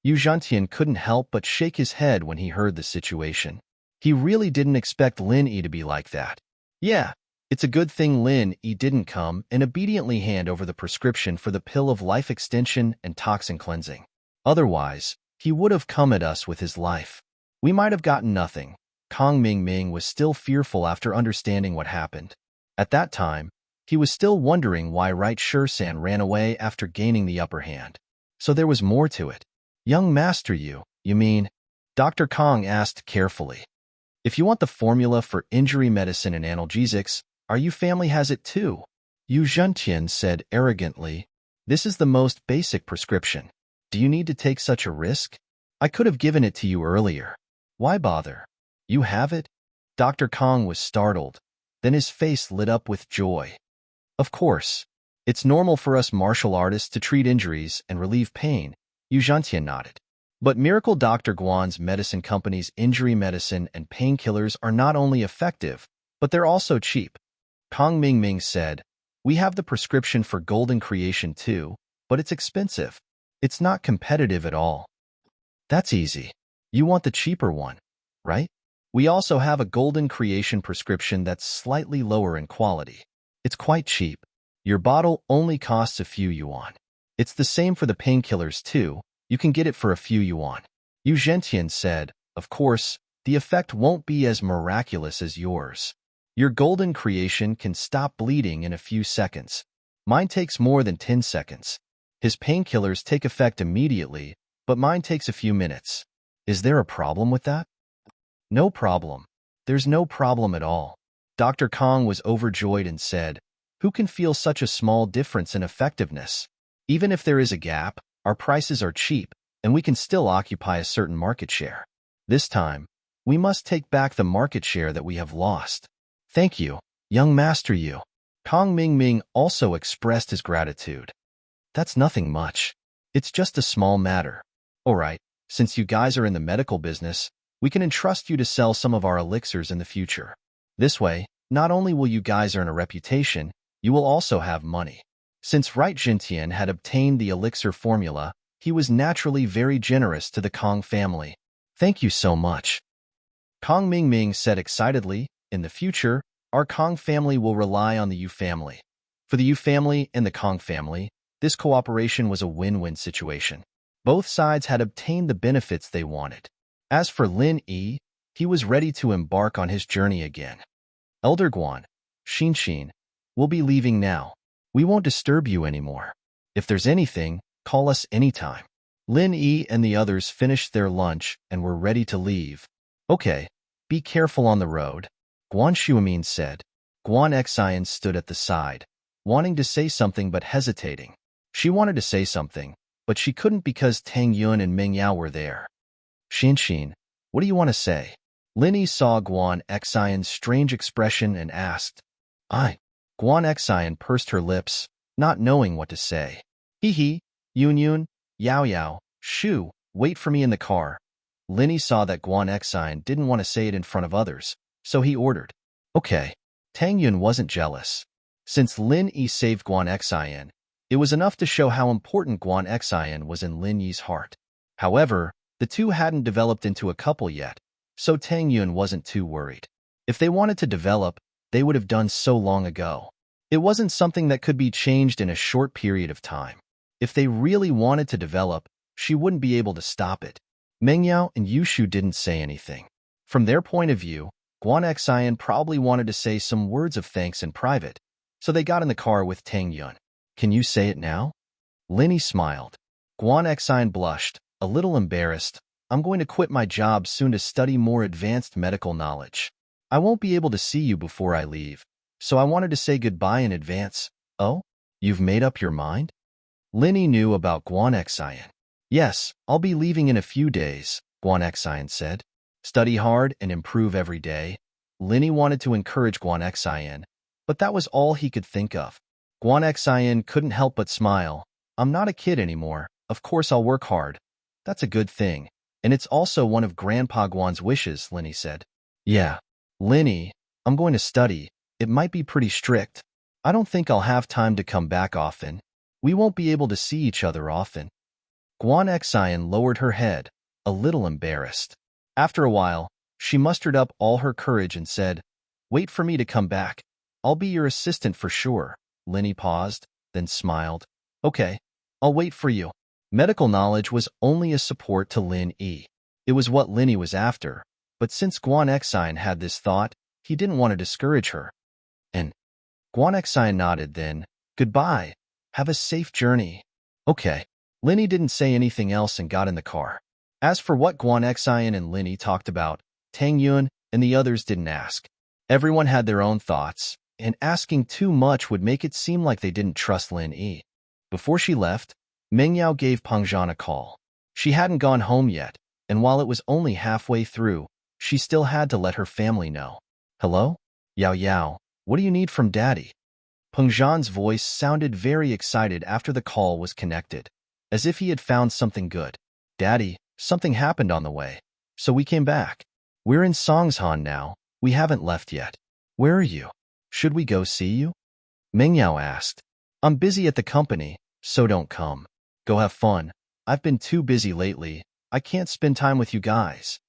Yu Zhenqian couldn't help but shake his head when he heard the situation. He really didn't expect Lin Yi to be like that. Yeah, it's a good thing Lin Yi didn't come and obediently hand over the prescription for the pill of life extension and toxin cleansing. Otherwise, he would have come at us with his life. We might have gotten nothing. Kong Ming was still fearful after understanding what happened. At that time, he was still wondering why Right Sure-san ran away after gaining the upper hand. So there was more to it. Young master you mean? Dr. Kong asked carefully. If you want the formula for injury medicine and analgesics, our Yu family has it too. Yu Zhenqian said arrogantly. This is the most basic prescription. Do you need to take such a risk? I could have given it to you earlier. Why bother? You have it? Dr. Kong was startled. Then his face lit up with joy. Of course. It's normal for us martial artists to treat injuries and relieve pain, Yu Zhenqian nodded. But Miracle Dr. Guan's medicine company's injury medicine and painkillers are not only effective, but they're also cheap. Kong Ming said, we have the prescription for golden creation too, but it's expensive. It's not competitive at all. That's easy. You want the cheaper one, right? We also have a golden creation prescription that's slightly lower in quality. It's quite cheap. Your bottle only costs a few yuan. It's the same for the painkillers too. You can get it for a few yuan. Yu Zhenqian said, of course, the effect won't be as miraculous as yours. Your golden creation can stop bleeding in a few seconds. Mine takes more than 10 seconds. His painkillers take effect immediately, but mine takes a few minutes. Is there a problem with that? No problem. There's no problem at all. Dr. Kong was overjoyed and said, who can feel such a small difference in effectiveness? Even if there is a gap, our prices are cheap, and we can still occupy a certain market share. This time, we must take back the market share that we have lost. Thank you, young master Yu. Kong Ming also expressed his gratitude. That's nothing much. It's just a small matter. All right, since you guys are in the medical business, we can entrust you to sell some of our elixirs in the future. This way, not only will you guys earn a reputation, you will also have money. Since Right Zhenqian had obtained the elixir formula, he was naturally very generous to the Kong family. Thank you so much. Kong Ming said excitedly, in the future, our Kong family will rely on the Yu family. For the Yu family and the Kong family, this cooperation was a win-win situation. Both sides had obtained the benefits they wanted. As for Lin Yi, he was ready to embark on his journey again. Elder Guan, Xin, we'll be leaving now. We won't disturb you anymore. If there's anything, call us anytime. Lin Yi and the others finished their lunch and were ready to leave. Okay, be careful on the road, Guan Shuamin said. Guan Xian stood at the side, wanting to say something but hesitating. She wanted to say something, but she couldn't because Tang Yun and Meng Yao were there. Xin, what do you want to say? Lin Yi saw Guan Xian's strange expression and asked. Guan Xian pursed her lips, not knowing what to say. Hee, Yun, Yao, Shu, wait for me in the car. Lin Yi saw that Guan Xian didn't want to say it in front of others, so he ordered. Okay. Tang Yun wasn't jealous. Since Lin Yi saved Guan Xian, it was enough to show how important Guan Xian was in Lin Yi's heart. However, the two hadn't developed into a couple yet, so Tang Yun wasn't too worried. If they wanted to develop, they would have done so long ago. It wasn't something that could be changed in a short period of time. If they really wanted to develop, she wouldn't be able to stop it. Meng Yao and Yushu didn't say anything. From their point of view, Guan Xian probably wanted to say some words of thanks in private, so they got in the car with Tang Yun. Can you say it now? Lin Yi smiled. Guan Xian blushed, a little embarrassed. I'm going to quit my job soon to study more advanced medical knowledge. I won't be able to see you before I leave, so I wanted to say goodbye in advance. Oh? You've made up your mind? Linny knew about Guan Xian. Yes, I'll be leaving in a few days, Guan Xian said. Study hard and improve every day. Linny wanted to encourage Guan Xian, but that was all he could think of. Guan Xian couldn't help but smile. I'm not a kid anymore. Of course I'll work hard. That's a good thing. And it's also one of Grandpa Guan's wishes, Linny said. Yeah. Linny, I'm going to study. It might be pretty strict. I don't think I'll have time to come back often. We won't be able to see each other often. Guan Xian lowered her head, a little embarrassed. After a while, she mustered up all her courage and said, Wait for me to come back. I'll be your assistant for sure. Linny paused, then smiled. Okay, I'll wait for you. Medical knowledge was only a support to Lin Yi. It was what Linny was after, but since Guan Xian had this thought, he didn't want to discourage her. And Guan Xian nodded then, Goodbye. Have a safe journey. Okay. Linny didn't say anything else and got in the car. As for what Guan Xian and Linny talked about, Tang Yun and the others didn't ask. Everyone had their own thoughts, and asking too much would make it seem like they didn't trust Lin Yi. Before she left, Meng Yao gave Peng Zhan a call. She hadn't gone home yet, and while it was only halfway through, she still had to let her family know. Hello? Yao Yao, what do you need from Daddy? Peng Zhan's voice sounded very excited after the call was connected, as if he had found something good. Daddy, something happened on the way, so we came back. We're in Songshan now. We haven't left yet. Where are you? Should we go see you? Meng Yao asked. I'm busy at the company, so don't come. Go have fun. I've been too busy lately. I can't spend time with you guys.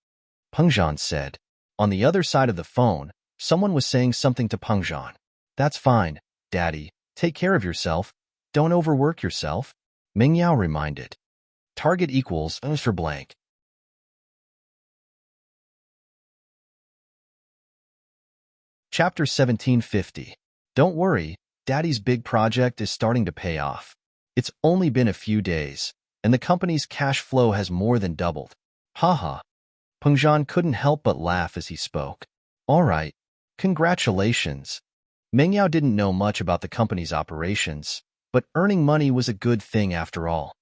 Peng Zhan said. On the other side of the phone, someone was saying something to Peng Zhan. That's fine, Daddy. Take care of yourself. Don't overwork yourself. Meng Yao reminded. Target equals for blank. Chapter 1750. Don't worry, Daddy's big project is starting to pay off. It's only been a few days, and the company's cash flow has more than doubled. Haha. Peng Zhan couldn't help but laugh as he spoke. All right. Congratulations. Meng Yao didn't know much about the company's operations, but earning money was a good thing after all.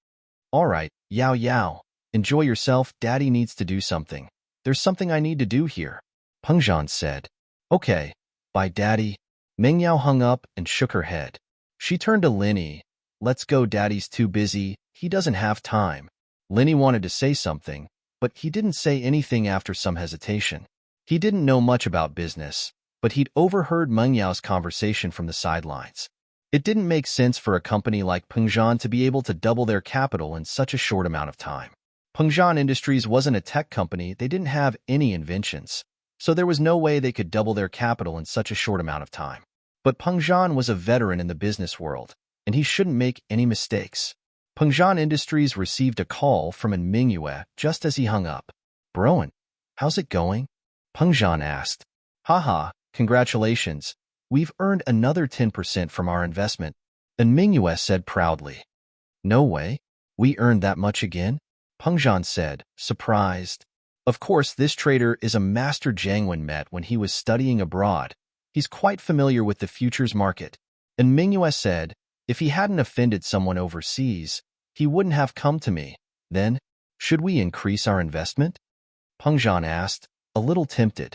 All right, Yao Yao, enjoy yourself. Daddy needs to do something. There's something I need to do here. Peng Zhan said. Okay, bye Daddy. Meng Yao hung up and shook her head. She turned to Linny. Let's go, Daddy's too busy. He doesn't have time. Linny wanted to say something, but he didn't say anything after some hesitation. He didn't know much about business, but he'd overheard Meng Yao's conversation from the sidelines. It didn't make sense for a company like Peng Zhan to be able to double their capital in such a short amount of time. Peng Zhan Industries wasn't a tech company. They didn't have any inventions, so there was no way they could double their capital in such a short amount of time. But Peng Zhan was a veteran in the business world, and he shouldn't make any mistakes. Peng Zhan Industries received a call from An Mingyue just as he hung up. Broen, how's it going? Peng Zhan asked. Haha, congratulations. We've earned another 10% from our investment, An Mingyue said proudly. No way. We earned that much again? Peng Zhan said, surprised. Of course, this trader is a master Jiang Wen met when he was studying abroad. He's quite familiar with the futures market. And Mingyue said, if he hadn't offended someone overseas, he wouldn't have come to me. Then, should we increase our investment? Peng Zhan asked, a little tempted.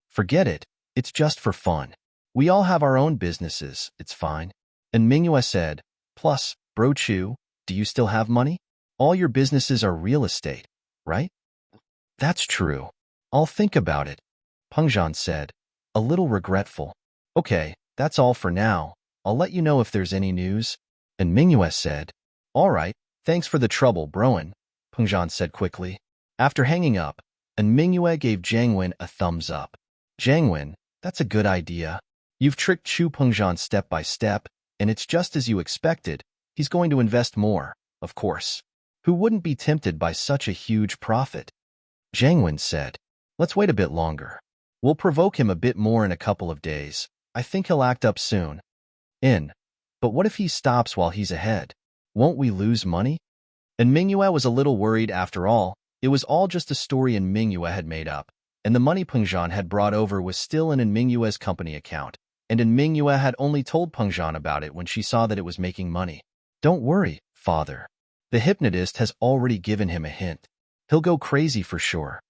Forget it. It's just for fun. We all have our own businesses. It's fine. And Mingyue said, plus, Bro Chu, do you still have money? All your businesses are real estate, right? That's true. I'll think about it. Peng Zhan said, a little regretful. Okay, that's all for now. I'll let you know if there's any news. And Mingyue said, all right, thanks for the trouble, Broen, Peng Zhan said quickly. After hanging up, and Mingyue gave Jiang Wen a thumbs up. Jiang Wen, that's a good idea. You've tricked Chu Peng Zhan step by step, and it's just as you expected. He's going to invest more, of course. Who wouldn't be tempted by such a huge profit? Jiang Wen said, let's wait a bit longer. We'll provoke him a bit more in a couple of days. I think he'll act up soon. But what if he stops while he's ahead? Won't we lose money? And Mingyue was a little worried after all. It was all just a story An Mingyue had made up, and the money Peng Zhan had brought over was still in An Mingyue's company account. and Mingyue had only told Pengzhan about it when she saw that it was making money. Don't worry, father. The hypnotist has already given him a hint. He'll go crazy for sure.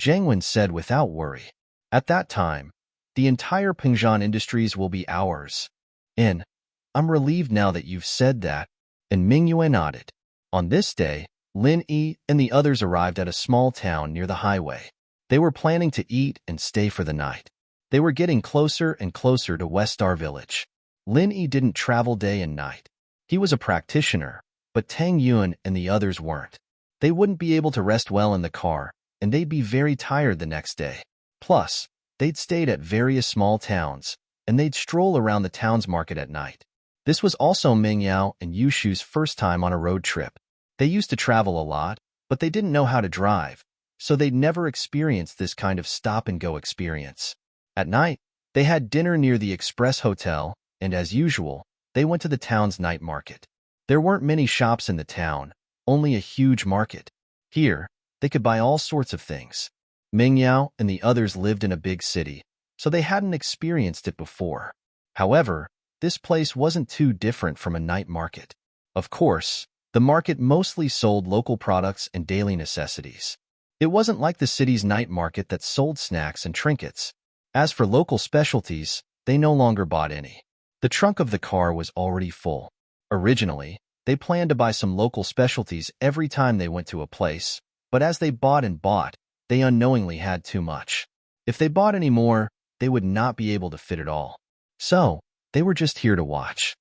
Jiang Wen said without worry. At that time, the entire Pengzhan Industries will be ours. I'm relieved now that you've said that, and Mingyue nodded. On this day, Lin Yi and the others arrived at a small town near the highway. They were planning to eat and stay for the night. They were getting closer and closer to West Star Village. Lin Yi didn't travel day and night. He was a practitioner, but Tang Yuan and the others weren't. They wouldn't be able to rest well in the car, and they'd be very tired the next day. Plus, they'd stayed at various small towns, and they'd stroll around the town's market at night. This was also Ming Yao and Yu Shu's first time on a road trip. They used to travel a lot, but they didn't know how to drive, so they'd never experienced this kind of stop-and-go experience. At night, they had dinner near the Express Hotel, and as usual, they went to the town's night market. There weren't many shops in the town, only a huge market. Here, they could buy all sorts of things. Ming Yao and the others lived in a big city, so they hadn't experienced it before. However, this place wasn't too different from a night market. Of course, the market mostly sold local products and daily necessities. It wasn't like the city's night market that sold snacks and trinkets. As for local specialties, they no longer bought any. The trunk of the car was already full. Originally, they planned to buy some local specialties every time they went to a place, but as they bought and bought, they unknowingly had too much. If they bought any more, they would not be able to fit it all. So, they were just here to watch.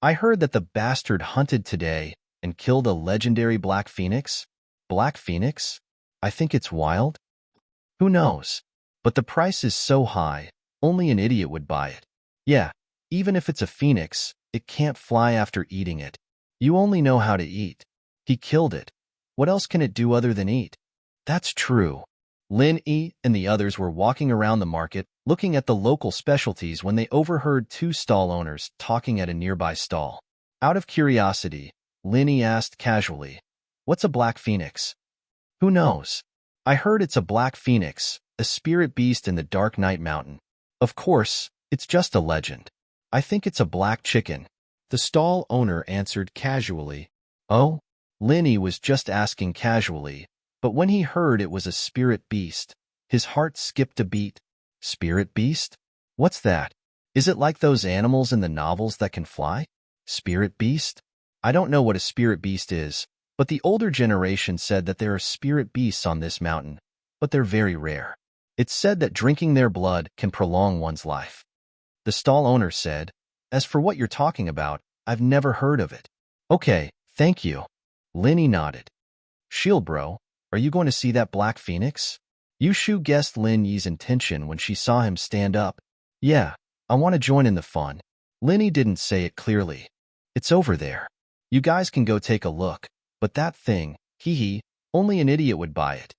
I heard that the bastard hunted today and killed a legendary black phoenix. Black phoenix? I think it's wild. Who knows? But the price is so high, only an idiot would buy it. Yeah, even if it's a phoenix, it can't fly after eating it. You only know how to eat. He killed it. What else can it do other than eat? That's true. Lin Yi and the others were walking around the market, looking at the local specialties when they overheard two stall owners talking at a nearby stall. Out of curiosity, Lin Yi asked casually, "What's a black phoenix?" "Who knows? I heard it's a black phoenix, a spirit beast in the dark night mountain. Of course, it's just a legend. I think it's a black chicken." The stall owner answered casually. Oh? Lin Yi was just asking casually, but when he heard it was a spirit beast, his heart skipped a beat. Spirit beast? What's that? Is it like those animals in the novels that can fly? Spirit beast? I don't know what a spirit beast is, but the older generation said that there are spirit beasts on this mountain, but they're very rare. It's said that drinking their blood can prolong one's life. The stall owner said, "As for what you're talking about, I've never heard of it." "Okay, thank you." Lin Yi nodded. "Shield bro, are you going to see that black phoenix?" Yu Shu guessed Lin Yi's intention when she saw him stand up. "Yeah, I want to join in the fun." Lin Yi didn't say it clearly. "It's over there. You guys can go take a look, but that thing, hee, only an idiot would buy it."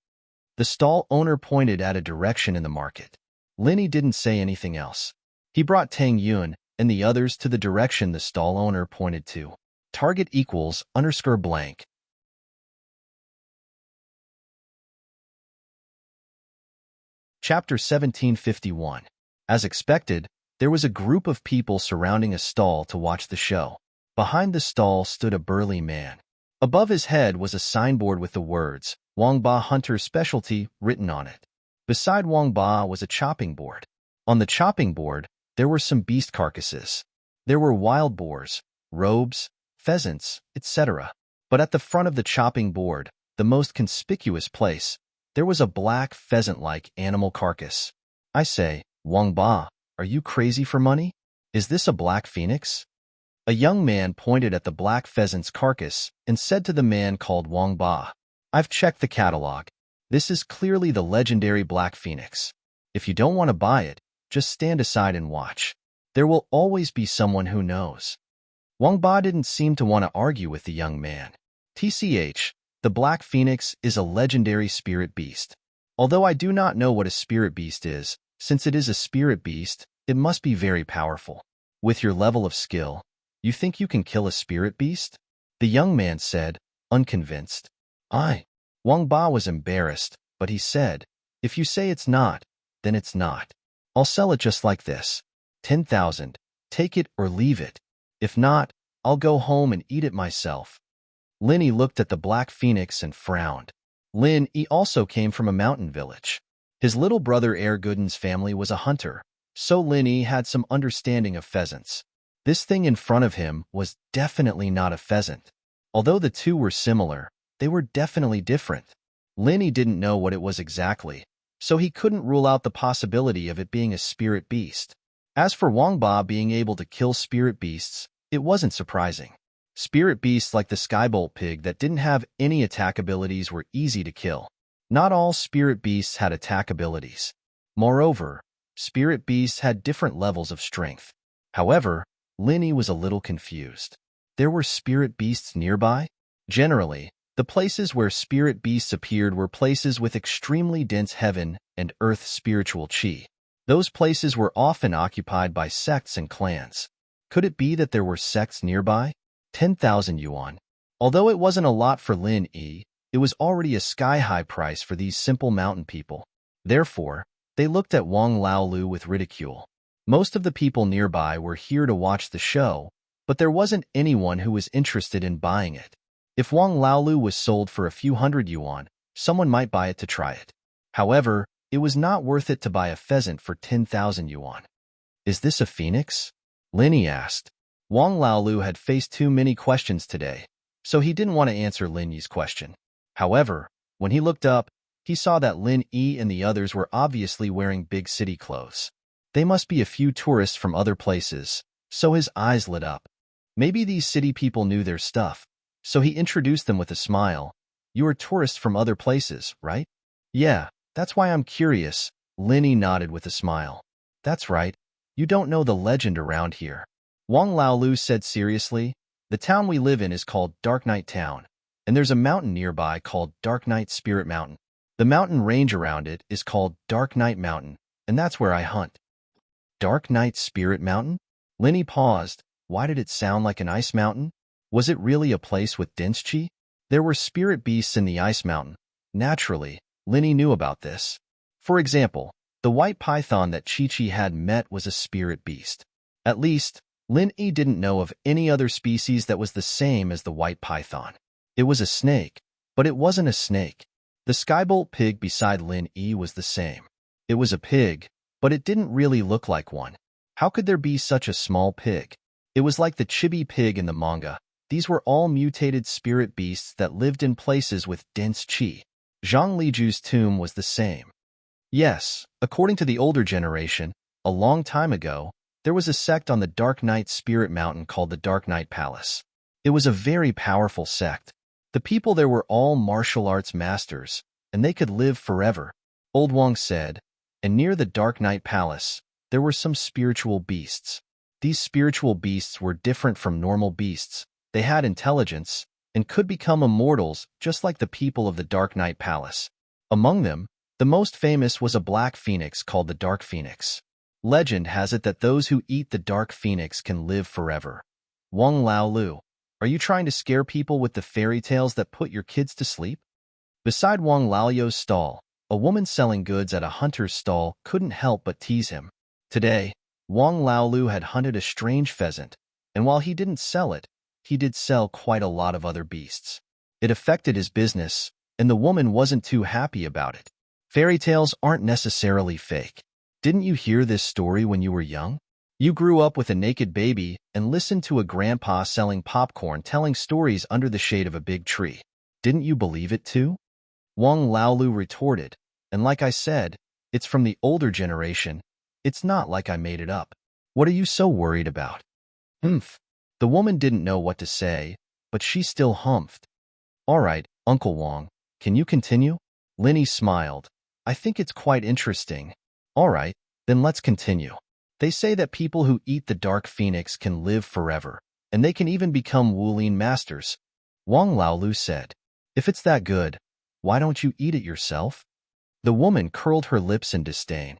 The stall owner pointed at a direction in the market. Lin Yi didn't say anything else. He brought Tang Yuan and the others to the direction the stall owner pointed to. Target equals _blank. Chapter 1751. As expected, there was a group of people surrounding a stall to watch the show. Behind the stall stood a burly man. Above his head was a signboard with the words, "Wang Ba Hunter's Specialty," written on it. Beside Wang Ba was a chopping board. On the chopping board, there were some beast carcasses. There were wild boars, robes, pheasants, etc. But at the front of the chopping board, the most conspicuous place, there was a black pheasant-like animal carcass. I say, "Wang Ba, are you crazy for money? Is this a black phoenix?" A young man pointed at the black pheasant's carcass and said to the man called Wang Ba, "I've checked the catalog. This is clearly the legendary black phoenix. If you don't want to buy it, just stand aside and watch. There will always be someone who knows." Wang Ba didn't seem to want to argue with the young man. TCH, the black phoenix is a legendary spirit beast. Although I do not know what a spirit beast is, since it is a spirit beast, it must be very powerful. With your level of skill, you think you can kill a spirit beast? The young man said, unconvinced. Wang Ba was embarrassed, but he said, "If you say it's not, then it's not. I'll sell it just like this." 10,000. Take it or leave it. If not, I'll go home and eat it myself. Linny looked at the black phoenix and frowned. Lin Yi also came from a mountain village. His little brother Ergooden's family was a hunter, so Lin Yi had some understanding of pheasants. This thing in front of him was definitely not a pheasant. Although the two were similar, they were definitely different. Lin Yi didn't know what it was exactly, so he couldn't rule out the possibility of it being a spirit beast. As for Wang Ba being able to kill spirit beasts, it wasn't surprising. Spirit beasts like the skybolt pig that didn't have any attack abilities were easy to kill. Not all spirit beasts had attack abilities. Moreover, spirit beasts had different levels of strength. However, Lin Yi was a little confused. There were spirit beasts nearby? Generally, the places where spirit beasts appeared were places with extremely dense heaven and earth spiritual qi. Those places were often occupied by sects and clans. Could it be that there were sects nearby? 10,000 yuan. Although it wasn't a lot for Lin Yi, it was already a sky-high price for these simple mountain people. Therefore, they looked at Wang Laolu with ridicule. Most of the people nearby were here to watch the show, but there wasn't anyone who was interested in buying it. If Wang Laolu was sold for a few hundred yuan, someone might buy it to try it. However, it was not worth it to buy a pheasant for 10,000 yuan. Is this a phoenix? Lin Yi asked. Wang Laolu had faced too many questions today, so he didn't want to answer Lin Yi's question. However, when he looked up, he saw that Lin Yi and the others were obviously wearing big city clothes. They must be a few tourists from other places, so his eyes lit up. Maybe these city people knew their stuff, so he introduced them with a smile. You are tourists from other places, right? Yeah, that's why I'm curious. Lin Yi nodded with a smile. That's right. You don't know the legend around here. Wang Laolu said seriously. The town we live in is called Dark Night Town, and there's a mountain nearby called Dark Night Spirit Mountain. The mountain range around it is called Dark Night Mountain, and that's where I hunt. Dark Night Spirit Mountain? Lin Yi paused. Why did it sound like an ice mountain? Was it really a place with dense qi? There were spirit beasts in the ice mountain. Naturally, Lin Yi knew about this. For example, the white python that Chi-Chi had met was a spirit beast. At least, Lin Yi didn't know of any other species that was the same as the white python. It was a snake, but it wasn't a snake. The skybolt pig beside Lin Yi was the same. It was a pig, but it didn't really look like one. How could there be such a small pig? It was like the chibi pig in the manga. These were all mutated spirit beasts that lived in places with dense qi. Zhang Liju's tomb was the same. Yes, according to the older generation, a long time ago, there was a sect on the Dark Night Spirit Mountain called the Dark Night Palace. It was a very powerful sect. The people there were all martial arts masters, and they could live forever. Old Wang said, and near the Dark Night Palace, there were some spiritual beasts. These spiritual beasts were different from normal beasts. They had intelligence and could become immortals just like the people of the Dark Night Palace. Among them, the most famous was a black phoenix called the Dark Phoenix. Legend has it that those who eat the Dark Phoenix can live forever. Wang Laolu, are you trying to scare people with the fairy tales that put your kids to sleep? Beside Wang Lao's stall, a woman selling goods at a hunter's stall couldn't help but tease him. Today, Wang Laolu had hunted a strange pheasant, and while he didn't sell it, he did sell quite a lot of other beasts. It affected his business, and the woman wasn't too happy about it. Fairy tales aren't necessarily fake. Didn't you hear this story when you were young? You grew up with a naked baby and listened to a grandpa selling popcorn telling stories under the shade of a big tree. Didn't you believe it too? Wang Laolu retorted, and like I said, it's from the older generation. It's not like I made it up. What are you so worried about? Humph. The woman didn't know what to say, but she still humphed. All right, Uncle Wang, can you continue? Lin Yi smiled. I think it's quite interesting. All right, then let's continue. They say that people who eat the Dark Phoenix can live forever, and they can even become Wulin masters. Wang Laolu said, if it's that good, why don't you eat it yourself? The woman curled her lips in disdain.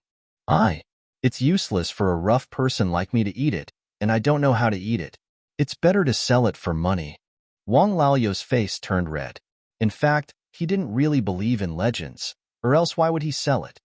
It's useless for a rough person like me to eat it, and I don't know how to eat it. It's better to sell it for money. Wang Lao's face turned red. In fact, he didn't really believe in legends, or else why would he sell it?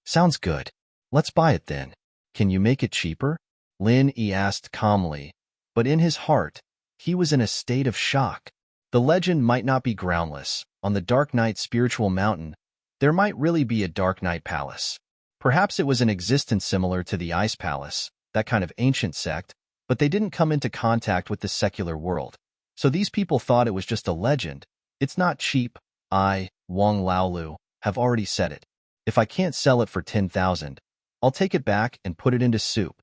Sounds good. Let's buy it then. Can you make it cheaper? Lin Yi asked calmly, but in his heart, he was in a state of shock. The legend might not be groundless. On the Dark Night spiritual mountain, there might really be a Dark Night palace. Perhaps it was an existence similar to the Ice Palace, that kind of ancient sect, but they didn't come into contact with the secular world. So these people thought it was just a legend. It's not cheap. I, Wang Laolu, have already said it. If I can't sell it for 10,000, I'll take it back and put it into soup.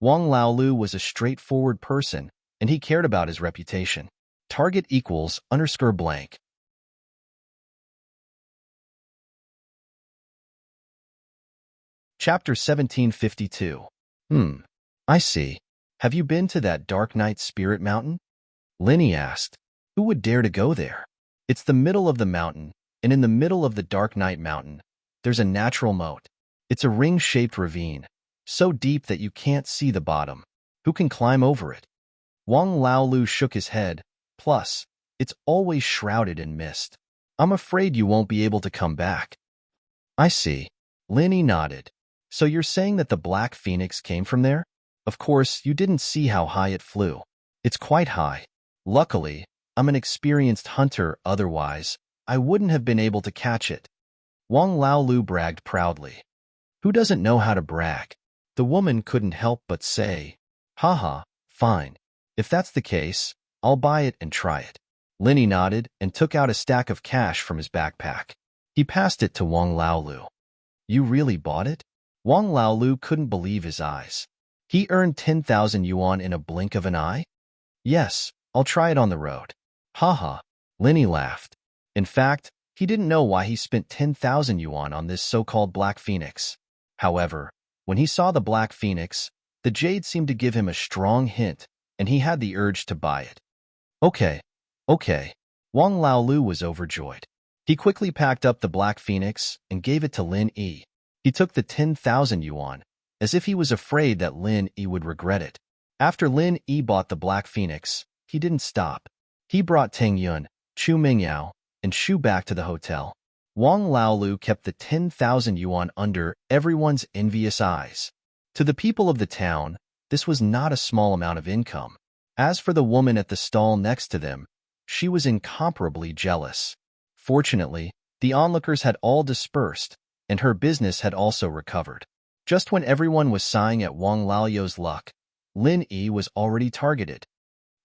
Wang Laolu was a straightforward person, and he cared about his reputation. Target equals _ blank. Chapter 1752. I see. Have you been to that Dark Night Spirit Mountain? Linny asked. Who would dare to go there? It's the middle of the mountain, and in the middle of the Dark Night Mountain, there's a natural moat. It's a ring-shaped ravine, so deep that you can't see the bottom. Who can climb over it? Wang Laolu shook his head. Plus, it's always shrouded in mist. I'm afraid you won't be able to come back. I see. Linny nodded. So you're saying that the Black Phoenix came from there? Of course, you didn't see how high it flew. It's quite high. Luckily, I'm an experienced hunter, otherwise, I wouldn't have been able to catch it. Wang Laolu bragged proudly. Who doesn't know how to brag? The woman couldn't help but say, haha, fine. If that's the case, I'll buy it and try it. Linny nodded and took out a stack of cash from his backpack. He passed it to Wang Laolu. You really bought it? Wang Laolu couldn't believe his eyes. He earned 10,000 yuan in a blink of an eye? Yes, I'll try it on the road. Haha, Linny laughed. In fact, he didn't know why he spent 10,000 yuan on this so-called Black Phoenix. However, when he saw the Black Phoenix, the jade seemed to give him a strong hint, and he had the urge to buy it. Okay. Wang Laolu was overjoyed. He quickly packed up the Black Phoenix and gave it to Lin Yi. He took the 10,000 yuan, as if he was afraid that Lin Yi would regret it. After Lin Yi bought the Black Phoenix, he didn't stop. He brought Teng Yun, Chu Mingyao, and Shu back to the hotel. Wang Laolu kept the 10,000 yuan under everyone's envious eyes. To the people of the town, this was not a small amount of income. As for the woman at the stall next to them, she was incomparably jealous. Fortunately, the onlookers had all dispersed, and her business had also recovered. Just when everyone was sighing at Wang Lao's luck, Lin Yi was already targeted.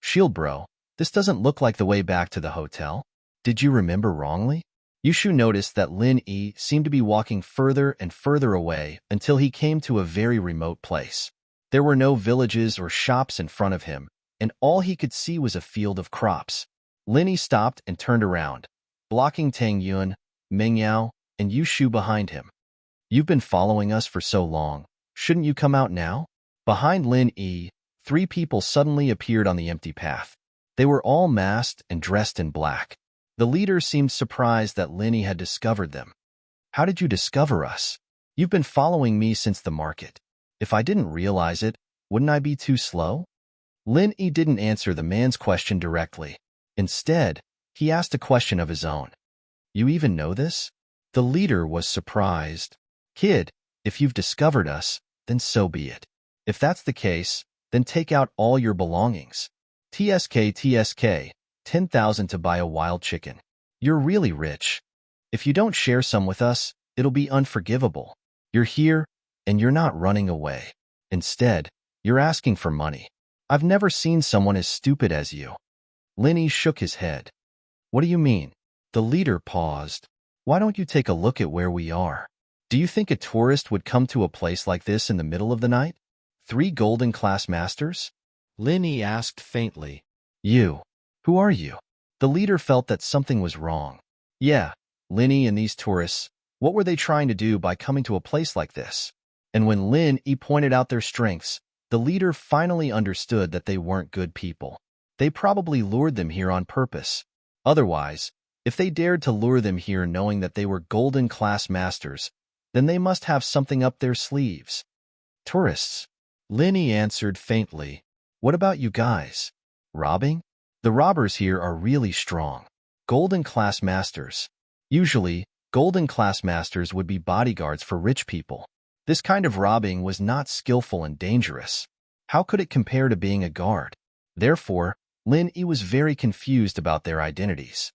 Shield bro, this doesn't look like the way back to the hotel. Did you remember wrongly? Yushu noticed that Lin Yi seemed to be walking further and further away until he came to a very remote place. There were no villages or shops in front of him, and all he could see was a field of crops. Lin Yi stopped and turned around, blocking Teng Yun, Mingyao, and Yushu behind him. You've been following us for so long. Shouldn't you come out now? Behind Lin Yi, 3 people suddenly appeared on the empty path. They were all masked and dressed in black. The leader seemed surprised that Lin Yi had discovered them. How did you discover us? You've been following me since the market. If I didn't realize it, wouldn't I be too slow? Lin Yi didn't answer the man's question directly. Instead, he asked a question of his own. You even know this? The leader was surprised. Kid, if you've discovered us, then so be it. If that's the case, then take out all your belongings. TSK, 10,000 to buy a wild chicken. You're really rich. If you don't share some with us, it'll be unforgivable. You're here, and you're not running away. Instead, you're asking for money. I've never seen someone as stupid as you. Linny shook his head. What do you mean? The leader paused. Why don't you take a look at where we are? Do you think a tourist would come to a place like this in the middle of the night? 3 golden class masters? Linny asked faintly. You. Who are you? The leader felt that something was wrong. Yeah, Linny and these tourists, what were they trying to do by coming to a place like this? And when Lin Yi pointed out their strengths, the leader finally understood that they weren't good people. They probably lured them here on purpose. Otherwise, if they dared to lure them here knowing that they were golden class masters, then they must have something up their sleeves. Tourists. Linny answered faintly. What about you guys? Robbing? The robbers here are really strong. Golden class masters. Usually, golden class masters would be bodyguards for rich people. This kind of robbing was not skillful and dangerous. How could it compare to being a guard? Therefore, Lin Yi was very confused about their identities.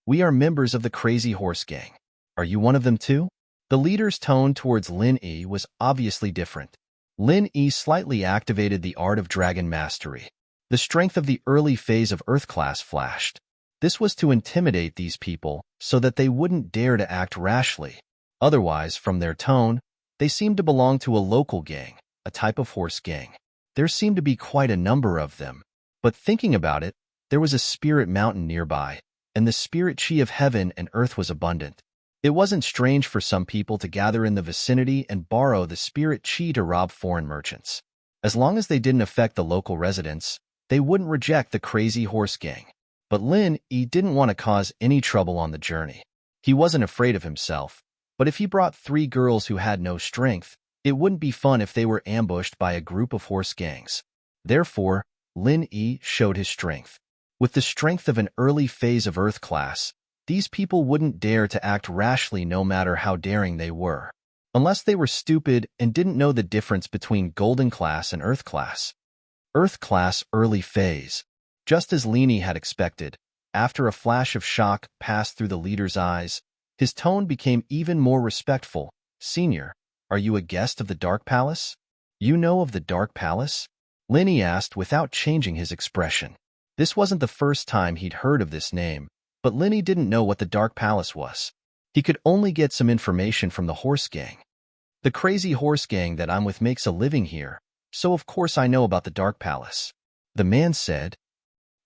We are members of the Crazy Horse Gang. Are you one of them too? The leader's tone towards Lin Yi was obviously different. Lin Yi slightly activated the art of dragon mastery. The strength of the early phase of Earth class flashed. This was to intimidate these people so that they wouldn't dare to act rashly. Otherwise, from their tone, they seemed to belong to a local gang, a type of horse gang. There seemed to be quite a number of them. But thinking about it, there was a spirit mountain nearby, and the spirit chi of heaven and earth was abundant. It wasn't strange for some people to gather in the vicinity and borrow the spirit chi to rob foreign merchants. As long as they didn't affect the local residents, they wouldn't reject the Crazy Horse Gang. But Lin Yi didn't want to cause any trouble on the journey. He wasn't afraid of himself, but if he brought 3 girls who had no strength, it wouldn't be fun if they were ambushed by a group of horse gangs. Therefore, Lin Yi showed his strength. With the strength of an early phase of Earth class, these people wouldn't dare to act rashly no matter how daring they were. Unless they were stupid and didn't know the difference between Golden class and Earth class. Earth class early phase. Just as Lin Yi had expected, after a flash of shock passed through the leader's eyes, his tone became even more respectful. Senior, are you a guest of the Dark Palace? You know of the Dark Palace? Lin Yi asked without changing his expression. This wasn't the first time he'd heard of this name, but Lin Yi didn't know what the Dark Palace was. He could only get some information from the horse gang. The Crazy Horse Gang that I'm with makes a living here, so of course I know about the Dark Palace. The man said,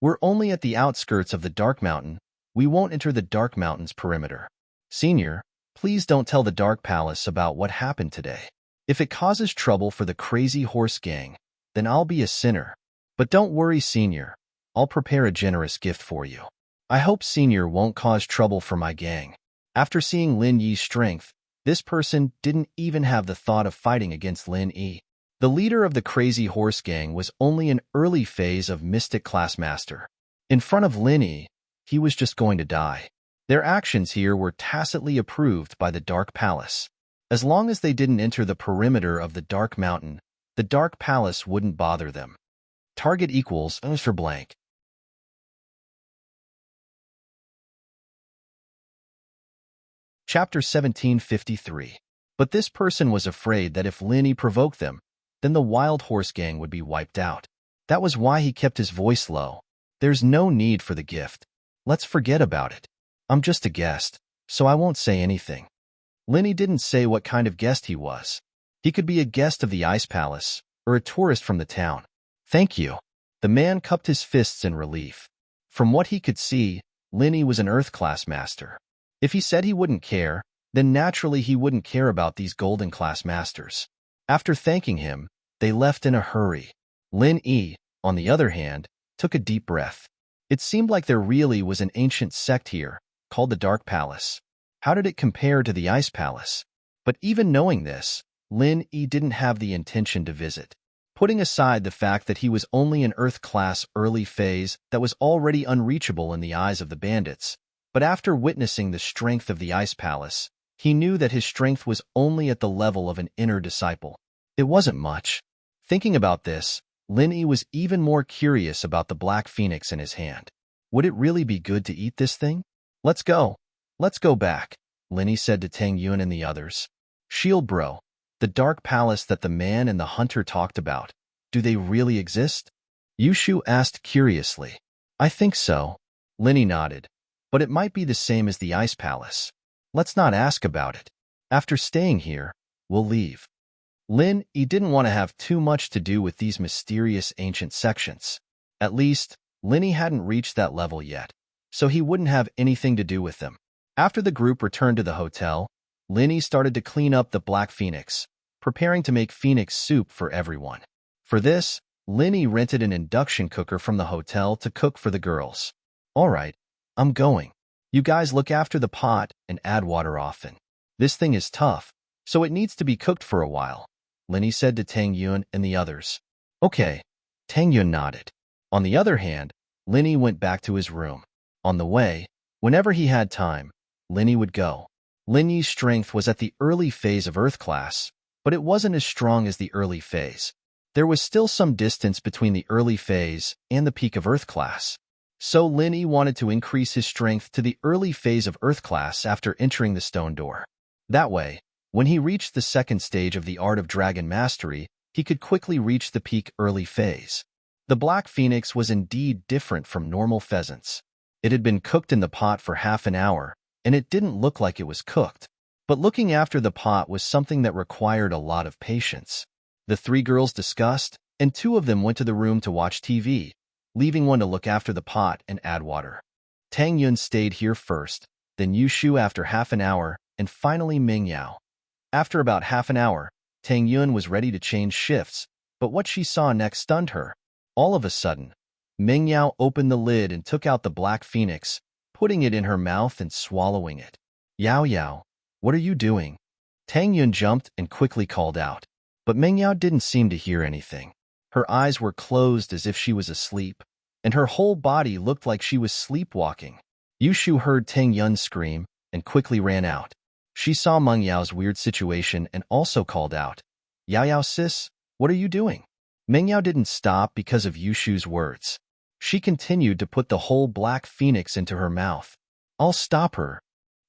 We're only at the outskirts of the Dark Mountain. We won't enter the Dark Mountain's perimeter. Senior, please don't tell the Dark Palace about what happened today. If it causes trouble for the Crazy Horse Gang, then I'll be a sinner. But don't worry, Senior. I'll prepare a generous gift for you. I hope Senior won't cause trouble for my gang. After seeing Lin Yi's strength, this person didn't even have the thought of fighting against Lin Yi. The leader of the Crazy Horse Gang was only an early phase of Mystic Class Master. In front of Lin Yi, he was just going to die. Their actions here were tacitly approved by the Dark Palace. As long as they didn't enter the perimeter of the Dark Mountain, the Dark Palace wouldn't bother them. Target equals for blank. Chapter 1753. But this person was afraid that if Lin Yi provoked them, then the Wild Horse Gang would be wiped out. That was why he kept his voice low. There's no need for the gift. Let's forget about it. I'm just a guest, so I won't say anything. Lin Yi didn't say what kind of guest he was. He could be a guest of the Ice Palace, or a tourist from the town. Thank you. The man cupped his fists in relief. From what he could see, Lin Yi was an Earth class master. If he said he wouldn't care, then naturally he wouldn't care about these Golden class masters. After thanking him, they left in a hurry. Lin Yi, on the other hand, took a deep breath. It seemed like there really was an ancient sect here, called the Dark Palace. How did it compare to the Ice Palace? But even knowing this, Lin Yi didn't have the intention to visit. Putting aside the fact that he was only an Earth class early phase that was already unreachable in the eyes of the bandits, but after witnessing the strength of the Ice Palace, he knew that his strength was only at the level of an inner disciple. It wasn't much. Thinking about this, Lin Yi was even more curious about the black phoenix in his hand. Would it really be good to eat this thing? Let's go. Let's go back, Lin Yi said to Tang Yun and the others. Shield bro, the Dark Palace that the man and the hunter talked about, do they really exist? Yushu asked curiously. I think so. Lin Yi nodded. But it might be the same as the Ice Palace. Let's not ask about it. After staying here, we'll leave. Lin Yi didn't want to have too much to do with these mysterious ancient sections. At least, Lin Yi hadn't reached that level yet, so he wouldn't have anything to do with them. After the group returned to the hotel, Lin Yi started to clean up the black phoenix, preparing to make phoenix soup for everyone. For this, Lin Yi rented an induction cooker from the hotel to cook for the girls. All right, I'm going. You guys look after the pot and add water often. This thing is tough, so it needs to be cooked for a while, Lin Yi said to Tang Yun and the others. Okay, Tang Yun nodded. On the other hand, Lin Yi went back to his room. On the way, whenever he had time, Lin Yi would go. Lin Yi's strength was at the early phase of Earth class, but it wasn't as strong as the early phase. There was still some distance between the early phase and the peak of Earth class. So Lin Yi wanted to increase his strength to the early phase of Earth class after entering the stone door. That way, when he reached the second stage of the Art of Dragon Mastery, he could quickly reach the peak early phase. The black phoenix was indeed different from normal pheasants. It had been cooked in the pot for half an hour, and it didn't look like it was cooked. But looking after the pot was something that required a lot of patience. The three girls discussed, and two of them went to the room to watch TV, leaving one to look after the pot and add water. Tang Yun stayed here first, then Yu Shu after half an hour, and finally Ming Yao. After about half an hour, Tang Yun was ready to change shifts, but what she saw next stunned her. All of a sudden, Ming Yao opened the lid and took out the black phoenix, putting it in her mouth and swallowing it. Yao Yao, what are you doing? Tang Yun jumped and quickly called out. But Ming Yao didn't seem to hear anything. Her eyes were closed as if she was asleep, and her whole body looked like she was sleepwalking. Yu Shu heard Tang Yun scream and quickly ran out. She saw Meng Yao's weird situation and also called out, Yao Yao sis, what are you doing? Meng Yao didn't stop because of Yu Shu's words. She continued to put the whole black phoenix into her mouth. I'll stop her.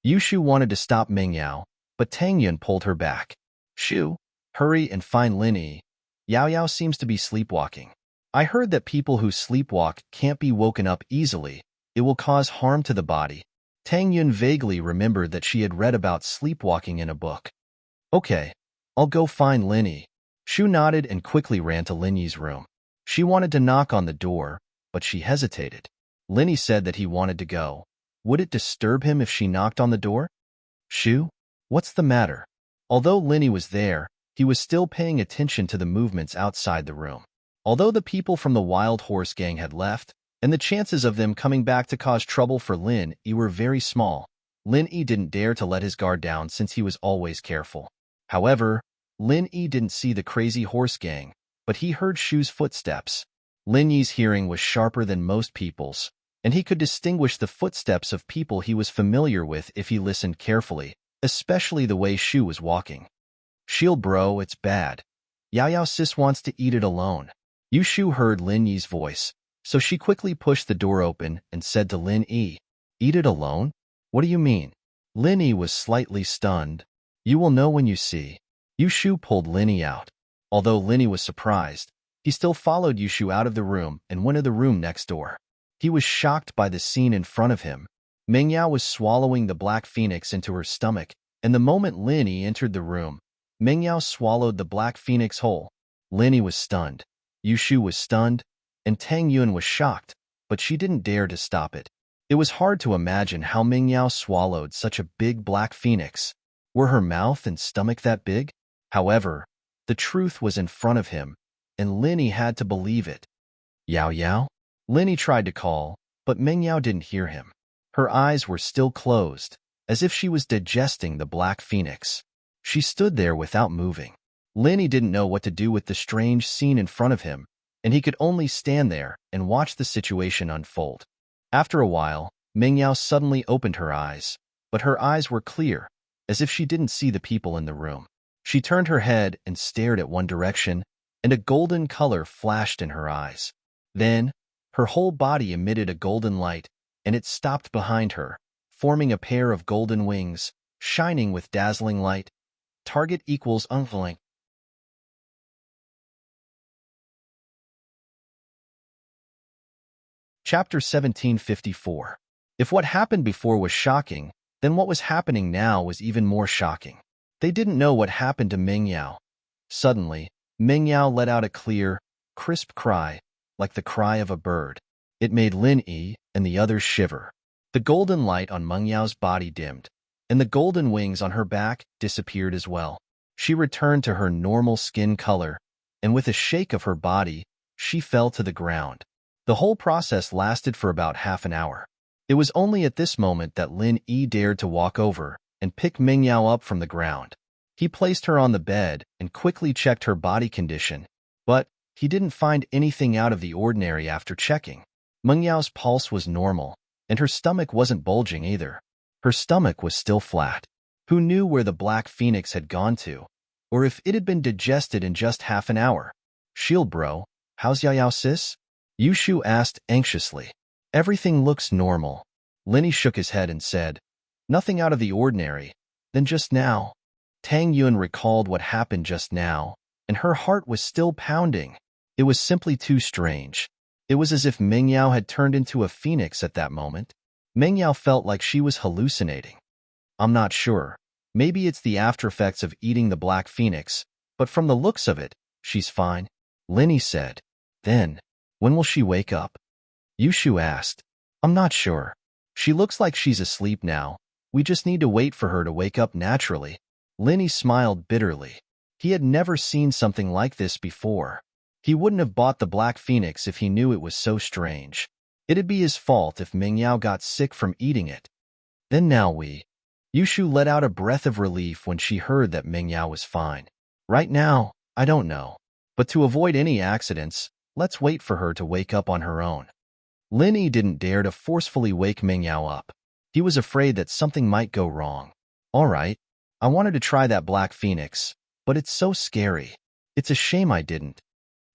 Yu Shu wanted to stop Meng Yao, but Tang Yun pulled her back. Shu, hurry and find Lin Yi. Yao Yao seems to be sleepwalking. I heard that people who sleepwalk can't be woken up easily. It will cause harm to the body. Tang Yun vaguely remembered that she had read about sleepwalking in a book. Okay, I'll go find Lin Yi. Shu nodded and quickly ran to Lin Yi's room. She wanted to knock on the door, but she hesitated. Lin Yi said that he wanted to go. Would it disturb him if she knocked on the door? Shu, what's the matter? Although Lin Yi was there, he was still paying attention to the movements outside the room. Although the people from the Wild Horse Gang had left, and the chances of them coming back to cause trouble for Lin Yi were very small, Lin Yi didn't dare to let his guard down since he was always careful. However, Lin Yi didn't see the crazy horse gang, but he heard Shu's footsteps. Lin Yi's hearing was sharper than most people's, and he could distinguish the footsteps of people he was familiar with if he listened carefully, especially the way Shu was walking. Shield bro, it's bad. Yao Yao sis wants to eat it alone. Yu Shu heard Lin Yi's voice, so she quickly pushed the door open and said to Lin Yi, Eat it alone? What do you mean? Lin Yi was slightly stunned. You will know when you see. Yu Shu pulled Lin Yi out. Although Lin Yi was surprised, he still followed Yu Shu out of the room and went to the room next door. He was shocked by the scene in front of him. Meng Yao was swallowing the black phoenix into her stomach, and the moment Lin Yi entered the room, Meng Yao swallowed the black phoenix whole. Lin Yi was stunned. Yu Shu was stunned, and Tang Yun was shocked, but she didn't dare to stop it. It was hard to imagine how Meng Yao swallowed such a big black phoenix. Were her mouth and stomach that big? However, the truth was in front of him, and Lin Yi had to believe it. Yao Yao? Lin Yi tried to call, but Meng Yao didn't hear him. Her eyes were still closed, as if she was digesting the black phoenix. She stood there without moving. Lin Yi didn't know what to do with the strange scene in front of him, and he could only stand there and watch the situation unfold. After a while, Meng Yao suddenly opened her eyes, but her eyes were clear, as if she didn't see the people in the room. She turned her head and stared at one direction, and a golden color flashed in her eyes. Then, her whole body emitted a golden light, and it stopped behind her, forming a pair of golden wings, shining with dazzling light. Target equals unraveling. Chapter 1754. If what happened before was shocking, then what was happening now was even more shocking. They didn't know what happened to Meng Yao. Suddenly, Meng Yao let out a clear, crisp cry, like the cry of a bird. It made Lin Yi and the others shiver. The golden light on Meng Yao's body dimmed, and the golden wings on her back disappeared as well. She returned to her normal skin color, and with a shake of her body, she fell to the ground. The whole process lasted for about half an hour. It was only at this moment that Lin Yi dared to walk over and pick Meng Yao up from the ground. He placed her on the bed and quickly checked her body condition, but he didn't find anything out of the ordinary after checking. Meng Yao's pulse was normal, and her stomach wasn't bulging either. Her stomach was still flat. Who knew where the black phoenix had gone to, or if it had been digested in just half an hour? Shield bro, how's Yao sis? Yushu asked anxiously. Everything looks normal. Linny shook his head and said, nothing out of the ordinary. Then just now. Tang Yun recalled what happened just now, and her heart was still pounding. It was simply too strange. It was as if Mingyao had turned into a phoenix at that moment. Mingyao felt like she was hallucinating. I'm not sure. Maybe it's the aftereffects of eating the black phoenix, but from the looks of it, she's fine. Linny said. Then, when will she wake up? Yushu asked. I'm not sure. She looks like she's asleep now. We just need to wait for her to wake up naturally. Linny smiled bitterly. He had never seen something like this before. He wouldn't have bought the black phoenix if he knew it was so strange. It'd be his fault if Mingyao got sick from eating it. Then now Yushu let out a breath of relief when she heard that Mingyao was fine. Right now, I don't know. But to avoid any accidents, let's wait for her to wake up on her own. Linny didn't dare to forcefully wake Mingyao up. He was afraid that something might go wrong. All right, I wanted to try that black phoenix, but it's so scary. It's a shame I didn't.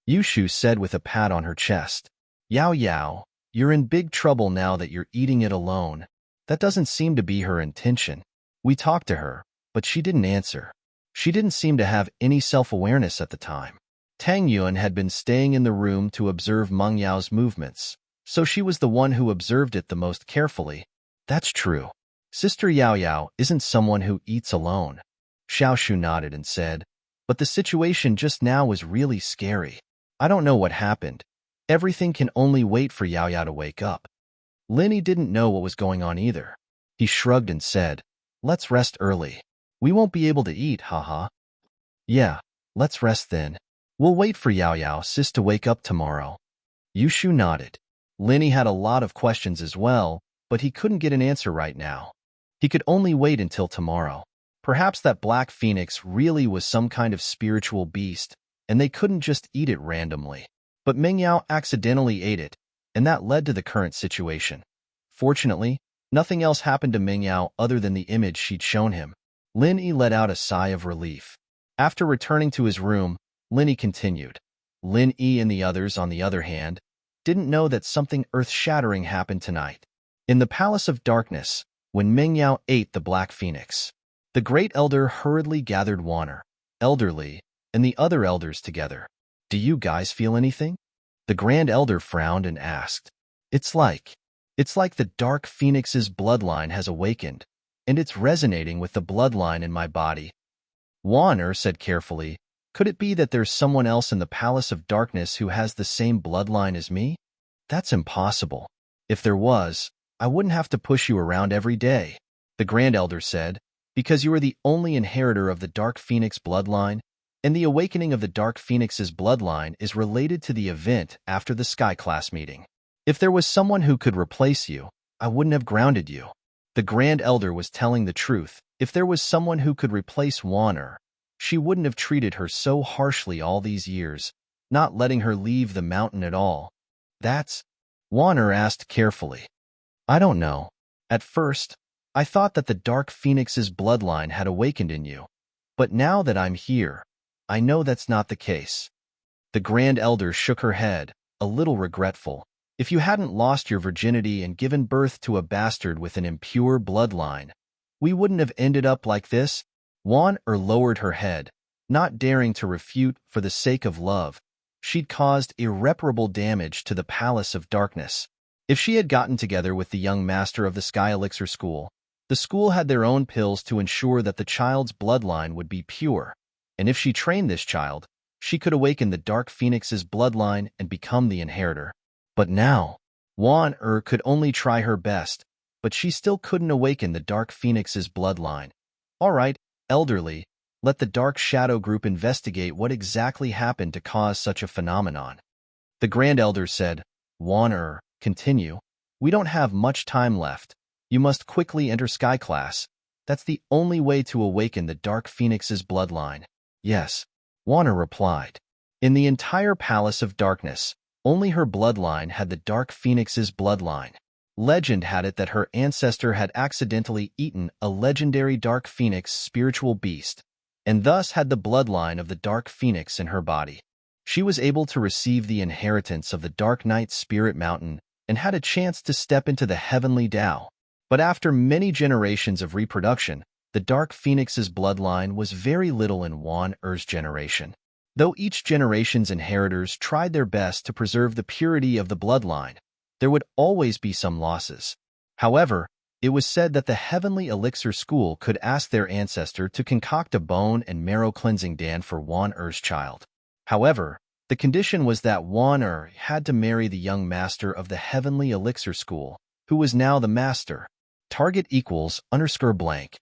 Yushu said with a pat on her chest. Yao, you're in big trouble now that you're eating it alone. That doesn't seem to be her intention. We talked to her, but she didn't answer. She didn't seem to have any self-awareness at the time. Tang Yun had been staying in the room to observe Meng Yao's movements, so she was the one who observed it the most carefully. That's true. Sister Yao isn't someone who eats alone. Xiaoshu nodded and said, but the situation just now was really scary. I don't know what happened. Everything can only wait for Yao to wake up. Linny didn't know what was going on either. He shrugged and said, let's rest early. We won't be able to eat, haha. Yeah, let's rest then. We'll wait for Yao sis to wake up tomorrow. Yushu nodded. Linny had a lot of questions as well, but he couldn't get an answer right now. He could only wait until tomorrow. Perhaps that black phoenix really was some kind of spiritual beast, and they couldn't just eat it randomly. But Mingyao accidentally ate it, and that led to the current situation. Fortunately, nothing else happened to Mingyao other than the image she'd shown him. Linny let out a sigh of relief. After returning to his room, Linny continued. Linny and the others, on the other hand, didn't know that something earth-shattering happened tonight. In the Palace of Darkness, when Mingyao ate the black phoenix, the Great Elder hurriedly gathered Wanner, Elderly, and the other elders together. Do you guys feel anything? The Grand Elder frowned and asked. It's like the Dark Phoenix's bloodline has awakened, and it's resonating with the bloodline in my body. Wanner said carefully, could it be that there's someone else in the Palace of Darkness who has the same bloodline as me? That's impossible. If there was, I wouldn't have to push you around every day, the Grand Elder said, because you are the only inheritor of the Dark Phoenix bloodline, and the awakening of the Dark Phoenix's bloodline is related to the event after the Sky Class meeting. If there was someone who could replace you, I wouldn't have grounded you. The Grand Elder was telling the truth. If there was someone who could replace Wanner, she wouldn't have treated her so harshly all these years, not letting her leave the mountain at all. That's... Wanner asked carefully. I don't know. At first, I thought that the Dark Phoenix's bloodline had awakened in you. But now that I'm here, I know that's not the case. The Grand Elder shook her head, a little regretful. If you hadn't lost your virginity and given birth to a bastard with an impure bloodline, we wouldn't have ended up like this. Wanner lowered her head, not daring to refute for the sake of love. She'd caused irreparable damage to the Palace of Darkness. If she had gotten together with the young master of the Sky Elixir School, the school had their own pills to ensure that the child's bloodline would be pure, and if she trained this child, she could awaken the Dark Phoenix's bloodline and become the inheritor. But now, Wanner could only try her best, but she still couldn't awaken the Dark Phoenix's bloodline. All right, Elderly, let the Dark Shadow Group investigate what exactly happened to cause such a phenomenon. The Grand Elder said, Wanner, continue. We don't have much time left. You must quickly enter Sky Class. That's the only way to awaken the Dark Phoenix's bloodline. Yes, Wanner replied. In the entire Palace of Darkness, only her bloodline had the Dark Phoenix's bloodline. Legend had it that her ancestor had accidentally eaten a legendary Dark Phoenix spiritual beast, and thus had the bloodline of the Dark Phoenix in her body. She was able to receive the inheritance of the Dark Knight's Spirit Mountain and had a chance to step into the heavenly Tao. But after many generations of reproduction, the Dark Phoenix's bloodline was very little in Wan Er's generation. Though each generation's inheritors tried their best to preserve the purity of the bloodline, there would always be some losses. However, it was said that the Heavenly Elixir School could ask their ancestor to concoct a bone and marrow cleansing dam for Wan Er's child. However, the condition was that Wan Er had to marry the young master of the Heavenly Elixir School, who was now the master. Target equals _blank.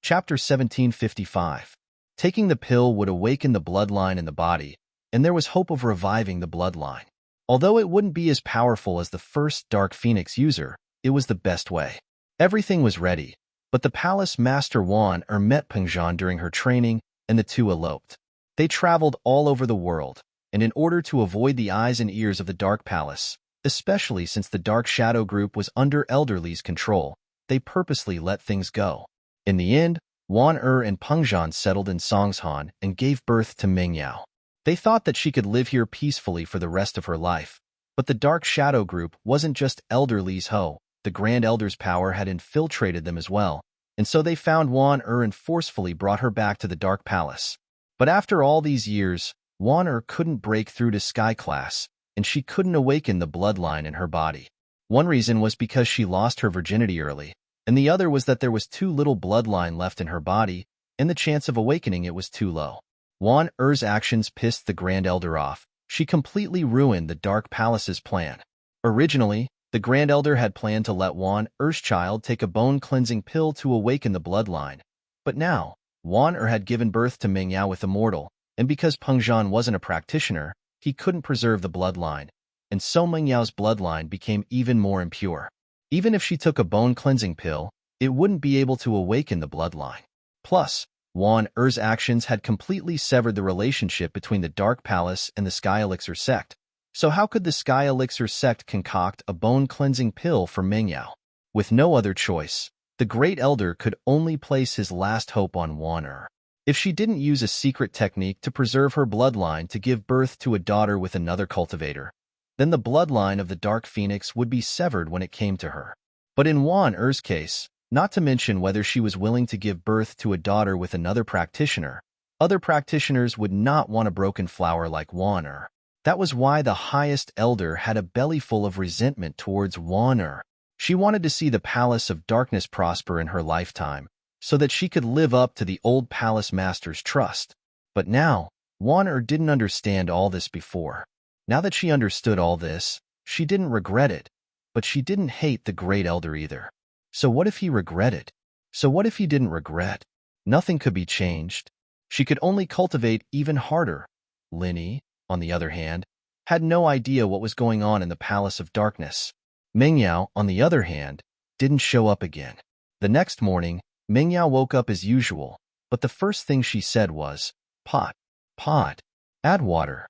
Chapter 1755. Taking the pill would awaken the bloodline in the body, and there was hope of reviving the bloodline. Although it wouldn't be as powerful as the first Dark Phoenix user, it was the best way. Everything was ready, but the palace master Wan Er met Pengzhan during her training, and the two eloped. They traveled all over the world, and in order to avoid the eyes and ears of the Dark Palace, especially since the Dark Shadow Group was under Elderly's control, they purposely let things go. In the end, Wan Er and Pengzhan settled in Songshan and gave birth to Mingyao. They thought that she could live here peacefully for the rest of her life, but the Dark Shadow Group wasn't just Elderly's hoe. The Grand Elder's power had infiltrated them as well, and so they found Wan Er and forcefully brought her back to the Dark Palace. But after all these years, Wan Er couldn't break through to Sky Class, and she couldn't awaken the bloodline in her body. One reason was because she lost her virginity early, and the other was that there was too little bloodline left in her body, and the chance of awakening it was too low. Wan Er's actions pissed the Grand Elder off. She completely ruined the Dark Palace's plan. Originally, the Grand Elder had planned to let Wan Er's child take a bone-cleansing pill to awaken the bloodline. But now, Wan Er had given birth to Mingyao with Immortal, and because Pengzhan wasn't a practitioner, he couldn't preserve the bloodline, and so Mengyao's bloodline became even more impure. Even if she took a bone-cleansing pill, it wouldn't be able to awaken the bloodline. Plus, Wan Er's actions had completely severed the relationship between the Dark Palace and the Sky Elixir sect. So how could the Sky Elixir sect concoct a bone-cleansing pill for Mingyao? With no other choice, the Great Elder could only place his last hope on Wan Er. If she didn't use a secret technique to preserve her bloodline to give birth to a daughter with another cultivator, then the bloodline of the Dark Phoenix would be severed when it came to her. But in Wan Er's case, not to mention whether she was willing to give birth to a daughter with another practitioner, other practitioners would not want a broken flower like Wan Er. That was why the highest elder had a belly full of resentment towards Wan Er. She wanted to see the Palace of Darkness prosper in her lifetime, so that she could live up to the old palace master's trust. But now, Wan Er didn't understand all this before. Now that she understood all this, she didn't regret it, but she didn't hate the Great Elder either. So what if he regretted? So what if he didn't regret? Nothing could be changed. She could only cultivate even harder. Linny, on the other hand, had no idea what was going on in the Palace of Darkness. Mingyao, on the other hand, didn't show up again. The next morning, Mingyao woke up as usual, but the first thing she said was, "Pot, pot, add water."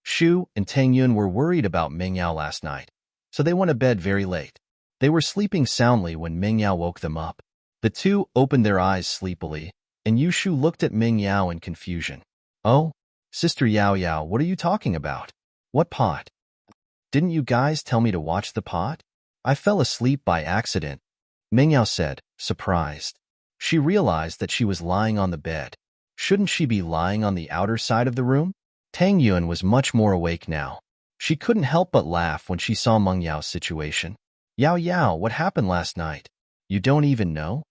Shu and Tang Yun were worried about Mingyao last night, so they went to bed very late. They were sleeping soundly when Mingyao woke them up. The two opened their eyes sleepily, and Yushu looked at Mingyao in confusion. "Oh, Sister Yao Yao, what are you talking about? What pot? Didn't you guys tell me to watch the pot? I fell asleep by accident," Mingyao said, surprised. She realized that she was lying on the bed. Shouldn't she be lying on the outer side of the room? Tang Yun was much more awake now. She couldn't help but laugh when she saw Meng Yao's situation. "Yao Yao, what happened last night? You don't even know?"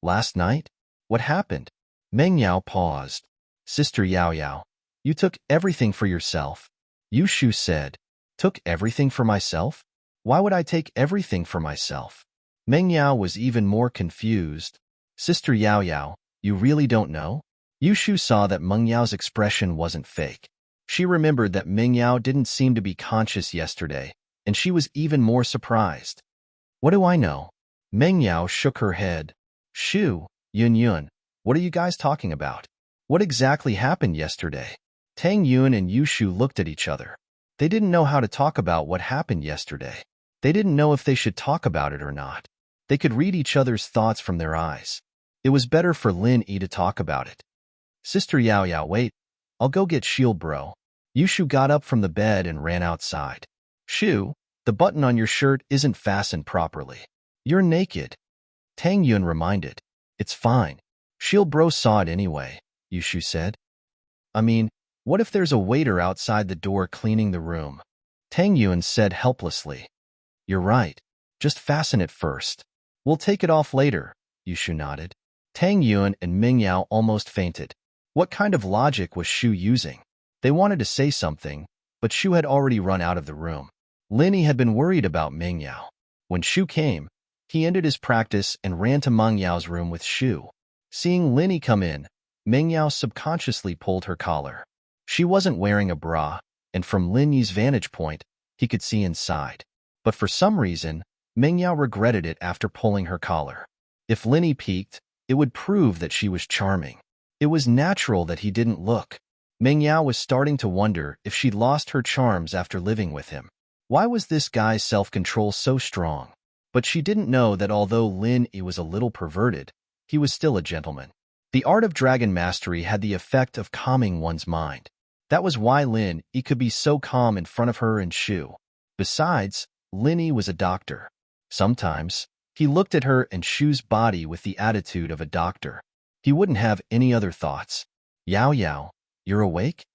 "Last night? What happened?" Meng Yao paused. "Sister Yao Yao, you took everything for yourself." Yushu said, "Took everything for myself? Why would I take everything for myself?" Meng Yao was even more confused. "Sister Yao Yao, you really don't know?" Yushu saw that Meng Yao's expression wasn't fake. She remembered that Meng Yao didn't seem to be conscious yesterday, and she was even more surprised. "What do I know?" Meng Yao shook her head. "Shu, Yun, what are you guys talking about? What exactly happened yesterday?" Tang Yun and Yushu looked at each other. They didn't know how to talk about what happened yesterday. They didn't know if they should talk about it or not. They could read each other's thoughts from their eyes. It was better for Lin Yi to talk about it. Sister Yao Yao, wait. I'll go get shield, bro. Yushu got up from the bed and ran outside. Shu, the button on your shirt isn't fastened properly. You're naked. Tang Yun reminded. It's fine. Shield bro saw it anyway, Yushu said. I mean, what if there's a waiter outside the door cleaning the room? Tang Yun said helplessly. You're right. Just fasten it first. We'll take it off later, Yushu nodded. Tang Yun and Ming Yao almost fainted. What kind of logic was Shu using? They wanted to say something, but Shu had already run out of the room. Lin Yi had been worried about Ming Yao. When Shu came, he ended his practice and ran to Meng Yao's room with Shu. Seeing Lin Yi come in, Ming Yao subconsciously pulled her collar. She wasn't wearing a bra, and from Lin Yi's vantage point, he could see inside. But for some reason, Ming Yao regretted it after pulling her collar. If Lin Yi peeked, it would prove that she was charming. It was natural that he didn't look. Ming Yao was starting to wonder if she'd lost her charms after living with him. Why was this guy's self-control so strong? But she didn't know that although Lin Yi was a little perverted, he was still a gentleman. The art of dragon mastery had the effect of calming one's mind. That was why Lin Yi could be so calm in front of her and Shu. Besides, Lin Yi was a doctor. Sometimes, he looked at her and Shu's body with the attitude of a doctor. He wouldn't have any other thoughts. Yao Yao, you're awake?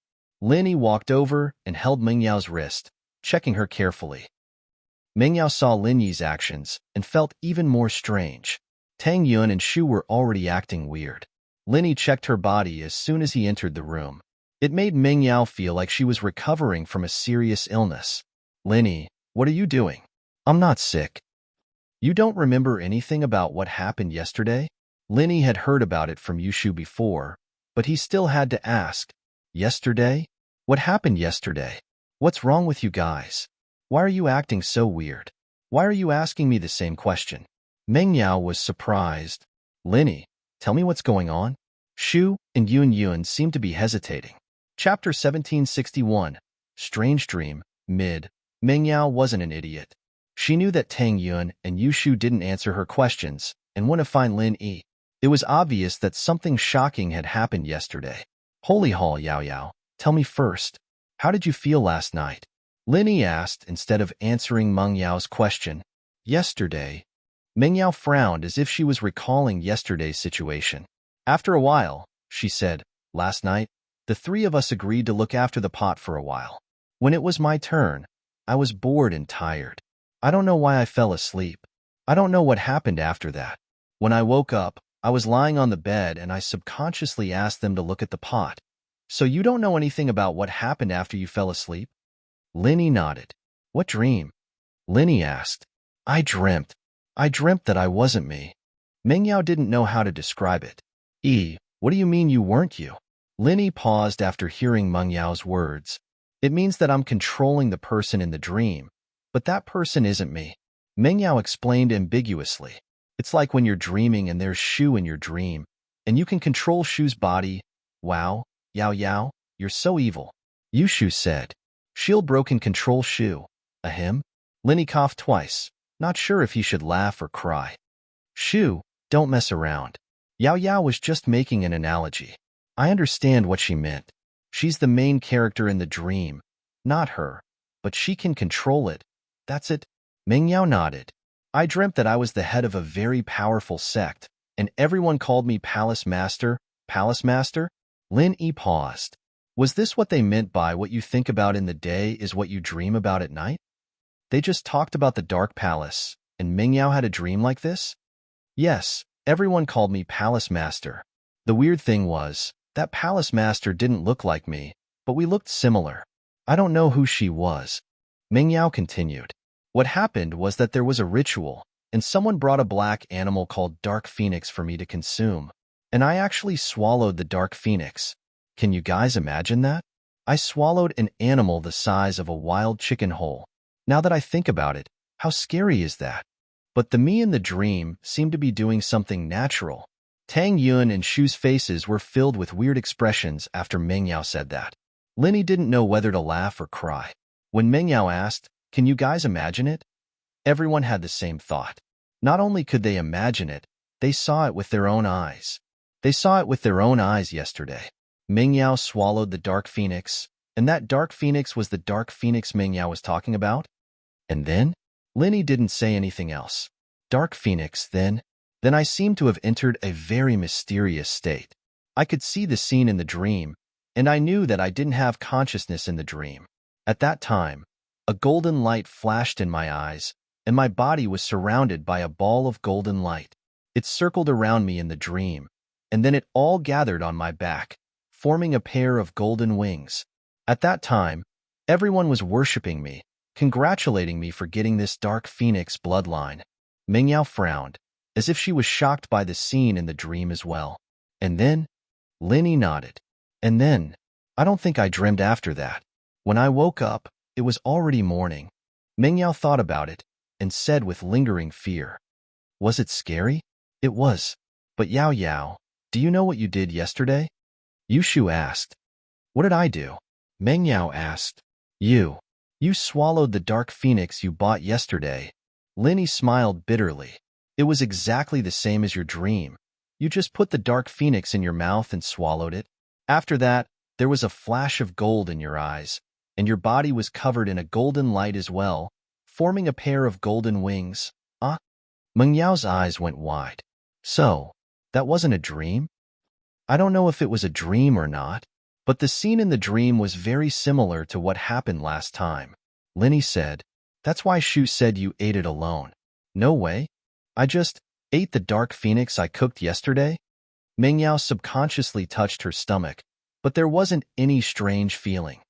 Lin Yi walked over and held Ming Yao's wrist, checking her carefully. Ming Yao saw Lin Yi's actions and felt even more strange. Tang Yun and Shu were already acting weird. Lin Yi checked her body as soon as he entered the room. It made Ming Yao feel like she was recovering from a serious illness. Lin Yi, what are you doing? I'm not sick. You don't remember anything about what happened yesterday? Lin Yi had heard about it from Yushu before, but he still had to ask. Yesterday? What happened yesterday? What's wrong with you guys? Why are you acting so weird? Why are you asking me the same question? Ming Yao was surprised. Lin Yi, tell me what's going on? Shu and Yun seemed to be hesitating. Chapter 1761, Strange Dream, Mid. Ming Yao wasn't an idiot. She knew that Tang Yun and Yushu didn't answer her questions and went to find Lin Yi. It was obvious that something shocking had happened yesterday. Holy Hall Yao Yao, tell me first. How did you feel last night? Lin Yi asked instead of answering Meng Yao's question. Yesterday. Ming Yao frowned as if she was recalling yesterday's situation. After a while, she said, last night, the three of us agreed to look after the pot for a while. When it was my turn, I was bored and tired. I don't know why I fell asleep. I don't know what happened after that. When I woke up, I was lying on the bed and I subconsciously asked them to look at the pot. So you don't know anything about what happened after you fell asleep? Lin Yi nodded. What dream? Lin Yi asked. I dreamt that I wasn't me. Ming Yao didn't know how to describe it. What do you mean you weren't you? Lin Yi paused after hearing Meng Yao's words. It means that I'm controlling the person in the dream, but that person isn't me. Ming Yao explained ambiguously. It's like when you're dreaming and there's Shu in your dream, and you can control Shu's body. Wow, Yao Yao, you're so evil. Yushu said. Shield Bro can control Shu. Ahem? Lin Yi coughed twice, not sure if he should laugh or cry. Shu, don't mess around. Yao Yao was just making an analogy. I understand what she meant. She's the main character in the dream, not her, but she can control it. That's it. Ming Yao nodded. I dreamt that I was the head of a very powerful sect, and everyone called me Palace Master. Palace Master? Lin Yi paused. Was this what they meant by what you think about in the day is what you dream about at night? They just talked about the Dark Palace, and Ming Yao had a dream like this? Yes, everyone called me Palace Master. The weird thing was, that Palace Master didn't look like me, but we looked similar. I don't know who she was. Ming Yao continued. What happened was that there was a ritual, and someone brought a black animal called Dark Phoenix for me to consume, and I actually swallowed the Dark Phoenix. Can you guys imagine that? I swallowed an animal the size of a wild chicken whole. Now that I think about it, how scary is that? But the me in the dream seemed to be doing something natural. Tang Yun and Shu's faces were filled with weird expressions after Ming Yao said that. Lin Yi didn't know whether to laugh or cry. When Ming Yao asked, can you guys imagine it? Everyone had the same thought. Not only could they imagine it, They saw it with their own eyes. They saw it with their own eyes yesterday. Ming Yao swallowed the dark phoenix, and that dark phoenix was the dark phoenix Ming Yao was talking about? And then? Linny didn't say anything else. Dark phoenix, then? Then I seemed to have entered a very mysterious state. I could see the scene in the dream, and I knew that I didn't have consciousness in the dream. At that time, a golden light flashed in my eyes, and my body was surrounded by a ball of golden light. It circled around me in the dream, and then it all gathered on my back, forming a pair of golden wings. At that time, everyone was worshipping me, congratulating me for getting this dark phoenix bloodline. Ming Yao frowned, as if she was shocked by the scene in the dream as well. And then? Linny nodded. And then? I don't think I dreamed after that. When I woke up, it was already morning. Ming Yao thought about it and said with lingering fear, "Was it scary?" "It was. But Yao Yao, do you know what you did yesterday?" Yushu asked. "What did I do?" Ming Yao asked. You swallowed the dark phoenix you bought yesterday." Linny smiled bitterly. "It was exactly the same as your dream. You just put the dark phoenix in your mouth and swallowed it. After that, there was a flash of gold in your eyes, and your body was covered in a golden light as well, forming a pair of golden wings." Ah? Meng Yao's eyes went wide. "So, that wasn't a dream?" "I don't know if it was a dream or not, but the scene in the dream was very similar to what happened last time." Linny said, "That's why Shu said you ate it alone." "No way. I just ate the dark phoenix I cooked yesterday." Meng Yao subconsciously touched her stomach, but there wasn't any strange feeling.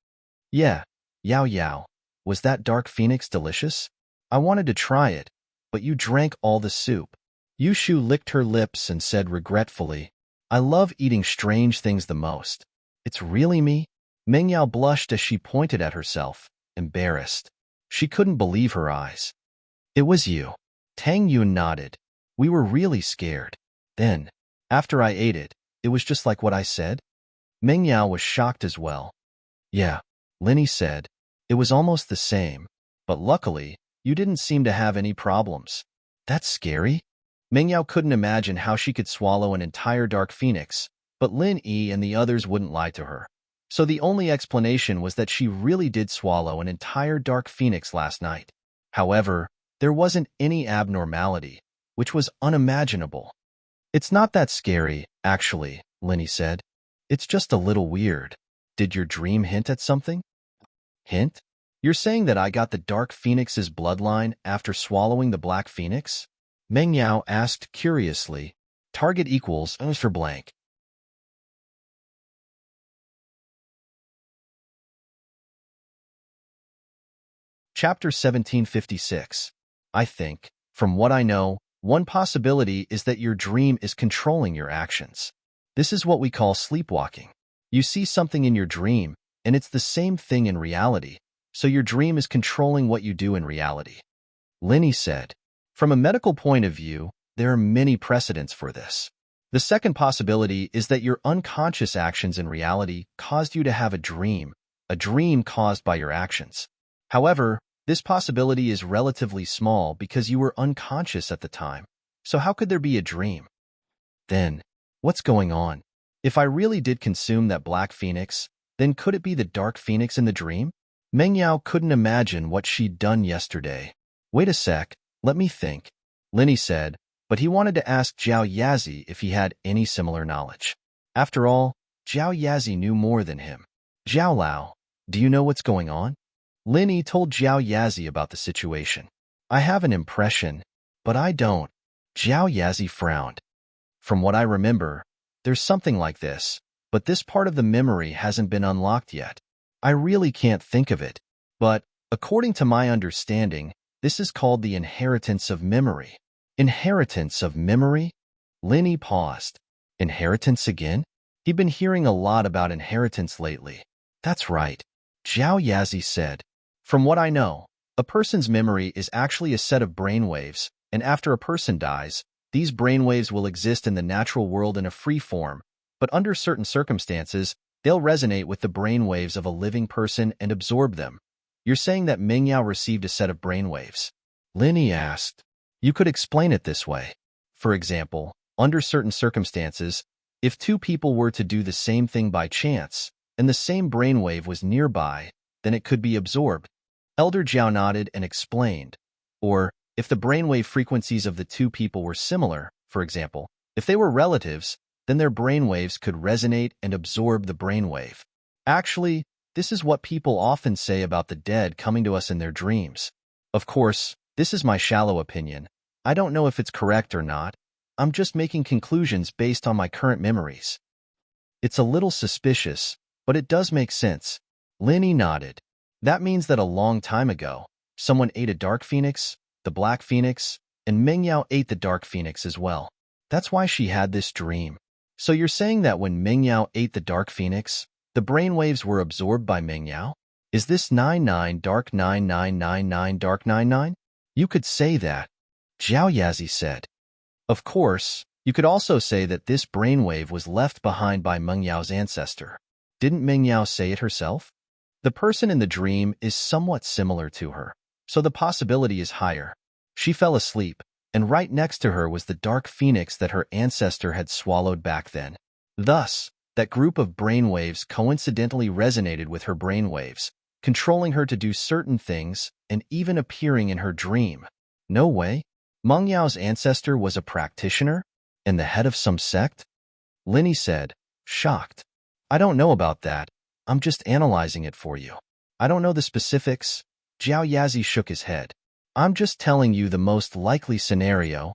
"Yeah, Yao Yao, was that dark phoenix delicious? I wanted to try it, but you drank all the soup." Yushu licked her lips and said regretfully, "I love eating strange things the most." "It's really me?" Meng Yao blushed as she pointed at herself, embarrassed. She couldn't believe her eyes. "It was you." Tang Yun nodded. "We were really scared. Then, after I ate it, it was just like what I said?" Meng Yao was shocked as well. "Yeah," Linny said. "It was almost the same, but luckily, you didn't seem to have any problems." "That's scary." Meng Yao couldn't imagine how she could swallow an entire dark phoenix, but Lin Yi and the others wouldn't lie to her. So the only explanation was that she really did swallow an entire dark phoenix last night. However, there wasn't any abnormality, which was unimaginable. "It's not that scary, actually," Linny said. "It's just a little weird. Did your dream hint at something?" "Hint? You're saying that I got the dark phoenix's bloodline after swallowing the black phoenix?" Meng Yao asked curiously. Target equals for blank. Chapter 1756. I think, from what I know, one possibility is that your dream is controlling your actions. This is what we call sleepwalking. You see something in your dream, and it's the same thing in reality, so your dream is controlling what you do in reality. Linny said, "From a medical point of view, there are many precedents for this. The second possibility is that your unconscious actions in reality caused you to have a dream caused by your actions. However, this possibility is relatively small because you were unconscious at the time. So how could there be a dream? Then, what's going on? If I really did consume that black phoenix, then could it be the dark phoenix in the dream?" Meng Yao couldn't imagine what she'd done yesterday. "Wait a sec, let me think," Linny said, but he wanted to ask Zhao Yazi if he had any similar knowledge. After all, Zhao Yazi knew more than him. "Zhao Lao, do you know what's going on?" Linny told Zhao Yazi about the situation. "I have an impression, but I don't." Zhao Yazi frowned. "From what I remember, there's something like this, but this part of the memory hasn't been unlocked yet. I really can't think of it, but, according to my understanding, this is called the inheritance of memory." "Inheritance of memory?" Linny paused. "Inheritance again?" He'd been hearing a lot about inheritance lately. "That's right," Zhao Yazi said. "From what I know, a person's memory is actually a set of brainwaves, and after a person dies, these brainwaves will exist in the natural world in a free form, but under certain circumstances, they'll resonate with the brainwaves of a living person and absorb them. You're saying that Ming Yao received a set of brainwaves?" Linny asked. "You could explain it this way. For example, Under certain circumstances, if two people were to do the same thing by chance, and the same brainwave was nearby, then it could be absorbed. Elder Zhao nodded and explained. Or, if the brainwave frequencies of the two people were similar, for example, if they were relatives, then their brainwaves could resonate and absorb the brainwave. Actually, this is what people often say about the dead coming to us in their dreams. Of course, this is my shallow opinion. I don't know if it's correct or not. I'm just making conclusions based on my current memories. It's a little suspicious, but it does make sense. Linny nodded. That means that a long time ago, someone ate a dark phoenix, the black phoenix, and Mengyao ate the dark phoenix as well. That's why she had this dream. So you're saying that when Mengyao ate the dark phoenix, the brainwaves were absorbed by Mengyao? Is this 99 dark 9999 dark 99? You could say that, Zhao Yazi said. Of course, you could also say that this brainwave was left behind by Mengyao's ancestor. Didn't Mengyao say it herself? The person in the dream is somewhat similar to her, so the possibility is higher. She fell asleep, and right next to her was the dark phoenix that her ancestor had swallowed back then. Thus, that group of brainwaves coincidentally resonated with her brainwaves, controlling her to do certain things and even appearing in her dream. No way. Meng Yao's ancestor was a practitioner and the head of some sect? Linny said, shocked. I don't know about that. I'm just analyzing it for you. I don't know the specifics. Zhao Yazi shook his head. I'm just telling you the most likely scenario.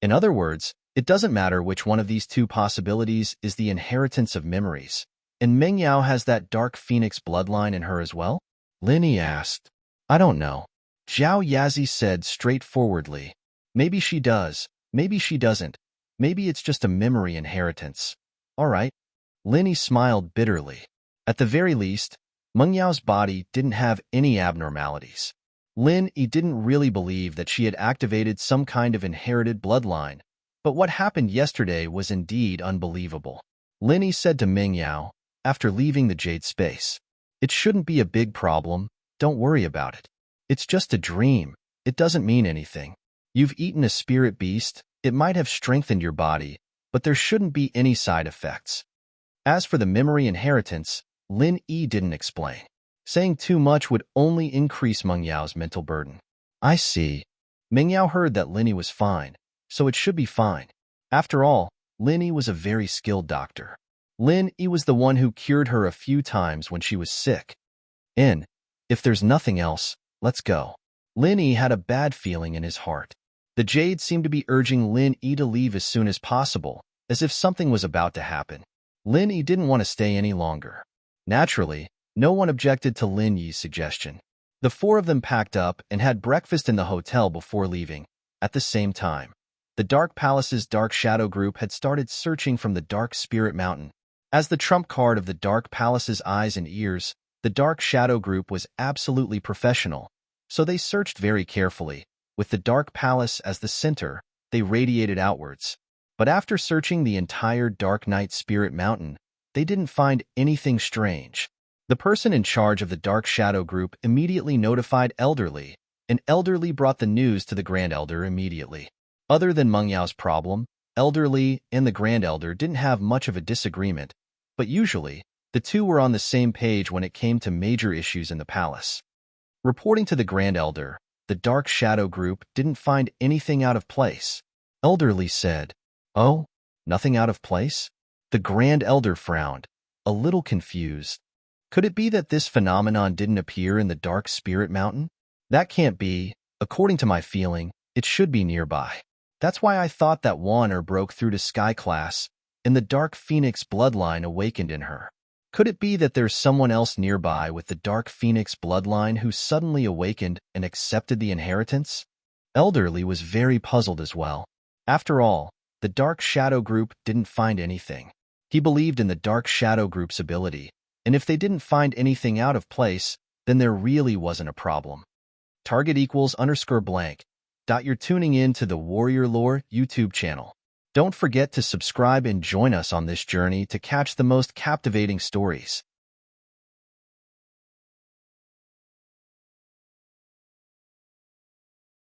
In other words, it doesn't matter which one of these two possibilities is the inheritance of memories. And Meng Yao has that dark phoenix bloodline in her as well? Linny asked. I don't know. Zhao Yazi said straightforwardly. Maybe she does, maybe she doesn't. Maybe it's just a memory inheritance. All right. Linny smiled bitterly. At the very least, Meng Yao's body didn't have any abnormalities. Lin Yi didn't really believe that she had activated some kind of inherited bloodline, but what happened yesterday was indeed unbelievable. Lin Yi said to Meng Yao, after leaving the jade space, it shouldn't be a big problem, don't worry about it. It's just a dream, it doesn't mean anything. You've eaten a spirit beast, it might have strengthened your body, but there shouldn't be any side effects. As for the memory inheritance, Lin Yi didn't explain. Saying too much would only increase Meng Yao's mental burden. I see. Meng Yao heard that Lin Yi was fine, so it should be fine. After all, Lin Yi was a very skilled doctor. Lin Yi was the one who cured her a few times when she was sick. If there's nothing else, let's go. Lin Yi had a bad feeling in his heart. The jade seemed to be urging Lin Yi to leave as soon as possible, as if something was about to happen. Lin Yi didn't want to stay any longer. Naturally, no one objected to Lin Yi's suggestion. The four of them packed up and had breakfast in the hotel before leaving. At the same time, the Dark Palace's Dark Shadow Group had started searching from the Dark Spirit Mountain. As the trump card of the Dark Palace's eyes and ears, the Dark Shadow Group was absolutely professional, so they searched very carefully. With the Dark Palace as the center, they radiated outwards. But after searching the entire Dark Night Spirit Mountain, they didn't find anything strange. The person in charge of the Dark Shadow Group immediately notified Elderly, and Elderly brought the news to the Grand Elder immediately. Other than Meng Yao's problem, Elderly and the Grand Elder didn't have much of a disagreement, but usually, the two were on the same page when it came to major issues in the palace. Reporting to the Grand Elder, the Dark Shadow Group didn't find anything out of place. Elderly said, "Oh, nothing out of place?" The Grand Elder frowned, a little confused. Could it be that this phenomenon didn't appear in the Dark Spirit Mountain? That can't be. According to my feeling, it should be nearby. That's why I thought that Wanner broke through to Sky Class, and the Dark Phoenix bloodline awakened in her. Could it be that there's someone else nearby with the Dark Phoenix bloodline who suddenly awakened and accepted the inheritance? Elderly was very puzzled as well. After all, the Dark Shadow Group didn't find anything. He believed in the Dark Shadow Group's ability, and if they didn't find anything out of place, then there really wasn't a problem. Target equals _blank. You're tuning in to the Warrior Lore YouTube channel. Don't forget to subscribe and join us on this journey to catch the most captivating stories.